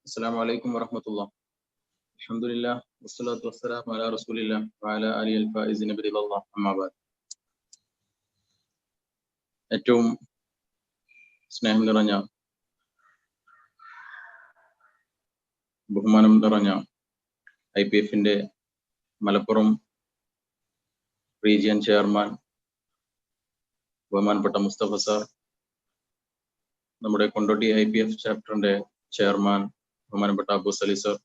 അസ്സലാമു അലൈക്കും വറഹ്മത്തുള്ളാഹി. അൽഹംദുലില്ലാഹ് വസ്സലാത്തു വസ്സലാമു അലാ റസൂലില്ലാഹി വഅലാ ആലിഹിൽ ഫായിസിന ബിറിദല്ലാഹ്. അമ്മാ ബഅദ്. ഏറ്റവും സ്നേഹം നിറഞ്ഞ, ബഹുമാനം നിറഞ്ഞ IPF-ന്റെ മലപ്പുറം റീജിയൻ ചെയർമാൻ ബഹുമാനപ്പെട്ട മുസ്തഫ സാർ, നമ്മുടെ കൊണ്ടോട്ടി IPF ചാപ്റ്ററിന്റെ ചെയർമാൻ ബഹുമാനപ്പെട്ട അബു സലി സാർ,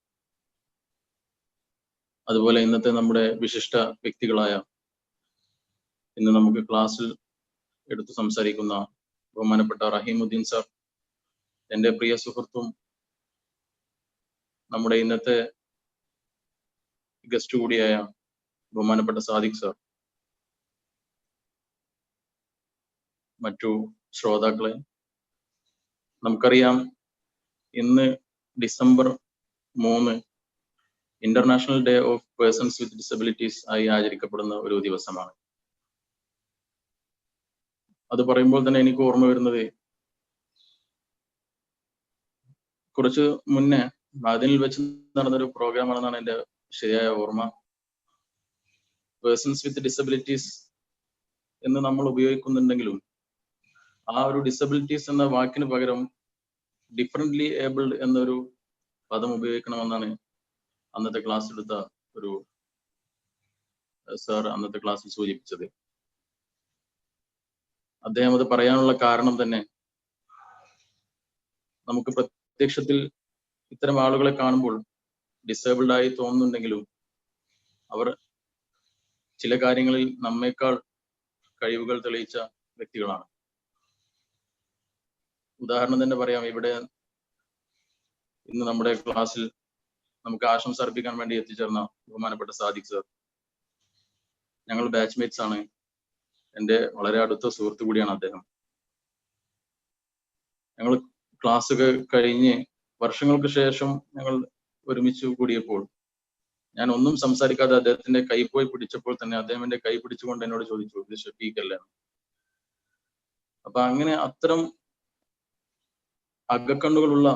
അതുപോലെ ഇന്നത്തെ നമ്മുടെ വിശിഷ്ട വ്യക്തികളായ, ഇന്ന് നമുക്ക് ക്ലാസ്സിൽ എടുത്തു സംസാരിക്കുന്ന ബഹുമാനപ്പെട്ട റഹീമുദ്ദീൻ സാർ, എൻ്റെ പ്രിയ സുഹൃത്തും നമ്മുടെ ഇന്നത്തെ ഗസ്റ്റ് കൂടിയായ ബഹുമാനപ്പെട്ട സാദിഖ് സാർ, മറ്റു ശ്രോതാക്കളെ, നമുക്കറിയാം ഇന്ന് December 3 international day of persons with disabilities ആയി ആചരിക്കപ്പെടുന്ന ഒരു ദിവസമാണ്. അത് പറയുമ്പോൾ തന്നെ എനിക്ക് ഓർമ്മ വരുന്നത്, കുറച്ച് മുന്നേ മദീനയിൽ വെച്ച് നടന്നൊരു പ്രോഗ്രാം ആണെന്നാണ് എൻ്റെ ശരിയായ ഓർമ്മ. പേഴ്സൺസ് വിത്ത് ഡിസബിലിറ്റീസ് എന്ന് നമ്മൾ ഉപയോഗിക്കുന്നുണ്ടെങ്കിലും ആ ഒരു ഡിസബിലിറ്റീസ് എന്ന വാക്കിന് പകരം ഡിഫറൻ്റ്ലി ഏബിൾഡ് എന്നൊരു പദം ഉപയോഗിക്കണമെന്നാണ് അന്നത്തെ ക്ലാസ് എടുത്ത ഒരു സാർ അന്നത്തെ ക്ലാസ്സിൽ സൂചിപ്പിച്ചത്. അദ്ദേഹം അത് പറയാനുള്ള കാരണം തന്നെ, നമുക്ക് പ്രത്യക്ഷത്തിൽ ഇത്തരം ആളുകളെ കാണുമ്പോൾ ഡിസേബിൾഡ് ആയി തോന്നുന്നുണ്ടെങ്കിലും അവർ ചില കാര്യങ്ങളിൽ നമ്മേക്കാൾ കഴിവുകൾ തെളിയിച്ച വ്യക്തികളാണ്. ഉദാഹരണം തന്നെ പറയാം. ഇവിടെ ഇന്ന് നമ്മുടെ ക്ലാസ്സിൽ നമുക്ക് ആശംസ അർപ്പിക്കാൻ വേണ്ടി എത്തിച്ചേർന്ന ബഹുമാനപ്പെട്ട സാദിഖ് സർ, ഞങ്ങൾ ബാച്ച്മേറ്റ്സ് ആണ്. എൻ്റെ വളരെ അടുത്ത സുഹൃത്തു കൂടിയാണ് അദ്ദേഹം. ഞങ്ങൾ ക്ലാസ് കഴിഞ്ഞ് വർഷങ്ങൾക്ക് ശേഷം ഞങ്ങൾ ഒരുമിച്ച് കൂടിയപ്പോൾ ഞാൻ ഒന്നും സംസാരിക്കാതെ അദ്ദേഹത്തിന്റെ കൈ പോയി പിടിച്ചപ്പോൾ തന്നെ അദ്ദേഹം എൻ്റെ കൈ പിടിച്ചുകൊണ്ട് എന്നോട് ചോദിച്ചു, ഇത് ഷഫീഖ് അല്ലേ? അപ്പൊ അങ്ങനെ അത്തരം അകക്കണ്ണുകളുള്ള,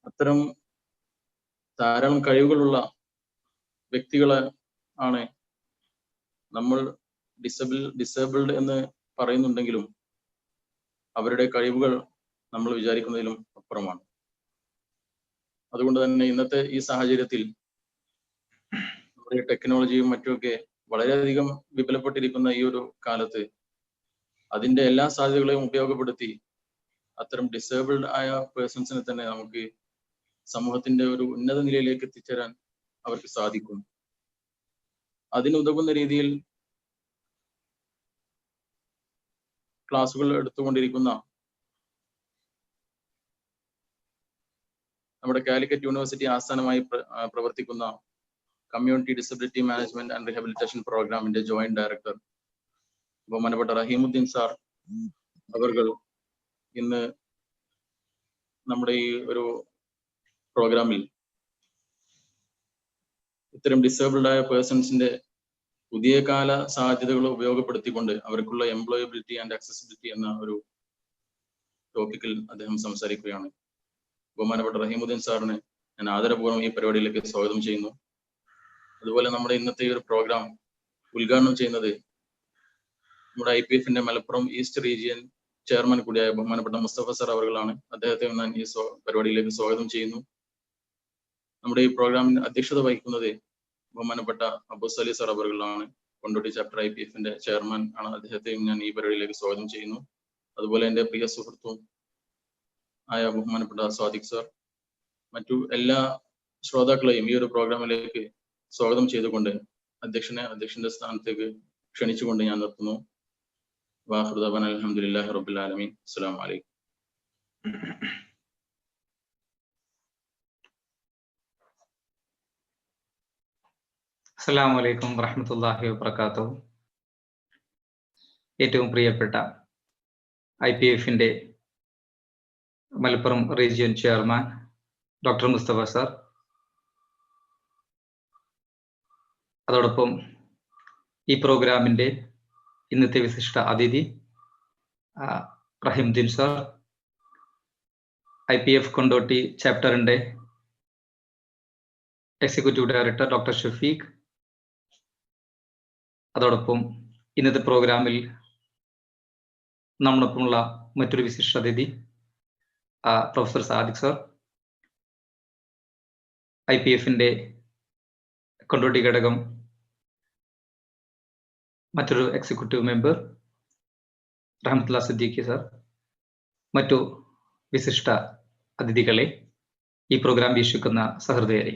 അത്തരം ധാരാളം കഴിവുകളുള്ള വ്യക്തികളെ ആണ് നമ്മൾ ഡിസേബിൾഡ് എന്ന് പറയുന്നുണ്ടെങ്കിലും അവരുടെ കഴിവുകൾ നമ്മൾ വിചാരിക്കുന്നതിലും അപ്പുറമാണ്. അതുകൊണ്ട് തന്നെ ഇന്നത്തെ ഈ സാഹചര്യത്തിൽ നമ്മുടെ ടെക്നോളജിയും മറ്റുമൊക്കെ വളരെയധികം വിപുലപ്പെട്ടിരിക്കുന്ന ഈ ഒരു കാലത്ത് അതിന്റെ എല്ലാ സാധ്യതകളെയും ഉപയോഗപ്പെടുത്തി അത്തരം ഡിസേബിൾഡ് ആയ പേഴ്സൺസിനെ തന്നെ നമുക്ക് സമൂഹത്തിന്റെ ഒരു ഉന്നത നിലയിലേക്ക് എത്തിച്ചേരാൻ അവർക്ക് സാധിക്കും. അതിനുതകുന്ന രീതിയിൽ ക്ലാസുകൾ എടുത്തുകൊണ്ടിരിക്കുന്ന നമ്മുടെ കാലിക്കറ്റ് യൂണിവേഴ്സിറ്റി ആസ്ഥാനമായി പ്രവർത്തിക്കുന്ന community disability management and rehabilitation പ്രോഗ്രാമിന്റെ ജോയിന്റ് ഡയറക്ടർ ബഹുമാനപ്പെട്ട റഹീമുദ്ദീൻ സാർ അവർ ഇന്ന് നമ്മുടെ ഈ ഒരു പ്രോഗ്രാമിൽ ഇത്തരം ഡിസേബിൾഡ് ആയ പേഴ്സൺസിന്റെ പുതിയ കാല സാധ്യതകൾ ഉപയോഗപ്പെടുത്തിക്കൊണ്ട് അവർക്കുള്ള എംപ്ലോയബിലിറ്റി ആൻഡ് ആക്സസിബിലിറ്റി എന്ന ഒരു ടോപ്പിക്കിൽ അദ്ദേഹം സംസാരിക്കുകയാണ്. ബഹുമാനപ്പെട്ട റഹീമുദ്ദീൻ സാറിന് ഞാൻ ആദരപൂർവ്വം ഈ പരിപാടിയിലേക്ക് സ്വാഗതം ചെയ്യുന്നു. അതുപോലെ നമ്മുടെ ഇന്നത്തെ ഈ ഒരു പ്രോഗ്രാം ഉദ്ഘാടനം ചെയ്യുന്നത് നമ്മുടെ IPF-ന്റെ മലപ്പുറം ഈസ്റ്റ് റീജിയൻ ചെയർമാൻ കൂടിയായ ബഹുമാനപ്പെട്ട മുസ്തഫ സാർ അവർകളാണ്. അദ്ദേഹത്തെ ഞാൻ ഈ പരിപാടിയിലേക്ക് സ്വാഗതം ചെയ്യുന്നു. നമ്മുടെ ഈ പ്രോഗ്രാമിന് അധ്യക്ഷത വഹിക്കുന്നത് ബഹുമാനപ്പെട്ട അബു സലി സാർ അവർകളാണ്. കൊണ്ടോട്ടി ചാപ്റ്റർ IPF-ന്റെ ചെയർമാൻ ആണ്. അദ്ദേഹത്തെയും ഞാൻ ഈ പരിപാടിയിലേക്ക് സ്വാഗതം ചെയ്യുന്നു. അതുപോലെ എൻ്റെ പ്രിയ സുഹൃത്തും ആയ ബഹുമാനപ്പെട്ട സാദിഖ് സാർ, മറ്റു എല്ലാ ശ്രോതാക്കളെയും ഈ ഒരു പ്രോഗ്രാമിലേക്ക് സ്വാഗതം ചെയ്തുകൊണ്ട് അധ്യക്ഷന്റെ സ്ഥാനത്തേക്ക് ക്ഷണിച്ചുകൊണ്ട് ഞാൻ നിർത്തുന്നു. വാഖിറു ദഅ്വാനാ അൽഹംദുലില്ലാഹി റബ്ബിൽ ആലമീൻ. അസ്സലാമു അലൈക്കും. അസ്സലാമു അലൈക്കും വറഹ്മത്തുള്ളാഹി വബറകാതുഹു. ഏറ്റവും പ്രിയപ്പെട്ട IPF-ന്റെ Malappuram region chairman doctor Mustafa sir, അതോടൊപ്പം ഈ പ്രോഗ്രാമിന്റെ ഇന്നത്തെ വിശിഷ്ട അതിഥി റഹീമുദ്ദീൻ സാർ, IPF കൊണ്ടോട്ടി ചാപ്റ്ററിന്റെ എക്സിക്യൂട്ടീവ് ഡയറക്ടർ ഡോക്ടർ ഷഫീഖ്, അതോടൊപ്പം ഇന്നത്തെ പ്രോഗ്രാമിൽ നമ്മോടൊപ്പമുള്ള മറ്റൊരു വിശിഷ്ട അതിഥി പ്രൊഫസർ സാദിഖ് സർ, IPF-ന്റെ കൊണ്ടോട്ടി ഘടകം മറ്റൊരു executive member Rahmathulla Siddiqui sir, മറ്റു വിശിഷ്ട അതിഥികളെ, ഈ പ്രോഗ്രാം വീക്ഷിക്കുന്ന സഹൃദയരെ,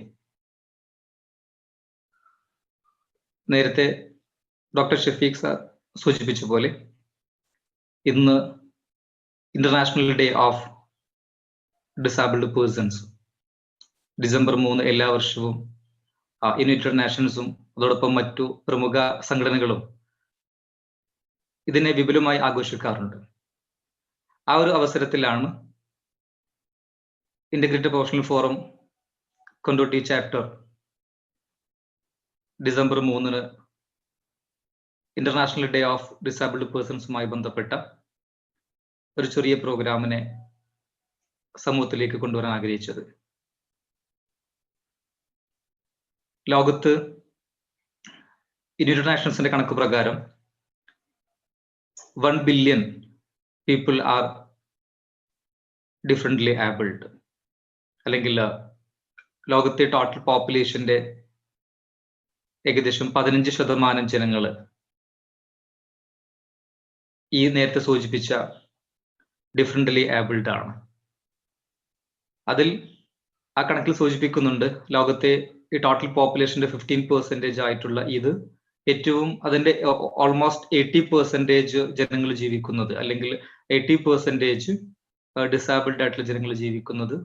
നേരത്തെ ഡോക്ടർ ഷഫീഖ് സാർ സൂചിപ്പിച്ച പോലെ ഇന്ന് international day of disabled persons December 3 എല്ലാ വർഷവും യുണൈറ്റഡ് നേഷൻസും അതോടൊപ്പം മറ്റു പ്രമുഖ സംഘടനകളും ഇതിനെ വിപുലമായി ആഘോഷിക്കാറുണ്ട്. ആ ഒരു അവസരത്തിലാണ് integrated professional forum Kondotty chapter December 3 international day of disabled പേഴ്സൺസുമായി ബന്ധപ്പെട്ട ഒരു ചെറിയ പ്രോഗ്രാമിനെ സമൂഹത്തിലേക്ക് കൊണ്ടുവരാൻ ആഗ്രഹിച്ചത്. ലോകത്ത് യുണൈറ്റഡ് നേഷൻസിന്റെ കണക്ക് പ്രകാരം 1 billion people are differently abled, അല്ലെങ്കിൽ ലോകത്തെ ടോട്ടൽ പോപ്പുലേഷന്റെ ഏകദേശം 15% ജനങ്ങൾ ഈ നേരത്തെ സൂചിപ്പിച്ച ഡിഫറെന്റ്ലി ആബിൾഡ് ആണ്. അതിൽ ആ കണക്കിൽ സൂചിപ്പിക്കുന്നുണ്ട് ലോകത്തെ ഈ ടോട്ടൽ പോപ്പുലേഷന്റെ 15% ആയിട്ടുള്ള ഇത് ഏറ്റവും അതിന്റെ ഓൾമോസ്റ്റ് 80% ജനങ്ങൾ ജീവിക്കുന്നത്, അല്ലെങ്കിൽ 80% ഡിസേബിൾഡ് ആയിട്ടുള്ള ജനങ്ങൾ ജീവിക്കുന്നത്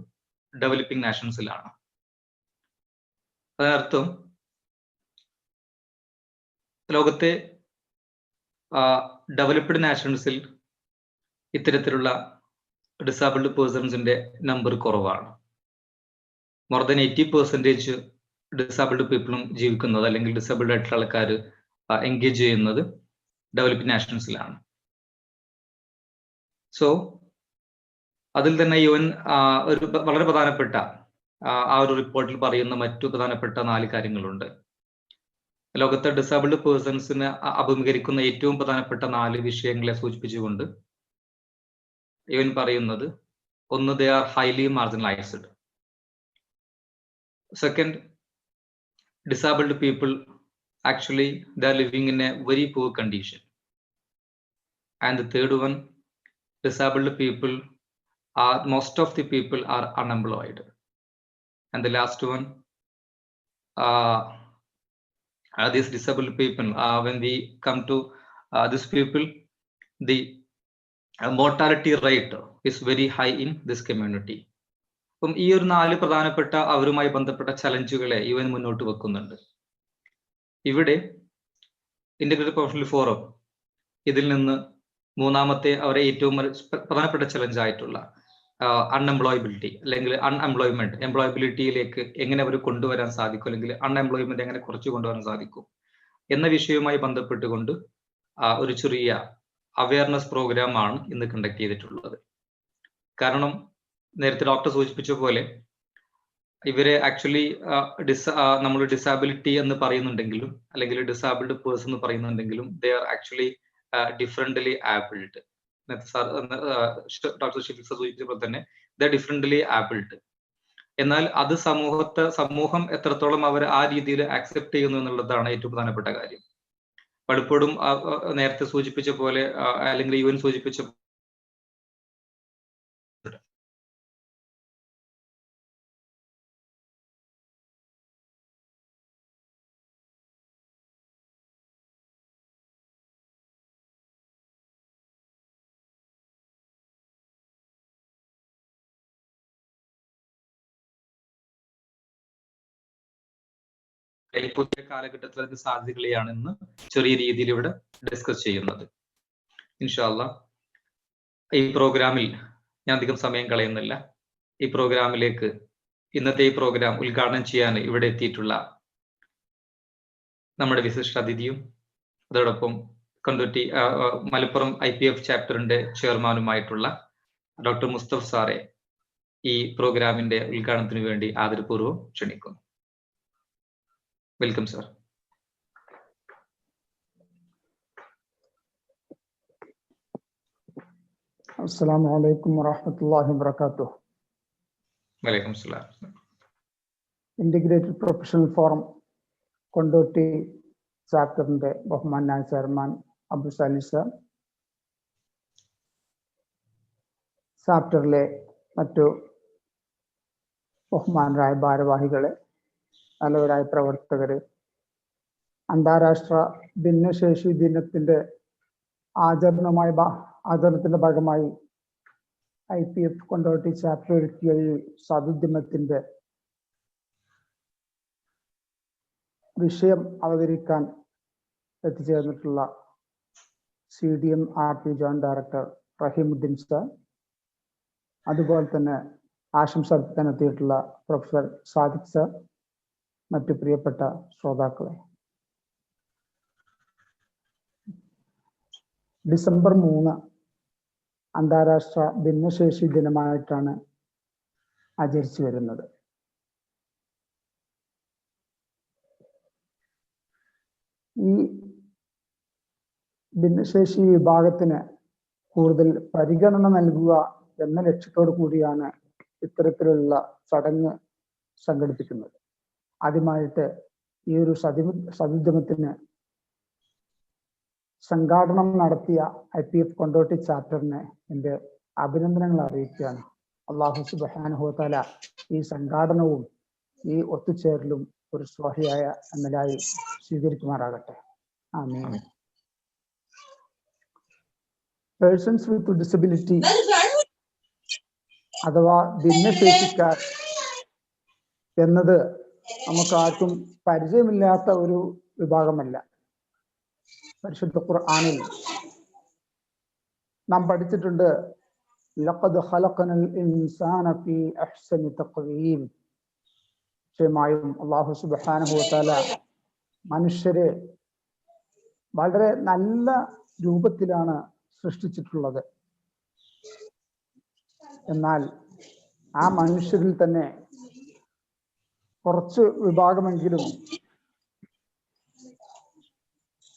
ഡെവലപ്പിംഗ് നാഷൻസിലാണ്. അതിനർത്ഥം ലോകത്തെ ഡെവലപ്ഡ് നാഷൻസിൽ ഇത്തരത്തിലുള്ള ഡിസേബിൾഡ് പേഴ്സൺസിന്റെ നമ്പർ കുറവാണ്. മോർ ദാൻ 80% ഡിസേബിൾഡ് പീപ്പിളും ജീവിക്കുന്നത്, അല്ലെങ്കിൽ ഡിസേബിൾഡ് ആയിട്ടുള്ള ആൾക്കാർ എൻഗേജ് ചെയ്യുന്നത് ഡെവലപ്പിംഗ് നാഷൻസിലാണ്. സോ അതിൽ തന്നെ UN ഒരു വളരെ പ്രധാനപ്പെട്ട ആ ഒരു റിപ്പോർട്ടിൽ പറയുന്ന മറ്റു പ്രധാനപ്പെട്ട 4 കാര്യങ്ങളുണ്ട്. ലോകത്തെ ഡിസേബിൾഡ് പേഴ്സൺസിന് അഭിമുഖീകരിക്കുന്ന ഏറ്റവും പ്രധാനപ്പെട്ട 4 വിഷയങ്ങളെ സൂചിപ്പിച്ചുകൊണ്ട് UN പറയുന്നത്, ഒന്ന്, they are highly marginalized. Second, disabled people actually they are living in a very poor condition. And the third one, disabled people are, most of the people are unemployed. And the last one, these disabled people, when we come to these people, the mortality rate is very high in this community. അപ്പം ഈ ഒരു 4 പ്രധാനപ്പെട്ട അവരുമായി ബന്ധപ്പെട്ട ചലഞ്ചുകളെ UN മുന്നോട്ട് വെക്കുന്നുണ്ട്. ഇവിടെ integrated professional forum ഇതിൽ നിന്ന് മൂന്നാമത്തെ അവരെ ഏറ്റവും പ്രധാനപ്പെട്ട ചലഞ്ച് ആയിട്ടുള്ള അൺഎംപ്ലോയബിലിറ്റി അല്ലെങ്കിൽ എംപ്ലോയബിലിറ്റിയിലേക്ക് എങ്ങനെ അവർ കൊണ്ടുവരാൻ സാധിക്കും, അല്ലെങ്കിൽ അൺഎംപ്ലോയ്മെന്റ് എങ്ങനെ കുറച്ചു കൊണ്ടുവരാൻ സാധിക്കും എന്ന വിഷയവുമായി ബന്ധപ്പെട്ടുകൊണ്ട് ഒരു ചെറിയ അവയർനെസ് പ്രോഗ്രാം ആണ് ഇന്ന് കണ്ടക്ട് ചെയ്തിട്ടുള്ളത്. കാരണം നേരത്തെ ഡോക്ടർ സൂചിപ്പിച്ച പോലെ ഇവരെ ആക്ച്വലി നമ്മൾ ഡിസാബിലിറ്റി എന്ന് പറയുന്നുണ്ടെങ്കിലും, അല്ലെങ്കിൽ ഡിസാബിൾഡ് പേഴ്സൺ എന്ന് പറയുന്നുണ്ടെങ്കിലും, they are actually differently abled. Doctor Shafeeq സൂചിപ്പിച്ച പോലെ തന്നെ ദേ ആർ ഡിഫറെന്റ്ലി ആബിൾഡ്. എന്നാൽ അത് സമൂഹം എത്രത്തോളം അവർ ആ രീതിയിൽ ആക്സെപ്റ്റ് ചെയ്യുന്നു എന്നുള്ളതാണ് ഏറ്റവും പ്രധാനപ്പെട്ട കാര്യം. പലപ്പോഴും നേരത്തെ സൂചിപ്പിച്ച പോലെ, അല്ലെങ്കിൽ UN സൂചിപ്പിച്ച പുതിയ കാലഘട്ടത്തിൽ അത് സാധ്യതകളെയാണെന്ന് ചെറിയ രീതിയിൽ ഇവിടെ ഡിസ്കസ് ചെയ്യുന്നത്. ഇൻഷാ അല്ലാഹ് ഈ പ്രോഗ്രാമിൽ ഞാൻ അധികം സമയം കളയുന്നില്ല. ഈ പ്രോഗ്രാമിലേക്ക് ഇന്നത്തെ ഈ പ്രോഗ്രാം ഉദ്ഘാടനം ചെയ്യാൻ ഇവിടെ എത്തിയിട്ടുള്ള നമ്മുടെ വിശിഷ്ട അതിഥിയും അതോടൊപ്പം കൊണ്ടോട്ടി മലപ്പുറം IPF ചാപ്റ്ററിന്റെ ചെയർമാനുമായിട്ടുള്ള ഡോക്ടർ മുസ്തഫ സാറെ ഈ പ്രോഗ്രാമിന്റെ ഉദ്ഘാടനത്തിന് വേണ്ടി ആദരപൂർവ്വം ക്ഷണിക്കുന്നു. Welcome sir. Assalamu alaikum warahmatullahi wabarakatuh. വലൈക്കും സലാം. Integrated Professional Forum കൊണ്ടോട്ടി ചാപ്റ്ററിന്റെ ബഹുമാനായ ചെയർമാൻ അബ്ദുൽ സാലിഹ് സർ, ചാപ്റ്ററിലെ മറ്റു ബഹുമാനരായ ഭാരവാഹികളെ, നല്ലവരായ പ്രവർത്തകര്, അന്താരാഷ്ട്ര ഭിന്നശേഷി ദിനത്തിന്റെ ആചരണത്തിന്റെ ഭാഗമായി IPF കൊണ്ടോട്ടി ചാപ്റ്റർ ഒരുക്കിയ ഈ സതുദ്യമത്തിന്റെ വിഷയം അവതരിക്കാൻ എത്തിച്ചേർന്നിട്ടുള്ള CDM RP joint director Rahimuddin sir, അതുപോലെ തന്നെ ആശംസ അർപ്പിക്കാൻ എത്തിയിട്ടുള്ള പ്രൊഫസർ സാദിഖ് സർ, മറ്റു പ്രിയപ്പെട്ട ശ്രോതാക്കളെ, ഡിസംബർ 3 അന്താരാഷ്ട്ര ഭിന്നശേഷി ദിനമായിട്ടാണ് ആചരിച്ചു വരുന്നത്. ഈ ഭിന്നശേഷി വിഭാഗത്തിന് കൂടുതൽ പരിഗണന നൽകുക എന്ന ലക്ഷ്യത്തോടു കൂടിയാണ് ഇത്തരത്തിലുള്ള ചടങ്ങ് സംഘടിപ്പിക്കുന്നത്. ആദ്യമായിട്ട് ഈ ഒരു സതുദ്യമത്തിന് സംഘാടനം നടത്തിയ IPF കൊണ്ടോട്ടി ചാപ്റ്ററിനെ എൻ്റെ അഭിനന്ദനങ്ങൾ അറിയിക്കുകയാണ്. അല്ലാഹു സുബ്ഹാനഹു വ തആല ഈ സംഘാടനവും ഈ ഒത്തുചേരലും ഒരു സ്വഹിയായ അമലായി സ്വീകരിക്കുമാറാകട്ടെ. ആമീൻ. പേഴ്സൺസ് വിത്ത് ഡിസബിലിറ്റി അഥവാ ഭിന്നശേഷിക്കാർ എന്നത് നമുക്ക് ആർക്കും പരിചയമില്ലാത്ത ഒരു വിഭാഗമല്ല. പരിശുദ്ധ ഖുർആനിൽ നാം പഠിച്ചിട്ടുണ്ട്, ലഖദ് ഖലഖനൽ ഇൻസാന ഫീ അഹ്സനി തഖ്വീം. നിശ്ചയമായും അല്ലാഹു സുബ്ഹാനഹു വ തആല മനുഷ്യരെ വളരെ നല്ല രൂപത്തിലാണ് സൃഷ്ടിച്ചിട്ടുള്ളത്. എന്നാൽ ആ മനുഷ്യരിൽ തന്നെ കുറച്ച് വിഭാഗമെങ്കിലും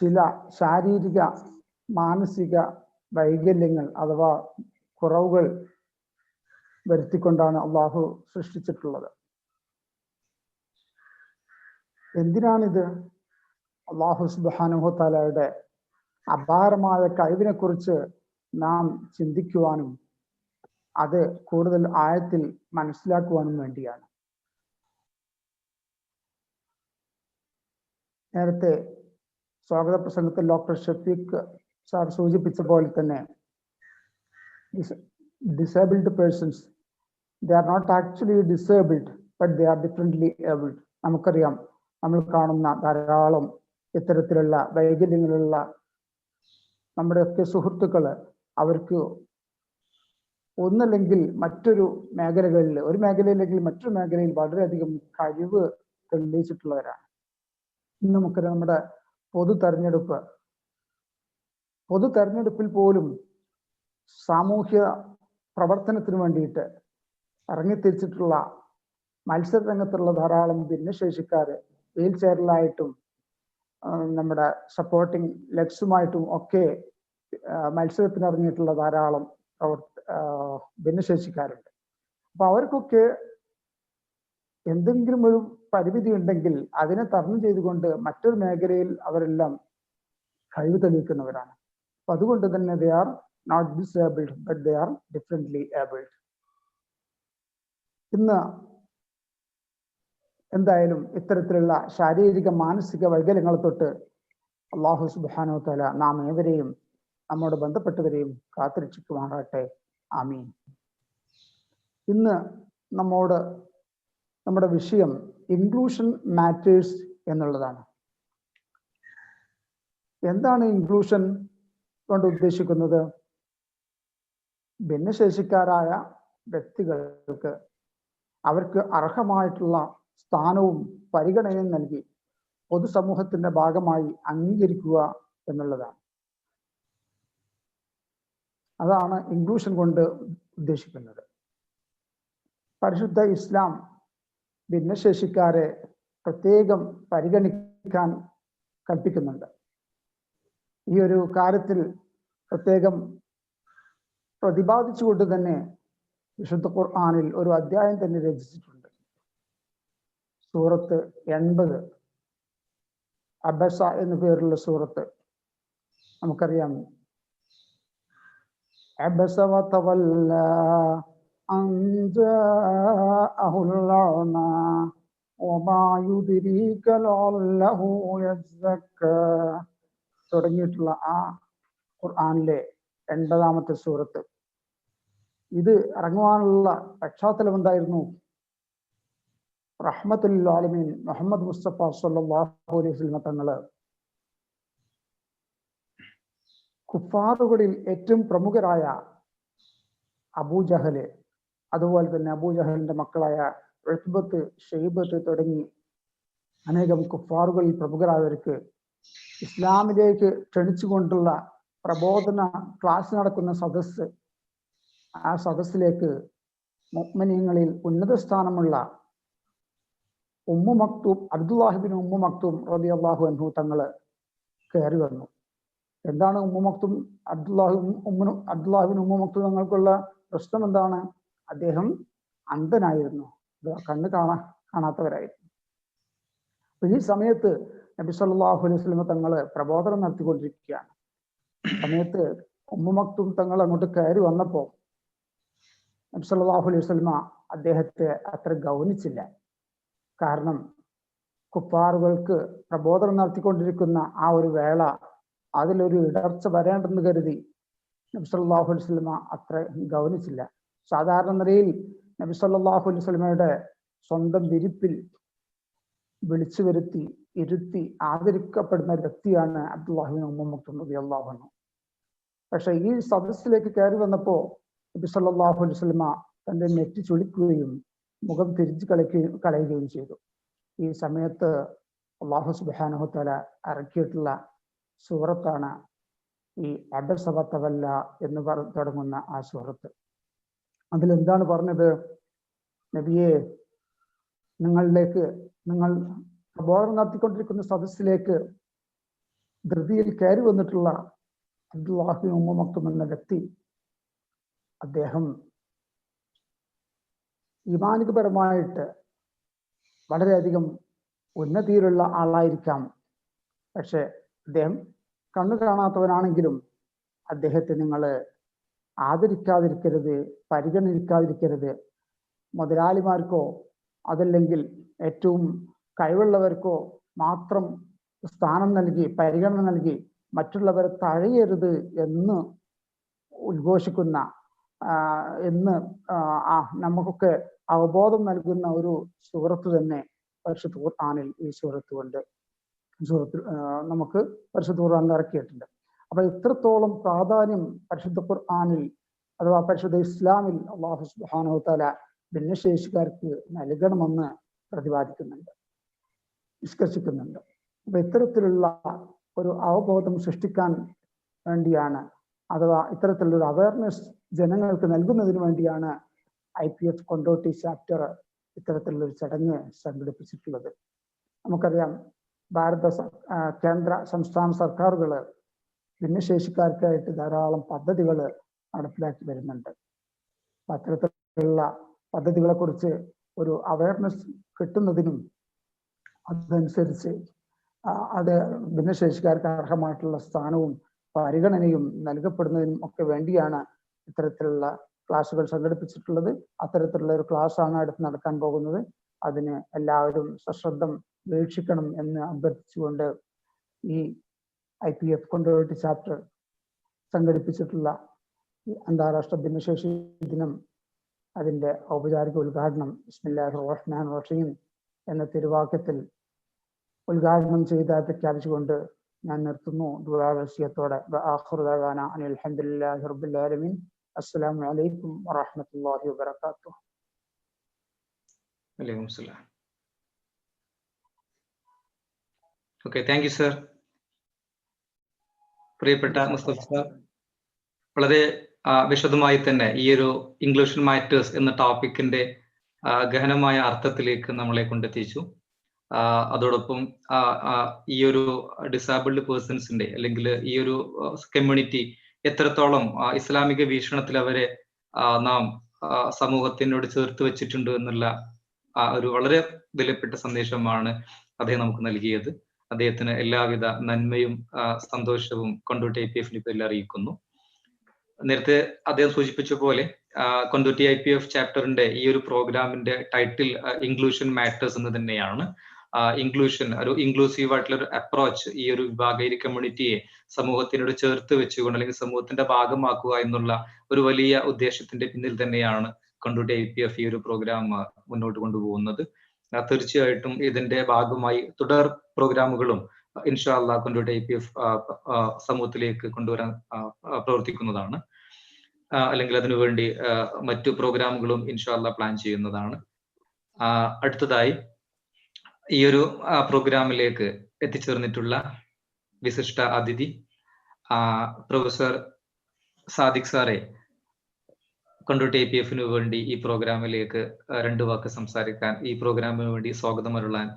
ചില ശാരീരിക മാനസിക വൈകല്യങ്ങൾ അഥവാ കുറവുകൾ വരുത്തിക്കൊണ്ടാണ് അള്ളാഹു സൃഷ്ടിച്ചിട്ടുള്ളത്. എന്തിനാണിത്? അള്ളാഹു സുബ്ഹാനഹു വ തആലയുടെ അപാരമായ കഴിവിനെ കുറിച്ച് നാം ചിന്തിക്കുവാനും അത് കൂടുതൽ ആഴത്തിൽ മനസ്സിലാക്കുവാനും വേണ്ടിയാണ്. നേരത്തെ സ്വാഗത പ്രസംഗത്തിൽ ഡോക്ടർ ഷഫീഖ് സാർ സൂചിപ്പിച്ച പോലെ തന്നെ disabled persons, they are not actually disabled but they are differently abled. നമുക്കറിയാം, നമ്മൾ കാണുന്ന ധാരാളം ഇത്തരത്തിലുള്ള വൈകല്യങ്ങളുള്ള നമ്മുടെയൊക്കെ സുഹൃത്തുക്കള്, അവർക്ക് ഒന്നല്ലെങ്കിൽ മറ്റൊരു മേഖലകളിൽ, ഒരു മേഖലയില്ലെങ്കിൽ മറ്റൊരു മേഖലയിൽ വളരെയധികം കഴിവ് തെളിയിച്ചിട്ടുള്ളവരാണ്. ഇന്ന് നമുക്കറിയാം, നമ്മുടെ പൊതു തെരഞ്ഞെടുപ്പിൽ പോലും സാമൂഹ്യ പ്രവർത്തനത്തിന് വേണ്ടിയിട്ട് ഇറങ്ങിത്തിരിച്ചിട്ടുള്ള മത്സര രംഗത്തുള്ള ധാരാളം ഭിന്നശേഷിക്കാര് വീൽ ചെയറിലായിട്ടും നമ്മുടെ സപ്പോർട്ടിങ് ലെഗ്സുമായിട്ടും ഒക്കെ മത്സരത്തിന് ഇറങ്ങിയിട്ടുള്ള ധാരാളം ഭിന്നശേഷിക്കാരുണ്ട്. അപ്പൊ അവർക്കൊക്കെ എന്തെങ്കിലും ഒരു പരിമിതി ഉണ്ടെങ്കിൽ അതിനെ തരണം ചെയ്തുകൊണ്ട് മറ്റൊരു മേഖലയിൽ അവരെല്ലാം കഴിവ് തെളിയിക്കുന്നവരാണ്. അപ്പൊ അതുകൊണ്ട് തന്നെ they are not disabled but they are differently abled. ഇന്ന് എന്തായാലും ഇത്തരത്തിലുള്ള ശാരീരിക മാനസിക വൈകല്യങ്ങളെ തൊട്ട് അല്ലാഹു സുബ്ഹാനഹു വ തആല നാം ഏവരെയും നമ്മോട് ബന്ധപ്പെട്ടവരെയും കാത്തുരക്ഷിക്കുമാറാകട്ടെ. ആമീൻ. ഇന്ന് നമ്മുടെ വിഷയം ഇൻക്ലൂഷൻ മാറ്റേഴ്സ് എന്നുള്ളതാണ്. എന്താണ് ഇൻക്ലൂഷൻ കൊണ്ട് ഉദ്ദേശിക്കുന്നത്? ഭിന്നശേഷിക്കാരായ വ്യക്തികൾക്ക് അവർക്ക് അർഹമായിട്ടുള്ള സ്ഥാനവും പരിഗണനയും നൽകി പൊതുസമൂഹത്തിന്റെ ഭാഗമായി അംഗീകരിക്കുക എന്നുള്ളതാണ്. അതാണ് ഇൻക്ലൂഷൻ കൊണ്ട് ഉദ്ദേശിക്കുന്നത്. പരിശുദ്ധ ഇസ്ലാം ഭിന്നശേഷിക്കാരെ പ്രത്യേകം പരിഗണിക്കാൻ കൽപ്പിക്കുന്നുണ്ട്. ഈ ഒരു കാര്യത്തിൽ പ്രത്യേകം പ്രതിപാദിച്ചുകൊണ്ട് തന്നെ വിശുദ്ധ ഖുർആനിൽ ഒരു അധ്യായം തന്നെ രചിച്ചിട്ടുണ്ട്. സൂറത്ത് 80 അബസ എന്നു പേരുള്ള സൂറത്ത്. നമുക്കറിയാം, അബസ വതവല്ല അൻ ജാഅഹുൽ അഅ്മാ വമാ യുദ്രീക ലഅല്ലഹു യസ്സക്ക തുടങ്ങിയിട്ടുള്ള ആ ഖുർആനിലെ 80-ാമത്തെ സൂറത്ത്. ഇത് ഇറങ്ങുവാനുള്ള പശ്ചാത്തലം എന്തായിരുന്നു? റഹ്മത്തുൽ ആലമീൻ മുഹമ്മദ് മുസ്തഫ സ്വല്ലല്ലാഹു അലൈഹി വസല്ലം തങ്ങള് കുഫാറുകളിൽ ഏറ്റവും പ്രമുഖരായ അബൂജഹല്, അതുപോലെ തന്നെ അബൂജഹലിന്റെ മക്കളായ ഉത്ബത്ത്, ഷെയ്ബത്ത് തുടങ്ങി അനേകം കുഫാറുകളിൽ പ്രമുഖരായവർക്ക് ഇസ്ലാമിലേക്ക് ക്ഷണിച്ചുകൊണ്ടുള്ള പ്രബോധന ക്ലാസ് നടക്കുന്ന സദസ്സ്, ആ സദസ്സിലേക്ക് മുഅ്മിനീങ്ങളിൽ ഉന്നത സ്ഥാനമുള്ള ഉമ്മു മക്തൂം, അബ്ദുല്ലാഹിബിൻ ഉമ്മു മക്തൂം റളിയല്ലാഹു അൻഹു തങ്ങള് കയറി വന്നു. എന്താണ് ഉമ്മു മക്തൂം അബ്ദുല്ലാഹിബിൻ ഉമ്മു മക്തൂം തങ്ങൾക്കുള്ള പ്രശ്നം എന്താണ്? അദ്ദേഹം അന്ധനായിരുന്നു, കണ്ണ് കാണാത്തവരായിരുന്നു. ഈ സമയത്ത് നബി സല്ലല്ലാഹു അലൈഹി വസല്ലം തങ്ങള് പ്രബോധനം നടത്തിക്കൊണ്ടിരിക്കുകയാണ്. സമയത്ത് ഉമ്മു മക്തൂം തങ്ങൾ അങ്ങോട്ട് കയറി വന്നപ്പോ നബി സല്ലല്ലാഹു അലൈഹി വസല്ലം അദ്ദേഹത്തെ അത്ര ഗൗനിച്ചില്ല. കാരണം കുഫാറുകൾക്ക് പ്രബോധനം നടത്തിക്കൊണ്ടിരിക്കുന്ന ആ ഒരു വേള, അതിലൊരു ഇടർച്ച വരേണ്ടെന്ന് കരുതി നബി സല്ലല്ലാഹു അലൈഹി വസല്ലം അത്ര ഗൗനിച്ചില്ല. സാധാരണ നിലയിൽ നബി സല്ലല്ലാഹു അലൈഹി വസല്ലമയുടെ സ്വന്തം വിരിപ്പിൽ വിളിച്ചു വരുത്തി ഇരുത്തി ആദരിക്കപ്പെടുന്ന വ്യക്തിയാണ് അബ്ദുല്ലാഹിബ്നു ഉമ്മു മക്തൂം റളിയല്ലാഹു അൻഹു. പക്ഷെ ഈ സദസ്സിലേക്ക് കയറി വന്നപ്പോ നബി സല്ലല്ലാഹു അലൈഹി വസല്ലമ തന്റെ നെറ്റി ചുളിക്കുകയും മുഖം തിരിച്ചു കളയുകയും ചെയ്തു. ഈ സമയത്ത് അല്ലാഹു സുബ്ഹാനഹു തആല ഇറക്കിയിട്ടുള്ള സൂറത്താണ് ഈ അബസ വതവല്ല എന്ന് തുടങ്ങുന്ന ആ സൂറത്ത്. അതിലെന്താണ് പറഞ്ഞത്? നബിയെ, നിങ്ങൾ പ്രബോധനം നടത്തിക്കൊണ്ടിരിക്കുന്ന സദസ്സിലേക്ക് ധൃതിയിൽ കയറി വന്നിട്ടുള്ള അബ്ദുല്ലാഹിബ്നു ഉമ്മു മക്തൂം എന്ന വ്യക്തി, അദ്ദേഹം ഈമാനികപരമായിട്ട് വളരെയധികം ഉന്നതിയിലുള്ള ആളായിരിക്കാം. പക്ഷെ അദ്ദേഹം കണ്ണു കാണാത്തവനാണെങ്കിലും അദ്ദേഹത്തെ നിങ്ങൾ ആദരിക്കാതിരിക്കരുത്, പരിഗണിക്കാതിരിക്കരുത്. മുതലാളിമാർക്കോ അതല്ലെങ്കിൽ ഏറ്റവും കഴിവുള്ളവർക്കോ മാത്രം സ്ഥാനം നൽകി പരിഗണന നൽകി മറ്റുള്ളവരെ തഴയരുത് എന്ന് ഉദ്ഘോഷിക്കുന്ന എന്ന് നമുക്കൊക്കെ അവബോധം നൽകുന്ന ഒരു സൂറത്ത് തന്നെ പരിശുദ്ധ ഖുർആനിൽ ഈ സൂറത്ത് നമുക്ക് പരിശുദ്ധ ഖുർആനിൽ ഇറക്കിയിട്ടുണ്ട്. അപ്പൊ ഇത്രത്തോളം പ്രാധാന്യം പരിശുദ്ധ ഖുർആനിൽ അഥവാ പരിശുദ്ധ ഇസ്ലാമിൽ അല്ലാഹു സുബ്ഹാനഹു തആല ഭിന്നശേഷിക്കാർക്ക് നൽകണമെന്ന് പ്രതിപാദിക്കുന്നുണ്ട്, നിഷ്കർഷിക്കുന്നുണ്ട്. അപ്പൊ ഇത്തരത്തിലുള്ള ഒരു അവബോധം സൃഷ്ടിക്കാൻ വേണ്ടിയാണ്, അഥവാ ഇത്തരത്തിലുള്ള അവയർനെസ് ജനങ്ങൾക്ക് നൽകുന്നതിന് വേണ്ടിയാണ് IPF കൊണ്ടോട്ടി ചാപ്റ്റർ ഇത്തരത്തിലുള്ള ഒരു ചടങ്ങ് സംഘടിപ്പിച്ചിട്ടുള്ളത്. നമുക്കറിയാം, ഭാരത കേന്ദ്ര സംസ്ഥാന സർക്കാരുകൾ ഭിന്നശേഷിക്കാർക്കായിട്ട് ധാരാളം പദ്ധതികൾ നടപ്പിലാക്കി വരുന്നുണ്ട്. അത്തരത്തിലുള്ള പദ്ധതികളെ കുറിച്ച് ഒരു അവയർനെസ് കിട്ടുന്നതിനും അതനുസരിച്ച് അത് ഭിന്നശേഷിക്കാർക്ക് അർഹമായിട്ടുള്ള സ്ഥാനവും പരിഗണനയും നൽകപ്പെടുന്നതിനും ഒക്കെ വേണ്ടിയാണ് ഇത്തരത്തിലുള്ള ക്ലാസ്സുകൾ സംഘടിപ്പിച്ചിട്ടുള്ളത്. അത്തരത്തിലുള്ള ഒരു ക്ലാസ് ആണ് അടുത്ത് നടക്കാൻ പോകുന്നത്. അതിന് എല്ലാവരും സശ്രദ്ധം വീക്ഷിക്കണം എന്ന് അഭ്യർത്ഥിച്ചുകൊണ്ട് ഈ IPF കൊണ്ടോട്ടി ചാപ്റ്റർ സംഘടിപ്പിച്ചിട്ടുള്ള ഈ അന്താരാഷ്ട്ര ഭിന്നശേഷി ദിനം, അതിന്റെ ഔപചാരിക ഉദ്ഘാടനം ബിസ്മില്ലാഹിർ റഹ്മാനിർ റഹീം എന്ന തിരുവാക്യത്തിൽ ഉദ്ഘാടനം ചെയ്ത് പ്രഖ്യാപിച്ചുകൊണ്ട് ഞാൻ നിർത്തുന്നു. ദുആവസിയത്തോടെ ആഖിറു ദഅവാനാ അനിൽ ഹംദുലില്ലാഹി റബ്ബിൽ ആലമീൻ. അസ്സലാമു അലൈക്കും വറഹ്മത്തുള്ളാഹി വബറകാതുഹു. വലൈക്കും സലാം. Okay, thank you sir. പ്രിയപ്പെട്ട മുസ്തഫ സാർ, വളരെ വിശദമായി തന്നെ ഈ ഒരു ഇൻക്ലൂഷൻ മാറ്റേഴ്സ് എന്ന ടോപ്പിക്കിന്റെ ഗഹനമായ അർത്ഥത്തിലേക്ക് നമ്മളെ കൊണ്ടെത്തിച്ചു. അതോടൊപ്പം ഈ ഒരു ഡിസാബിൾഡ് പേഴ്സൺസിന്റെ അല്ലെങ്കിൽ ഈ ഒരു കമ്മ്യൂണിറ്റി എത്രത്തോളം ഇസ്ലാമിക വീക്ഷണത്തിൽ അവരെ നാം സമൂഹത്തിനോട് ചേർത്ത് വെച്ചിട്ടുണ്ട് എന്നുള്ള ഒരു വളരെ വിലപ്പെട്ട സന്ദേശമാണ് അദ്ദേഹം നമുക്ക് നൽകിയത്. അദ്ദേഹത്തിന് എല്ലാവിധ നന്മയും സന്തോഷവും കൊണ്ടോട്ടി IPF പേരിൽ അറിയിക്കുന്നു. നേരത്തെ അദ്ദേഹം സൂചിപ്പിച്ച പോലെ കൊണ്ടോട്ടി IPF ചാപ്റ്ററിന്റെ ഈ ഒരു പ്രോഗ്രാമിന്റെ ടൈറ്റിൽ ഇൻക്ലൂഷൻ മാറ്റേഴ്സ് എന്ന് തന്നെയാണ്. ഇൻക്ലൂഷൻ, ഒരു ഇൻക്ലൂസീവ് ആയിട്ടുള്ള ഒരു അപ്രോച്ച് ഈ ഒരു വിഭാഗീയ കമ്മ്യൂണിറ്റിയെ സമൂഹത്തിനോട് ചേർത്ത് വെച്ചുകൊണ്ട് അല്ലെങ്കിൽ സമൂഹത്തിന്റെ ഭാഗമാക്കുക എന്നുള്ള ഒരു വലിയ ഉദ്ദേശത്തിന്റെ പിന്നിൽ തന്നെയാണ് കൊണ്ടോട്ടി IPF ഈ ഒരു പ്രോഗ്രാം മുന്നോട്ട് കൊണ്ടുപോകുന്നത്. തീർച്ചയായിട്ടും ഇതിന്റെ ഭാഗമായി തുടർ പ്രോഗ്രാമുകളും ഇൻഷാ അല്ലാഹ് കൊണ്ടോട്ടി IPF സമൂഹത്തിലേക്ക് കൊണ്ടുവരാൻ പ്രവർത്തിക്കുന്നതാണ്. അല്ലെങ്കിൽ അതിനുവേണ്ടി മറ്റു പ്രോഗ്രാമുകളും ഇൻഷാ അല്ലാഹ് പ്ലാൻ ചെയ്യുന്നതാണ്. അടുത്തതായി ഈ ഒരു പ്രോഗ്രാമിലേക്ക് എത്തിച്ചേർന്നിട്ടുള്ള വിശിഷ്ട അതിഥി പ്രൊഫസർ സാദിഖ് സാറെ കൊണ്ടോട്ടി IPF-ന് വേണ്ടി ഈ പ്രോഗ്രാമിലേക്ക് 2 വാക്ക് സംസാരിക്കാൻ, ഈ പ്രോഗ്രാമിന് വേണ്ടി സ്വാഗതം അരുളാൻ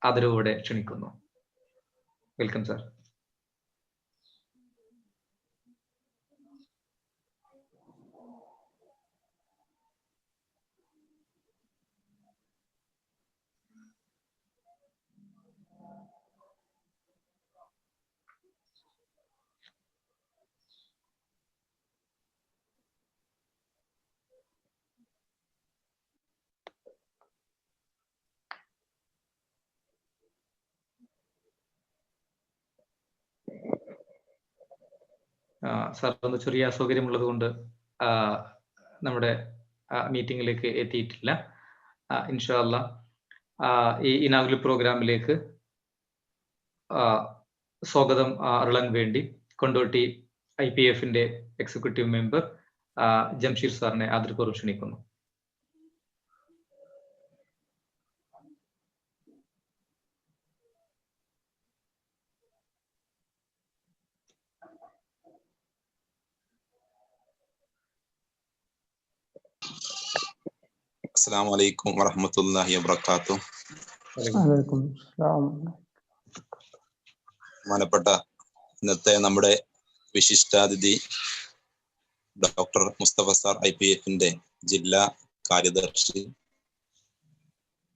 ആദരവോടെ ക്ഷണിക്കുന്നു. Welcome sir. സാർ ഒന്ന് ചെറിയ അസൗകര്യമുള്ളത് കൊണ്ട് നമ്മുടെ മീറ്റിംഗിലേക്ക് എത്തിയിട്ടില്ല. ഇൻഷാ അല്ലാഹ് ഈ ഇനാഗുറൽ പ്രോഗ്രാമിലേക്ക് സ്വാഗതം അരുളാൻ വേണ്ടി കൊണ്ടോട്ടി IPF-ന്റെ എക്സിക്യൂട്ടീവ് മെമ്പർ ജംഷീർ സാറിനെ ആദരപൂർവ്വം ക്ഷണിക്കുന്നു. അസ്സലാമു അലൈക്കും വറഹ്മത്തുള്ളാഹി വബറകാതുഹു. ബഹുമാനപ്പെട്ട ഇന്നത്തെ നമ്മുടെ വിശിഷ്ടാതിഥി ഡോക്ടർ മുസ്തഫ സാർ IPF-ന്റെ ജില്ലാ കാര്യദർശി,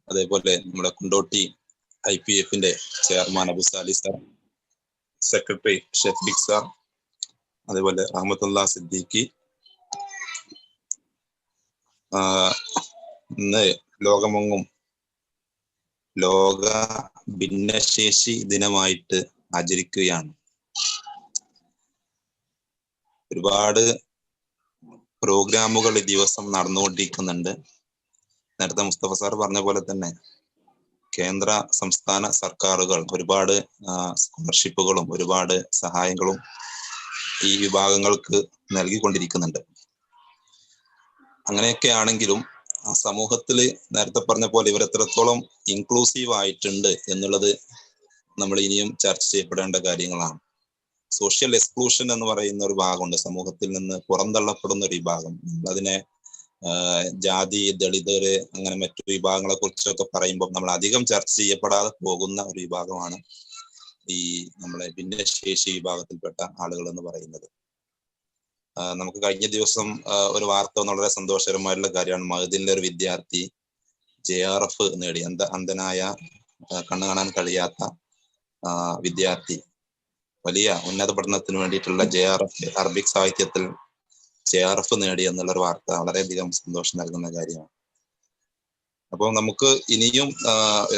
അതേപോലെ നമ്മുടെ കൊണ്ടോട്ടി IPF-ന്റെ chairman Abu Sali sir, secretary Shafeeq sir, അതേപോലെ റഹ്മത്തുള്ള സിദ്ദീഖി. ഇന്ന് ലോകമെങ്ങും ലോക ഭിന്നശേഷി ദിനമായിട്ട് ആചരിക്കുകയാണ്. ഒരുപാട് പ്രോഗ്രാമുകൾ ഈ ദിവസം നടന്നുകൊണ്ടിരിക്കുന്നുണ്ട്. നേരത്തെ മുസ്തഫ സാർ പറഞ്ഞ പോലെ തന്നെ കേന്ദ്ര സംസ്ഥാന സർക്കാരുകൾ ഒരുപാട് സ്കോളർഷിപ്പുകളും ഒരുപാട് സഹായങ്ങളും ഈ വിഭാഗങ്ങൾക്ക് നൽകിക്കൊണ്ടിരിക്കുന്നുണ്ട്. അങ്ങനെയൊക്കെ ആണെങ്കിലും സമൂഹത്തില് നേരത്തെ പറഞ്ഞ പോലെ ഇവർ എത്രത്തോളം ഇൻക്ലൂസീവ് ആയിട്ടുണ്ട് എന്നുള്ളത് നമ്മൾ ഇനിയും ചർച്ച ചെയ്യപ്പെടേണ്ട കാര്യങ്ങളാണ്. സോഷ്യൽ എക്സ്ക്ലൂഷൻ എന്ന് പറയുന്ന ഒരു ഭാഗമുണ്ട്, സമൂഹത്തിൽ നിന്ന് പുറന്തള്ളപ്പെടുന്ന ഒരു വിഭാഗം. അതിനെ ജാതി, ദളിതര്, അങ്ങനെ മറ്റു വിഭാഗങ്ങളെ കുറിച്ചൊക്കെ പറയുമ്പോൾ നമ്മൾ അധികം ചർച്ച ചെയ്യപ്പെടാതെ പോകുന്ന ഒരു വിഭാഗമാണ് ഈ നമ്മളെ ഭിന്നശേഷി വിഭാഗത്തിൽപ്പെട്ട ആളുകൾ എന്ന് പറയുന്നത്. നമുക്ക് കഴിഞ്ഞ ദിവസം ഒരു വാർത്ത വളരെ സന്തോഷകരമായിട്ടുള്ള കാര്യമാണ്. മഹദിലെ ഒരു വിദ്യാർത്ഥി JRF നേടി, അന്ധനായ കണ്ണു കാണാൻ കഴിയാത്ത വിദ്യാർത്ഥി വലിയ ഉന്നത പഠനത്തിന് വേണ്ടിയിട്ടുള്ള JRF അറബിക് സാഹിത്യത്തിൽ JRF നേടി എന്നുള്ളൊരു വാർത്ത വളരെയധികം സന്തോഷം നൽകുന്ന കാര്യമാണ്. അപ്പോൾ നമുക്ക് ഇനിയും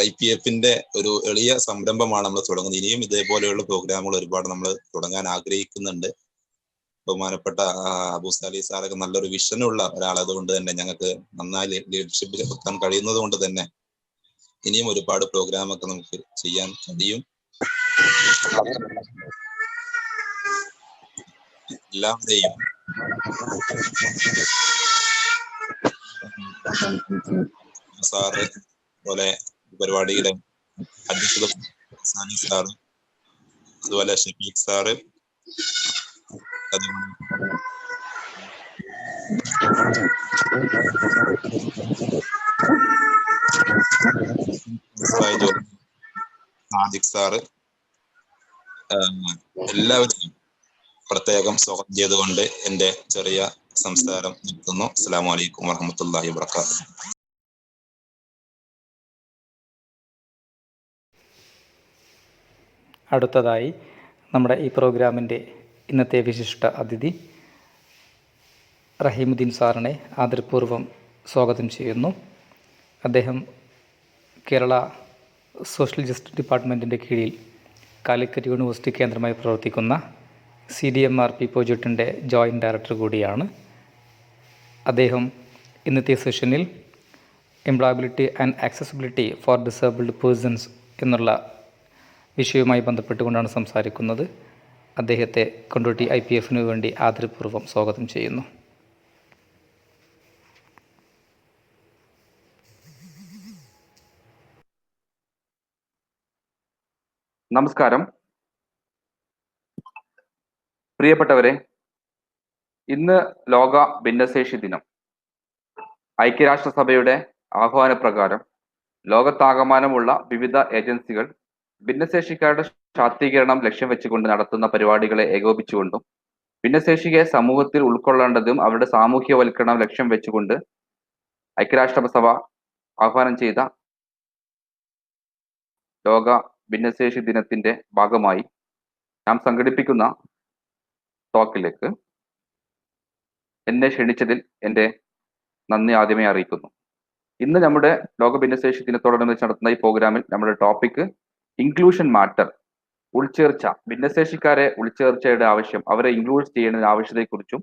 IPF-ന്റെ ഒരു എളിയ സംരംഭമാണ് നമ്മൾ തുടങ്ങുന്നത്. ഇനിയും ഇതേപോലെയുള്ള പ്രോഗ്രാമുകൾ ഒരുപാട് നമ്മൾ തുടങ്ങാൻ ആഗ്രഹിക്കുന്നുണ്ട്. ബഹുമാനപ്പെട്ട അബു സാലി സാറൊക്കെ നല്ലൊരു വിഷനുള്ള ഒരാളായതുകൊണ്ട് തന്നെ ഞങ്ങൾക്ക് നന്നായി ലീഡർഷിപ്പ് കൊടുക്കാൻ കഴിയുന്നത് കൊണ്ട് തന്നെ ഇനിയും ഒരുപാട് പ്രോഗ്രാമൊക്കെ നമുക്ക് ചെയ്യാൻ കഴിയും. എല്ലാവരെയും സാറ് പോലെ പരിപാടിയുടെ അധ്യക്ഷത സാനി സാറ്, അതുപോലെ ഷഫീഖ് സാറ്, സാദിഖ് സാറ് എല്ലാവരെയും പ്രത്യേകം സ്വാഗതം ചെയ്തുകൊണ്ട് എൻ്റെ ചെറിയ സംസാരം നിർത്തുന്നു. അസ്സലാമു അലൈക്കും വറഹ്മത്തുള്ളാഹി വബറകാതുഹു. അടുത്തതായി നമ്മുടെ ഈ പ്രോഗ്രാമിൻ്റെ ഇന്നത്തെ വിശിഷ്ട അതിഥി റഹീമുദ്ദീൻ സാറിനെ ആദരപൂർവ്വം സ്വാഗതം ചെയ്യുന്നു. അദ്ദേഹം കേരള സോഷ്യൽ ജസ്റ്റിസ് ഡിപ്പാർട്ട്മെൻറ്റിൻ്റെ കീഴിൽ കാലിക്കറ്റ് യൂണിവേഴ്സിറ്റി കേന്ദ്രമായി പ്രവർത്തിക്കുന്ന CDMRP പ്രോജക്റ്റിൻ്റെ ജോയിൻറ്റ് ഡയറക്ടർ കൂടിയാണ്. അദ്ദേഹം ഇന്നത്തെ സെഷനിൽ employability and accessibility for disabled persons എന്നുള്ള വിഷയവുമായി ബന്ധപ്പെട്ടുകൊണ്ടാണ് സംസാരിക്കുന്നത്. അദ്ദേഹത്തെ കൊണ്ടോട്ടി IPF-ന് വേണ്ടി ആദരപൂർവ്വം സ്വാഗതം ചെയ്യുന്നു. നമസ്കാരം. പ്രിയപ്പെട്ടവരെ, ഇന്ന് ലോക ഭിന്നശേഷി ദിനം. ഐക്യരാഷ്ട്രസഭയുടെ ആഹ്വാനപ്രകാരം ലോകത്താകമാനമുള്ള വിവിധ ഏജൻസികൾ ഭിന്നശേഷിക്കാരുടെ ശാക്തീകരണം ലക്ഷ്യം വെച്ചുകൊണ്ട് നടത്തുന്ന പരിപാടികളെ ഏകോപിച്ചുകൊണ്ടും ഭിന്നശേഷിയെ സമൂഹത്തിൽ ഉൾക്കൊള്ളേണ്ടതും അവരുടെ സാമൂഹ്യവൽക്കരണം ലക്ഷ്യം വെച്ചുകൊണ്ട് ഐക്യരാഷ്ട്രസഭ ആഹ്വാനം ചെയ്ത ലോക ഭിന്നശേഷി ദിനത്തിന്റെ ഭാഗമായി നാം സംഘടിപ്പിക്കുന്ന ടോക്കിലേക്ക് എന്നെ ക്ഷണിച്ചതിൽ എൻ്റെ നന്ദി ആദ്യമേ അറിയിക്കുന്നു. ഇന്ന് നമ്മുടെ ലോക ഭിന്നശേഷി ദിനത്തോടനുബന്ധിച്ച് നടത്തുന്ന ഈ പ്രോഗ്രാമിൽ നമ്മുടെ ടോപ്പിക് ഇൻക്ലൂഷൻ മാറ്റർ, ഉൾച്ചേർച്ച, ഭിന്നശേഷിക്കാരെ ഉൾച്ചേർച്ചയുടെ ആവശ്യം, അവരെ ഇൻക്ലൂഡ് ചെയ്യുന്നതിന്റെ ആവശ്യതയെക്കുറിച്ചും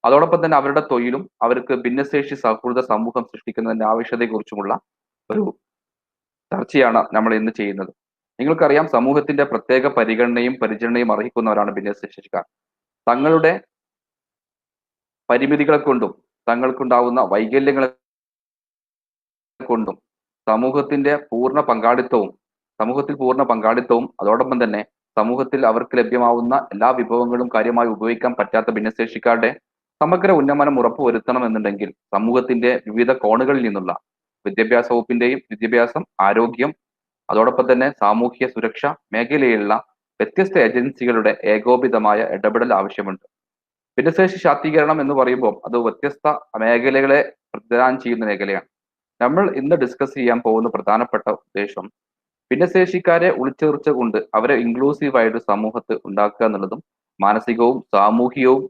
അതോടൊപ്പം തന്നെ അവരുടെ തൊഴിലും അവർക്ക് ഭിന്നശേഷി സൗഹൃദ സമൂഹം സൃഷ്ടിക്കുന്നതിന്റെ ആവശ്യതയെക്കുറിച്ചുമുള്ള ഒരു ചർച്ചയാണ് നമ്മൾ ഇന്ന് ചെയ്യുന്നത്. നിങ്ങൾക്കറിയാം, സമൂഹത്തിന്റെ പ്രത്യേക പരിഗണനയും പരിചരണയും അർഹിക്കുന്നവരാണ് ഭിന്നശേഷിക്കാർ. തങ്ങളുടെ പരിമിതികളെ കൊണ്ടും തങ്ങൾക്കുണ്ടാവുന്ന വൈകല്യങ്ങളെ കൊണ്ടും സമൂഹത്തിൽ പൂർണ്ണ പങ്കാളിത്തവും അതോടൊപ്പം തന്നെ സമൂഹത്തിൽ അവർക്ക് ലഭ്യമാവുന്ന എല്ലാ വിഭവങ്ങളും കാര്യമായി ഉപയോഗിക്കാൻ പറ്റാത്ത ഭിന്നശേഷിക്കാരുടെ സമഗ്ര ഉന്നമനം ഉറപ്പുവരുത്തണമെന്നുണ്ടെങ്കിൽ സമൂഹത്തിന്റെ വിവിധ കോണുകളിൽ നിന്നുള്ള വിദ്യാഭ്യാസ വകുപ്പിന്റെയും വിദ്യാഭ്യാസം, ആരോഗ്യം, അതോടൊപ്പം തന്നെ സാമൂഹ്യ സുരക്ഷ മേഖലയിലുള്ള വ്യത്യസ്ത ഏജൻസികളുടെ ഏകോപിതമായ ഇടപെടൽ ആവശ്യമുണ്ട്. ഭിന്നശേഷി ശാക്തീകരണം എന്ന് പറയുമ്പോൾ അത് വ്യത്യസ്ത മേഖലകളെ പ്രദാനം ചെയ്യുന്ന മേഖലയാണ്. നമ്മൾ ഇന്ന് ഡിസ്കസ് ചെയ്യാൻ പോകുന്ന പ്രധാനപ്പെട്ട ഉദ്ദേശം ഭിന്നശേഷിക്കാരെ ഉൾച്ചേർച്ച കൊണ്ട് അവരെ ഇൻക്ലൂസീവായിട്ട് സമൂഹത്ത് ഉണ്ടാക്കുക എന്നുള്ളതും മാനസികവും സാമൂഹികവും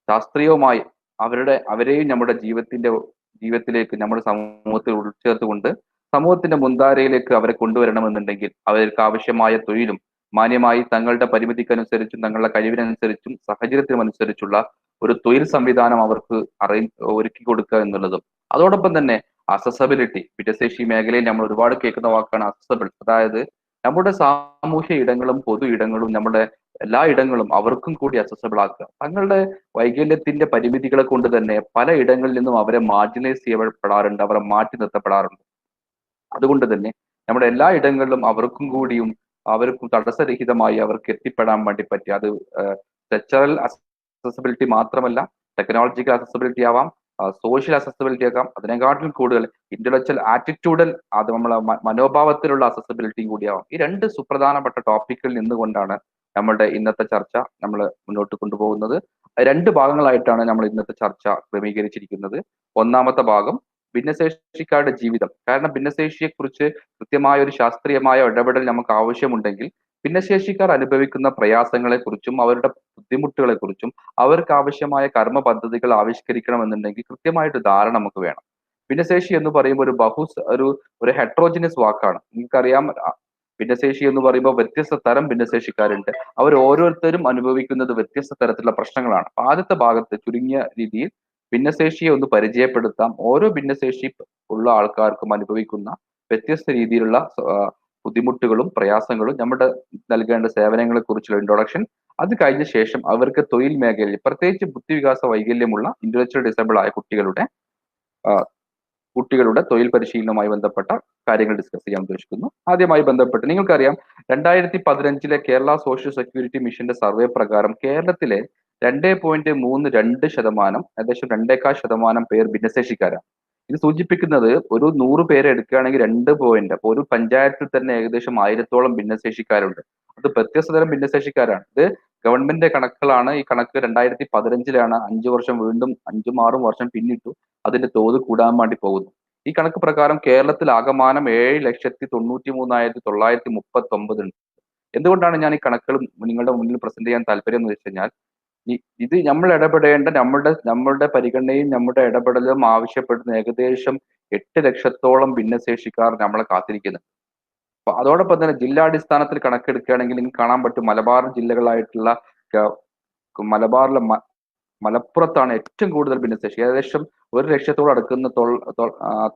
ശാസ്ത്രീയവുമായി അവരെയും നമ്മുടെ ജീവിതത്തിലേക്ക് നമ്മുടെ സമൂഹത്തിൽ ഉൾച്ചേർത്തുകൊണ്ട് സമൂഹത്തിന്റെ മുൻധാരയിലേക്ക് അവരെ കൊണ്ടുവരണമെന്നുണ്ടെങ്കിൽ അവർക്ക് ആവശ്യമായ തൊഴിലും മാന്യമായി തങ്ങളുടെ പരിമിതിക്കനുസരിച്ചും തങ്ങളുടെ കഴിവിനനുസരിച്ചും സാഹചര്യത്തിനനുസരിച്ചുള്ള ഒരു തൊഴിൽ സംവിധാനം അവർക്ക് ഒരുക്കി കൊടുക്കുക എന്നുള്ളതും അതോടൊപ്പം തന്നെ അക്സസബിലിറ്റി, ഭിന്നശേഷി മേഖലയിൽ നമ്മൾ ഒരുപാട് കേൾക്കുന്ന വാക്കാണ് അക്സസബിൾ. അതായത് നമ്മുടെ സാമൂഹ്യ ഇടങ്ങളും പൊതു ഇടങ്ങളും നമ്മുടെ എല്ലാ ഇടങ്ങളും അവർക്കും കൂടി അക്സസബിൾ ആക്കുക. തങ്ങളുടെ വൈകല്യത്തിന്റെ പരിമിതികളെ കൊണ്ട് തന്നെ പല ഇടങ്ങളിൽ നിന്നും അവരെ മാർജിനൈസ് ചെയ്യപ്പെടാറുണ്ട്, അവരെ മാറ്റി നിർത്തപ്പെടാറുണ്ട്. അതുകൊണ്ട് തന്നെ നമ്മുടെ എല്ലാ ഇടങ്ങളിലും അവർക്കും തടസ്സരഹിതമായി അവർക്ക് എത്തിപ്പെടാൻ വേണ്ടി പറ്റി. അത് സ്ട്രക്ചറൽ അക്സസിബിലിറ്റി മാത്രമല്ല, ടെക്നോളജിക്കൽ അക്സസിബിലിറ്റി ആവാം, സോഷ്യൽ അക്സസിബിലിറ്റി ആകാം, അതിനെക്കാട്ടിലും കൂടുതൽ ഇന്റലക്ച്വൽ ആറ്റിറ്റ്യൂഡൽ, അത് നമ്മളെ മനോഭാവത്തിലുള്ള അക്സസിബിലിറ്റിയും കൂടിയാവാം. ഈ രണ്ട് സുപ്രധാനപ്പെട്ട ടോപ്പിക്കിൽ നിന്നുകൊണ്ടാണ് നമ്മളുടെ ഇന്നത്തെ ചർച്ച നമ്മൾ മുന്നോട്ട് കൊണ്ടുപോകുന്നത്. രണ്ട് ഭാഗങ്ങളായിട്ടാണ് നമ്മൾ ഇന്നത്തെ ചർച്ച ക്രമീകരിച്ചിരിക്കുന്നത്. ഒന്നാമത്തെ ഭാഗം ഭിന്നശേഷിക്കാരുടെ ജീവിതം. കാരണം ഭിന്നശേഷിയെക്കുറിച്ച് കൃത്യമായ ഒരു ശാസ്ത്രീയമായ ഇടപെടൽ നമുക്ക് ആവശ്യമുണ്ടെങ്കിൽ ഭിന്നശേഷിക്കാർ അനുഭവിക്കുന്ന പ്രയാസങ്ങളെക്കുറിച്ചും അവരുടെ ബുദ്ധിമുട്ടുകളെക്കുറിച്ചും അവർക്ക് ആവശ്യമായ കർമ്മ പദ്ധതികൾ ആവിഷ്കരിക്കണമെന്നുണ്ടെങ്കിൽ കൃത്യമായിട്ട് ധാരണ നമുക്ക് വേണം. ഭിന്നശേഷി എന്ന് പറയുമ്പോൾ ഒരു ഹെട്രോജിനസ് വാക്കാണ്. നിങ്ങൾക്കറിയാം, ഭിന്നശേഷി എന്ന് പറയുമ്പോൾ വ്യത്യസ്ത തരം ഭിന്നശേഷിക്കാരുണ്ട്. അവർ ഓരോരുത്തരും അനുഭവിക്കുന്നത് വ്യത്യസ്ത തരത്തിലുള്ള പ്രശ്നങ്ങളാണ്. ആദ്യത്തെ ഭാഗത്ത് ചുരുങ്ങിയ രീതിയിൽ ഭിന്നശേഷിയെ ഒന്ന് പരിചയപ്പെടുത്താം. ഓരോ ഭിന്നശേഷി ഉള്ള ആൾക്കാർക്കും അനുഭവിക്കുന്ന വ്യത്യസ്ത രീതിയിലുള്ള ബുദ്ധിമുട്ടുകളും പ്രയാസങ്ങളും നമ്മുടെ നൽകേണ്ട സേവനങ്ങളെ കുറിച്ചുള്ള ഇൻട്രൊഡക്ഷൻ. അത് കഴിഞ്ഞ ശേഷം അവർക്ക് തൊഴിൽ മേഖലയിൽ പ്രത്യേകിച്ച് ബുദ്ധിവികാസ വൈകല്യമുള്ള ഇന്റലക്ച്വൽ ഡിസേബിൾ ആയ കുട്ടികളുടെ തൊഴിൽ പരിശീലനവുമായി ബന്ധപ്പെട്ട കാര്യങ്ങൾ ഡിസ്കസ് ചെയ്യാൻ ഉദ്ദേശിക്കുന്നു. ആദ്യമായി ബന്ധപ്പെട്ട് നിങ്ങൾക്കറിയാം, 2015 കേരള സോഷ്യൽ സെക്യൂരിറ്റി മിഷന്റെ സർവേ പ്രകാരം കേരളത്തിലെ 2.32%, ഏകദേശം 2.25% പേർ ഭിന്നശേഷിക്കാരാണ്. ഇത് സൂചിപ്പിക്കുന്നത് ഒരു 100 പേരെ എടുക്കുകയാണെങ്കിൽ 2 പോയിന്റ്, അപ്പൊ ഒരു പഞ്ചായത്തിൽ തന്നെ ഏകദേശം 1000-ഓളം ഭിന്നശേഷിക്കാരുണ്ട്. അത് വ്യത്യസ്ത തരം ഭിന്നശേഷിക്കാരാണ്. ഇത് ഗവൺമെന്റിന്റെ കണക്കുകളാണ്. ഈ കണക്ക് 2015-ലാണ്. 5 വർഷം വീണ്ടും 5-6 വർഷം പിന്നിട്ടു അതിന്റെ തോത് കൂടാൻ വേണ്ടി പോകുന്നു. ഈ കണക്ക് പ്രകാരം കേരളത്തിൽ ആകമാനം 7,93,939 ഉണ്ട്. എന്തുകൊണ്ടാണ് ഞാൻ ഈ കണക്കുകൾ നിങ്ങളുടെ മുന്നിൽ പ്രസന്റ് ചെയ്യാൻ താല്പര്യം എന്ന് വെച്ച് കഴിഞ്ഞാൽ, ഇത് നമ്മൾ ഇടപെടേണ്ട, നമ്മളുടെ പരിഗണനയും നമ്മുടെ ഇടപെടലും ആവശ്യപ്പെടുന്ന ഏകദേശം 8 ലക്ഷത്തോളം ഭിന്നശേഷിക്കാർ നമ്മളെ കാത്തിരിക്കുന്നു. അപ്പൊ അതോടൊപ്പം തന്നെ ജില്ലാടിസ്ഥാനത്തിൽ കണക്കെടുക്കുകയാണെങ്കിൽ നിങ്ങൾക്ക് കാണാൻ പറ്റും, മലബാർ ജില്ലകളായിട്ടുള്ള മലബാറിലെ മലപ്പുറത്താണ് ഏറ്റവും കൂടുതൽ ഭിന്നശേഷി. ഏകദേശം 1 ലക്ഷത്തോളം അടുക്കുന്ന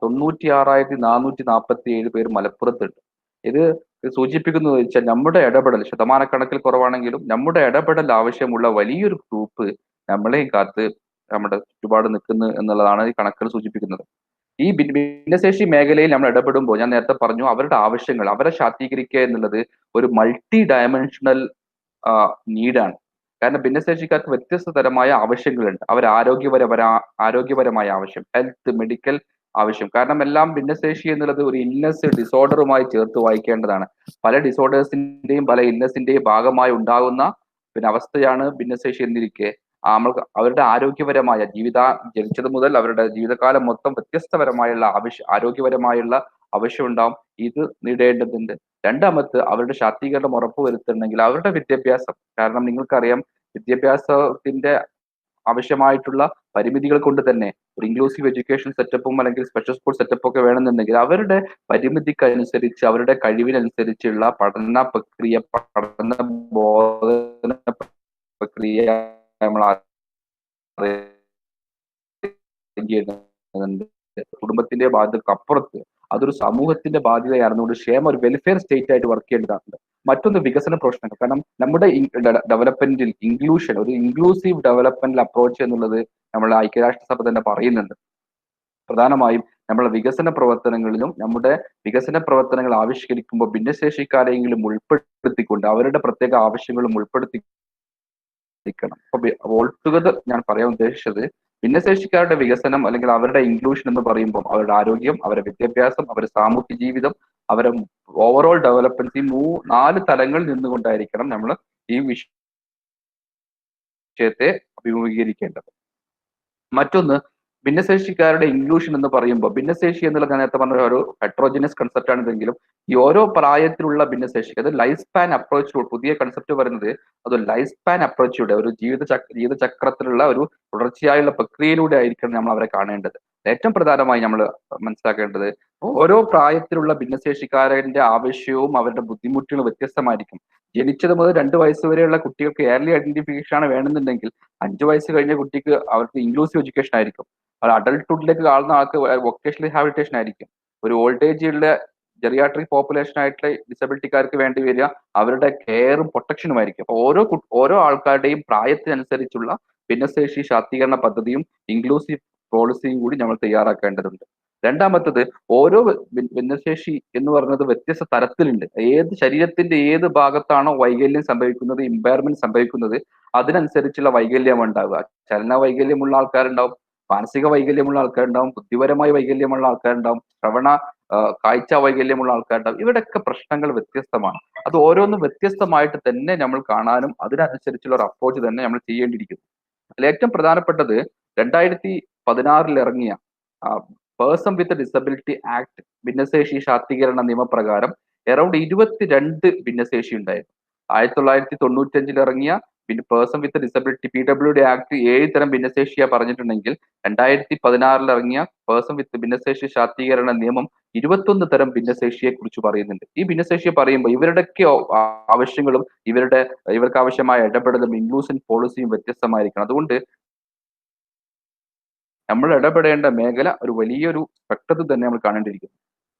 96,447 പേര് മലപ്പുറത്തുണ്ട്. ഇത് സൂചിപ്പിക്കുന്നത് വെച്ചാൽ നമ്മുടെ ഇടപെടൽ ശതമാനക്കണക്കിൽ കുറവാണെങ്കിലും നമ്മുടെ ഇടപെടൽ ആവശ്യമുള്ള വലിയൊരു ഗ്രൂപ്പ് നമ്മളെയും കാത്ത് നമ്മുടെ ചുറ്റുപാട് നിൽക്കുന്നു എന്നുള്ളതാണ് ഈ കണക്കുകൾ സൂചിപ്പിക്കുന്നത്. ഈ ഭിന്നശേഷി മേഖലയിൽ നമ്മൾ ഇടപെടുമ്പോൾ ഞാൻ നേരത്തെ പറഞ്ഞു, അവരുടെ ആവശ്യങ്ങൾ അവരെ ശാക്തീകരിക്കുക എന്നുള്ളത് ഒരു മൾട്ടി ഡയമെൻഷണൽ നീഡാണ്. കാരണം ഭിന്നശേഷിക്കാർക്ക് വ്യത്യസ്ത തരമായ ആവശ്യങ്ങളുണ്ട്. അവർ ആരോഗ്യപരമായ ആവശ്യം, ഹെൽത്ത്, മെഡിക്കൽ ആവശ്യം. കാരണം എല്ലാം ഭിന്നശേഷി എന്നുള്ളത് ഒരു ഇൽനെസ് ഡിസോർഡറുമായി ചേർത്ത് വായിക്കേണ്ടതാണ്. പല ഡിസോർഡേഴ്സിന്റെയും പല ഇൽനെസിന്റെയും ഭാഗമായി ഉണ്ടാകുന്ന അവസ്ഥയാണ് ഭിന്നശേഷി എന്നിരിക്കെ അവരുടെ ആരോഗ്യപരമായ ജനിച്ചത് മുതൽ അവരുടെ ജീവിതകാലം മൊത്തം വ്യത്യസ്തപരമായുള്ള ആരോഗ്യപരമായുള്ള ആവശ്യം ഉണ്ടാവും. ഇത് നേടേണ്ടതുണ്ട്. രണ്ടാമത് അവരുടെ ശാക്തീകരണം ഉറപ്പുവരുത്തണമെങ്കിൽ അവരുടെ വിദ്യാഭ്യാസം. കാരണം നിങ്ങൾക്കറിയാം, വിദ്യാഭ്യാസത്തിന്റെ ആവശ്യമായിട്ടുള്ള പരിമിതികൾ കൊണ്ട് തന്നെ ഒരു ഇൻക്ലൂസീവ് എഡ്യൂക്കേഷൻ സെറ്റപ്പും അല്ലെങ്കിൽ സ്പെഷ്യൽ സ്കൂൾ സെറ്റപ്പും ഒക്കെ വേണമെന്നുണ്ടെങ്കിൽ അവരുടെ പരിമിതിക്കനുസരിച്ച് അവരുടെ കഴിവിനനുസരിച്ചുള്ള പഠന ബോധന പ്രക്രിയ നമ്മൾ കുടുംബത്തിന്റെ ബാധ്യതക്ക് അപ്പുറത്ത് അതൊരു സമൂഹത്തിന്റെ ബാധ്യതയാണെന്നുകൊണ്ട് ക്ഷേമ ഒരു വെൽഫെയർ സ്റ്റേറ്റ് ആയിട്ട് വർക്ക് ചെയ്യേണ്ടതാണ്. മറ്റൊന്ന് വികസന പ്രശ്നങ്ങൾ. കാരണം നമ്മുടെ ഡെവലപ്മെന്റിൽ ഇൻക്ലൂഷൻ, ഒരു ഇൻക്ലൂസീവ് ഡെവലപ്മെന്റൽ അപ്രോച്ച് എന്നുള്ളത് നമ്മളെ ഐക്യരാഷ്ട്രസഭ തന്നെ പറയുന്നുണ്ട്. പ്രധാനമായും നമ്മളെ വികസന പ്രവർത്തനങ്ങൾ ആവിഷ്കരിക്കുമ്പോൾ ഭിന്നശേഷിക്കാരെങ്കിലും ഉൾപ്പെടുത്തിക്കൊണ്ട് അവരുടെ പ്രത്യേക ആവശ്യങ്ങളും ഉൾപ്പെടുത്തിക്കണം. അപ്പൊ ഓൾ ടുഗദർ ഞാൻ പറയാൻ ഉദ്ദേശിച്ചത്, ഭിന്നശേഷിക്കാരുടെ വികസനം അല്ലെങ്കിൽ അവരുടെ ഇൻക്ലൂഷൻ എന്ന് പറയുമ്പോൾ അവരുടെ ആരോഗ്യം, അവരുടെ വിദ്യാഭ്യാസം, അവരുടെ സാമൂഹ്യ ജീവിതം, അവരുടെ ഓവറോൾ ഡെവലപ്മെന്റ്, ഈ 4 തലങ്ങളിൽ നിന്നുകൊണ്ടായിരിക്കണം നമ്മൾ ഈ വിഷയത്തെ അഭിമുഖീകരിക്കേണ്ടത്. മറ്റൊന്ന്, ഭിന്നശേഷിക്കാരുടെ ഇൻക്ലൂഷൻ എന്ന് പറയുമ്പോൾ ഭിന്നശേഷി എന്നുള്ള ഞാൻ നേരത്തെ പറഞ്ഞ ഒരു ഹെട്രോജിനസ് കൺസെപ്റ്റ് ആണെങ്കിലും ഈ ഓരോ പ്രായത്തിലുള്ള ഭിന്നശേഷി, അത് ലൈഫ് സ്പാൻ അപ്രോച്ച്, പുതിയ കൺസെപ്റ്റ് പറയുന്നത് അത് ലൈഫ് സ്പാൻ അപ്രോച്ചിലൂടെ ഒരു ജീവിതചക്രത്തിലുള്ള ഒരു തുടർച്ചയായുള്ള പ്രക്രിയയിലൂടെ ആയിരിക്കണം നമ്മൾ അവരെ കാണേണ്ടത്. ഏറ്റവും പ്രധാനമായി നമ്മൾ മനസ്സിലാക്കേണ്ടത്, ഓരോ പ്രായത്തിലുള്ള ഭിന്നശേഷിക്കാരന്റെ ആവശ്യവും അവരുടെ ബുദ്ധിമുട്ടുകളും വ്യത്യസ്തമായിരിക്കും. ജനിച്ചത് മുതൽ 2 വയസ്സ് വരെയുള്ള കുട്ടികൾക്ക് ഏർലി ഐഡന്റിഫിക്കേഷൻ ആണ് വേണമെന്നുണ്ടെങ്കിൽ 5 വയസ്സ് കഴിഞ്ഞ കുട്ടിക്ക് അവർക്ക് ഇൻക്ലൂസീവ് എഡ്യൂക്കേഷൻ ആയിരിക്കും. ഒരു അഡൾട്ട്ഹുഡിലേക്ക് കാണുന്ന ആൾക്ക് വൊക്കേഷണൽ ഹാബിറ്റേഷൻ ആയിരിക്കും. ഒരു ഓൾഡ് ഏജിലുള്ള ജെറിയാട്രിക് പോപ്പുലേഷൻ ആയിട്ടുള്ള ഡിസബിലിറ്റിക്കാർക്ക് വേണ്ടി വരിക അവരുടെ കെയറും പ്രൊട്ടക്ഷനും ആയിരിക്കും. അപ്പൊ ഓരോ ആൾക്കാരുടെയും പ്രായത്തിനനുസരിച്ചുള്ള ഭിന്നശേഷി ശാക്തീകരണ പദ്ധതിയും ഇൻക്ലൂസീവ് പോളിസിയും കൂടി നമ്മൾ തയ്യാറാക്കേണ്ടതുണ്ട്. രണ്ടാമത്തത്, ഓരോ ഭിന്നശേഷി എന്ന് പറയുന്നത് വ്യത്യസ്ത തരത്തിലുണ്ട്. ശരീരത്തിന്റെ ഏത് ഭാഗത്താണോ വൈകല്യം സംഭവിക്കുന്നത്, ഇമ്പയർമെന്റ് സംഭവിക്കുന്നത്, അതിനനുസരിച്ചുള്ള വൈകല്യം ഉണ്ടാവുക. ചലന വൈകല്യമുള്ള ആൾക്കാരുണ്ടാവും, മാനസിക വൈകല്യമുള്ള ആൾക്കാരുണ്ടാവും, ബുദ്ധിപരമായ വൈകല്യമുള്ള ആൾക്കാരുണ്ടാവും, കാഴ്ച വൈകല്യമുള്ള ആൾക്കാരുണ്ടാവും. ഇവിടെയൊക്കെ പ്രശ്നങ്ങൾ വ്യത്യസ്തമാണ്. അത് ഓരോന്നും വ്യത്യസ്തമായിട്ട് തന്നെ നമ്മൾ കാണാനും അതിനനുസരിച്ചുള്ള ഒരു അപ്രോച്ച് തന്നെ നമ്മൾ ചെയ്യേണ്ടിയിരിക്കുന്നു. അതിൽ ഏറ്റവും പ്രധാനപ്പെട്ടത് 2016 ഇറങ്ങിയ പേഴ്സൺ വിത്ത് ഡിസബിലിറ്റി ആക്ട്, ഭിന്നശേഷി ശാക്തീകരണ നിയമപ്രകാരം അറൌണ്ട് 22 ഭിന്നശേഷി ഉണ്ടായിരുന്നു. 1995 ഇറങ്ങിയ person with disability PWD act 7 തരം ഭിന്നശേഷിയാ പറഞ്ഞിട്ടുണ്ടെങ്കിൽ 2016 ഇറങ്ങിയ പേഴ്സൺ വിത്ത് ഭിന്നശേഷി ശാക്തീകരണ നിയമം 21 തരം ഭിന്നശേഷിയെ കുറിച്ച് പറയുന്നുണ്ട്. ഈ ഭിന്നശേഷിയെ പറയുമ്പോൾ ഇവരുടെയൊക്കെ ആവശ്യങ്ങളും ഇവർക്ക് ആവശ്യമായ ഇടപെടലും ഇൻക്ലൂസീവ് പോളിസിയും വ്യത്യസ്തമായിരിക്കണം. അതുകൊണ്ട് നമ്മൾ ഇടപെടേണ്ട മേഖല ഒരു വലിയൊരു സ്പെക്ട്രത്തിൽ തന്നെ നമ്മൾ കാണേണ്ടിയിരിക്കുന്നു.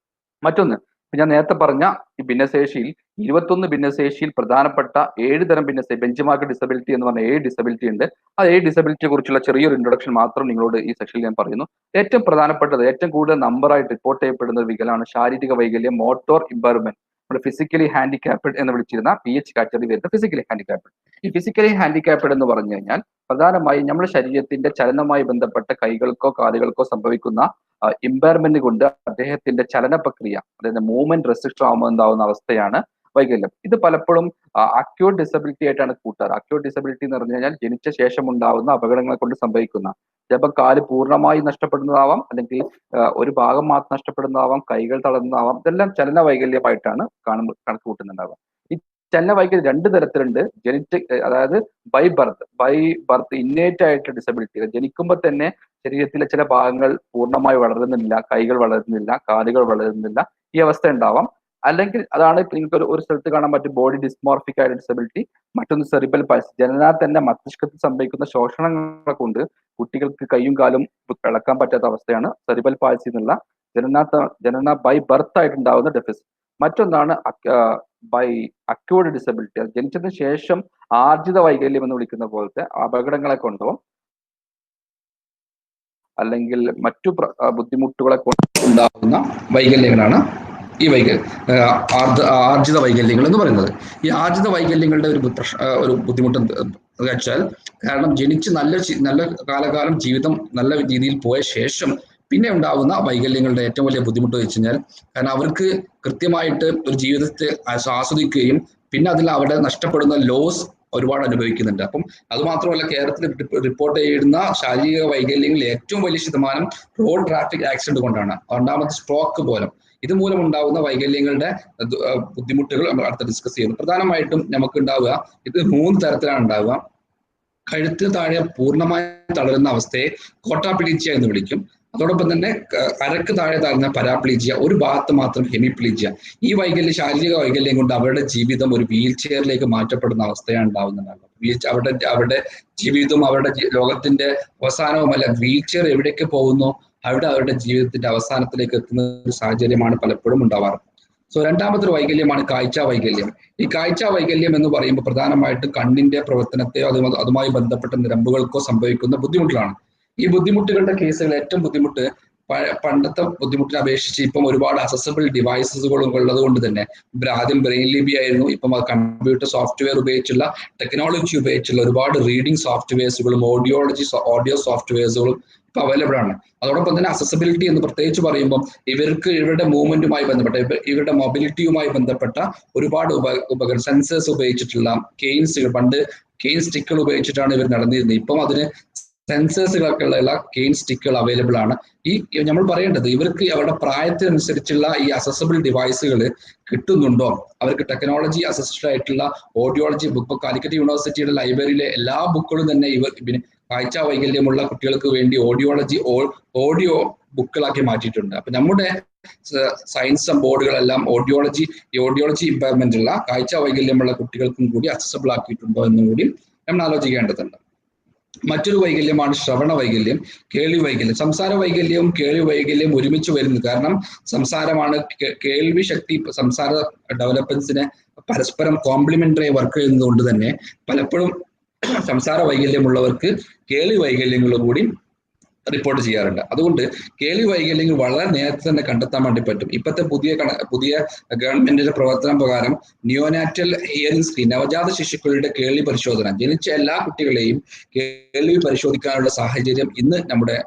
മറ്റൊന്ന്, ഞാൻ നേരത്തെ പറഞ്ഞ ഈ ഭിന്നശേഷിയിൽ 21 ഭിന്നശേഷിയിൽ പ്രധാനപ്പെട്ട 7 തരം ബെഞ്ച് മാർക്ക് ഡിസബിലിറ്റി എന്ന് പറഞ്ഞ 7 ഡിസബിലിറ്റി ഉണ്ട്. ആ 7 ഡിസബിലിറ്റിയെ കുറിച്ചുള്ള ചെറിയൊരു ഇൻട്രൊഡക്ഷൻ മാത്രം നിങ്ങളോട് ഈ സെക്ഷനിൽ ഞാൻ പറയുന്നു. ഏറ്റവും പ്രധാനപ്പെട്ടത്, ഏറ്റവും കൂടുതൽ നമ്പറായിട്ട് റിപ്പോർട്ട് ചെയ്യപ്പെടുന്ന വികലമാണ് ശാരീരിക വൈകല്യം, മോട്ടോർ ഇമ്പയർമെന്റ്. ഫിസിക്കലി ഹാൻഡിക്യാപ്ഡ് എന്ന് വിളിച്ചിരുന്ന PH കാറ്റഗറി വരുന്ന ഫിസിക്കലി ഹാൻഡിക്യാപ്ഡ്. ഈ ഫിസിക്കലി ഹാൻഡിക്യാപ്ഡ് എന്ന് പറഞ്ഞു കഴിഞ്ഞാൽ പ്രധാനമായും നമ്മുടെ ശരീരത്തിന്റെ ചലനവുമായി ബന്ധപ്പെട്ട കൈകൾക്കോ കാലുകൾക്കോ സംഭവിക്കുന്ന ഇമ്പയർമെന്റ് കൊണ്ട് അദ്ദേഹത്തിന്റെ ചലന പ്രക്രിയ, അതായത് മൂവ്മെന്റ് റെസ്ട്രിക്ഷൻ ആവുന്ന അവസ്ഥയാണ് വൈകല്യം. ഇത് പലപ്പോഴും അക്യൂട്ട് ഡിസബിലിറ്റി ആയിട്ടാണ് കൂട്ടാറ്. അക്യൂട്ട് ഡിസബിലിറ്റി എന്ന് പറഞ്ഞു കഴിഞ്ഞാൽ ജനിച്ച ശേഷം ഉണ്ടാവുന്ന അപകടങ്ങളെ കൊണ്ട് സംഭവിക്കുന്ന, ചിലപ്പോൾ കാല് പൂർണ്ണമായി നഷ്ടപ്പെടുന്നതാവാം, അല്ലെങ്കിൽ ഒരു ഭാഗം മാത്രം നഷ്ടപ്പെടുന്നതാവാം, കൈകൾ തളർന്നതാവാം. ഇതെല്ലാം ചലന വൈകല്യമായിട്ടാണ് കണക്ക് കൂട്ടുന്നുണ്ടാവുക. ഈ ചലന വൈകല്യം 2 തരത്തിലുണ്ട്. അതായത് ബൈ ബർത്ത് ഇന്നേറ്റ് ആയിട്ട് ഡിസബിലിറ്റി, ജനിക്കുമ്പോൾ തന്നെ ശരീരത്തിലെ ചില ഭാഗങ്ങൾ പൂർണ്ണമായി വളരുന്നില്ല, കൈകൾ വളരുന്നില്ല, കാലുകൾ വളരുന്നില്ല, ഈ അവസ്ഥ ഉണ്ടാവാം. അല്ലെങ്കിൽ അതാണ് നിങ്ങൾക്ക് ഒരു സ്ഥലത്ത് കാണാൻ പറ്റും ബോഡി ഡിസ്മോർഫിക് ആയ ഡിസബിലിറ്റി. മറ്റൊന്ന് സെറിബ്രൽ പാൾസി, ജനനാൽ തന്നെ മസ്തിഷ്കത്തിൽ സംഭവിക്കുന്ന ശോഷണങ്ങളെ കൊണ്ട് കുട്ടികൾക്ക് കൈയും കാലും ഇളക്കാൻ പറ്റാത്ത അവസ്ഥയാണ് സെറിബ്രൽ പാൾസി എന്നുള്ള ജനന ബൈ ബർത്ത് ആയിട്ടുണ്ടാവുന്ന ഡെഫിസിറ്റ്. മറ്റൊന്നാണ് ബൈ അക്യൂർഡ് ഡിസബിലിറ്റി, ജനിച്ചതിന് ശേഷം ആർജിത വൈകല്യം എന്ന് വിളിക്കുന്ന പോലത്തെ അപകടങ്ങളെ കൊണ്ടോ അല്ലെങ്കിൽ മറ്റു ബുദ്ധിമുട്ടുകളെ കൊണ്ടോ ഉണ്ടാകുന്ന വൈകല്യങ്ങളാണ് ഈ ആർജിത വൈകല്യങ്ങൾ എന്ന് പറയുന്നത്. ഈ ആർജിത വൈകല്യങ്ങളുടെ ഒരു ബുദ്ധിമുട്ട് വെച്ചാൽ, കാരണം ജനിച്ച് നല്ല കാലകാലം ജീവിതം നല്ല രീതിയിൽ പോയ ശേഷം പിന്നെ ഉണ്ടാകുന്ന വൈകല്യങ്ങളുടെ ഏറ്റവും വലിയ ബുദ്ധിമുട്ട് വെച്ച് കഴിഞ്ഞാൽ, കാരണം അവർക്ക് കൃത്യമായിട്ട് ഒരു ജീവിതത്തെ ആസ്വദിക്കുകയും പിന്നെ അതിൽ അവിടെ നഷ്ടപ്പെടുന്ന ലോസ് ഒരുപാട് അനുഭവിക്കുന്നുണ്ട്. അപ്പം അതുമാത്രമല്ല, കേരളത്തിൽ റിപ്പോർട്ട് ചെയ്യുന്ന ശാരീരിക വൈകല്യങ്ങളിൽ ഏറ്റവും വലിയ ശതമാനം റോഡ് ട്രാഫിക് ആക്സിഡന്റ് കൊണ്ടാണ്. രണ്ടാമത് സ്ട്രോക്ക് മൂലം. ഇതുമൂലം ഉണ്ടാകുന്ന വൈകല്യങ്ങളുടെ ബുദ്ധിമുട്ടുകൾ നമ്മൾ അടുത്ത് ഡിസ്കസ് ചെയ്യുന്നു. പ്രധാനമായിട്ടും നമുക്ക് ഉണ്ടാവുക ഇത് 3 തരത്തിലാണ് ഉണ്ടാവുക. കഴുത്തിന് താഴെ പൂർണ്ണമായി തളരുന്ന അവസ്ഥയെ കോട്ടാപ്ലീജിയ എന്ന് വിളിക്കും. അതോടൊപ്പം തന്നെ അരക്ക് താഴെ താഴ്ന്ന പരാപ്ലീജിയ, ഒരു ഭാഗത്ത് മാത്രം ഹെമിപ്ലീജിയ. ഈ ശാരീരിക വൈകല്യം കൊണ്ട് അവരുടെ ജീവിതം ഒരു വീൽ ചെയറിലേക്ക് മാറ്റപ്പെടുന്ന അവസ്ഥയാണ് ഉണ്ടാവുന്നുണ്ടാവുക. അവരുടെ ജീവിതവും അവരുടെ ലോകത്തിന്റെ അവസാനവുമല്ല, വീൽ ചെയർ എവിടേക്ക് പോകുന്നു അവിടെ അവരുടെ ജീവിതത്തിന്റെ അവസാനത്തിലേക്ക് എത്തുന്ന ഒരു സാഹചര്യമാണ് പലപ്പോഴും ഉണ്ടാവാറ്. രണ്ടാമത്തെ ഒരു വൈകല്യമാണ് കാഴ്ച വൈകല്യം. ഈ കാഴ്ച വൈകല്യം എന്ന് പറയുമ്പോൾ പ്രധാനമായിട്ടും കണ്ണിന്റെ പ്രവർത്തനത്തെയോ അതുമായി ബന്ധപ്പെട്ട ഞരമ്പുകൾക്കോ സംഭവിക്കുന്ന ബുദ്ധിമുട്ടുകളാണ്. ഈ ബുദ്ധിമുട്ടുകളുടെ കേസുകൾ ഏറ്റവും ബുദ്ധിമുട്ട് പണ്ടത്തെ ബുദ്ധിമുട്ടിനെ അപേക്ഷിച്ച് ഇപ്പം ഒരുപാട് അസസബിൾ ഡിവൈസസുകളും ഉള്ളത് കൊണ്ട് തന്നെ, ആദ്യം ബ്രെയിൻ ലിപി ആയിരുന്നു, ഇപ്പം കമ്പ്യൂട്ടർ സോഫ്റ്റ്വെയർ ഉപയോഗിച്ചുള്ള ടെക്നോളജി ഉപയോഗിച്ചുള്ള ഒരുപാട് റീഡിംഗ് സോഫ്റ്റ്വെയർസുകളും ഓഡിയോ സോഫ്റ്റ്വെയർസുകളും ഇപ്പൊ അവൈലബിൾ ആണ്. അതോടൊപ്പം തന്നെ അസസിബിലിറ്റി എന്ന് പ്രത്യേകിച്ച് പറയുമ്പോൾ ഇവരുടെ മൂവ്മെന്റുമായി ബന്ധപ്പെട്ട, ഇവരുടെ മൊബിലിറ്റിയുമായി ബന്ധപ്പെട്ട ഒരുപാട് സെൻസേഴ്സ് ഉപയോഗിച്ചിട്ടുള്ള കെയിൻസുകൾ, പണ്ട് കെയിൻ സ്റ്റിക്കുകൾ ഉപയോഗിച്ചിട്ടാണ് ഇവർ നടന്നിരുന്നത്. ഇപ്പം അതിന് സെൻസേഴ്സുകളൊക്കെ ഉള്ള കെയിൻ സ്റ്റിക്കുകൾ അവൈലബിൾ ആണ്. ഈ നമ്മൾ പറയേണ്ടത്, ഇവർക്ക് അവരുടെ പ്രായത്തിനനുസരിച്ചുള്ള ഈ അസസബിൾ ഡിവൈസുകൾ കിട്ടുന്നുണ്ടോ, അവർക്ക് ടെക്നോളജി അസിസ്റ്റഡ് ആയിട്ടുള്ള ഓഡിയോളജി ബുക്ക്, കാലിക്കറ്റ് യൂണിവേഴ്സിറ്റിയുടെ ലൈബ്രറിയിലെ എല്ലാ ബുക്കുകളും തന്നെ കാഴ്ച വൈകല്യമുള്ള കുട്ടികൾക്ക് വേണ്ടി ഓഡിയോ ബുക്കുകളാക്കി മാറ്റിയിട്ടുണ്ട്. അപ്പൊ നമ്മുടെ സയൻസ് ബോർഡുകളെല്ലാം ഓഡിയോളജി ഇമ്പയർമെന്റ് ഉള്ള കാഴ്ച വൈകല്യമുള്ള കുട്ടികൾക്കും കൂടി അക്സസബിൾ ആക്കിയിട്ടുണ്ടോ എന്നും കൂടി നമ്മൾ ആലോചിക്കേണ്ടതുണ്ട്. മറ്റൊരു വൈകല്യമാണ് ശ്രവണ വൈകല്യം, കേൾവി വൈകല്യം. സംസാര വൈകല്യവും കേൾവി വൈകല്യവും ഒരുമിച്ച് വരുന്നു. കാരണം സംസാരമാണ് കേൾവി ശക്തി, സംസാര ഡെവലപ്മെന്റ്സിനെ പരസ്പരം കോംപ്ലിമെന്ററി വർക്ക് ചെയ്യുന്നത് കൊണ്ട് തന്നെ പലപ്പോഴും സംസാര വൈകല്യമുള്ളവർക്ക് കേൾവി വൈകല്യങ്ങളും കൂടി റിപ്പോർട്ട് ചെയ്യാറുണ്ട്. അതുകൊണ്ട് കേൾവി വൈകല്യങ്ങൾ വളരെ നേരത്തെ തന്നെ കണ്ടെത്താൻ വേണ്ടി പറ്റും. ഇപ്പോഴത്തെ പുതിയ ഗവൺമെന്റിന്റെ പ്രവർത്തനം പ്രകാരം നിയോനാറ്റൽ ഹിയറിംഗ് സ്ക്രീൻ, നവജാത ശിശുക്കളുടെ കേൾവി പരിശോധന, ജനിച്ച എല്ലാ കുട്ടികളെയും കേൾവി പരിശോധിക്കാനുള്ള സാഹചര്യം ഇന്ന് നമ്മുടെ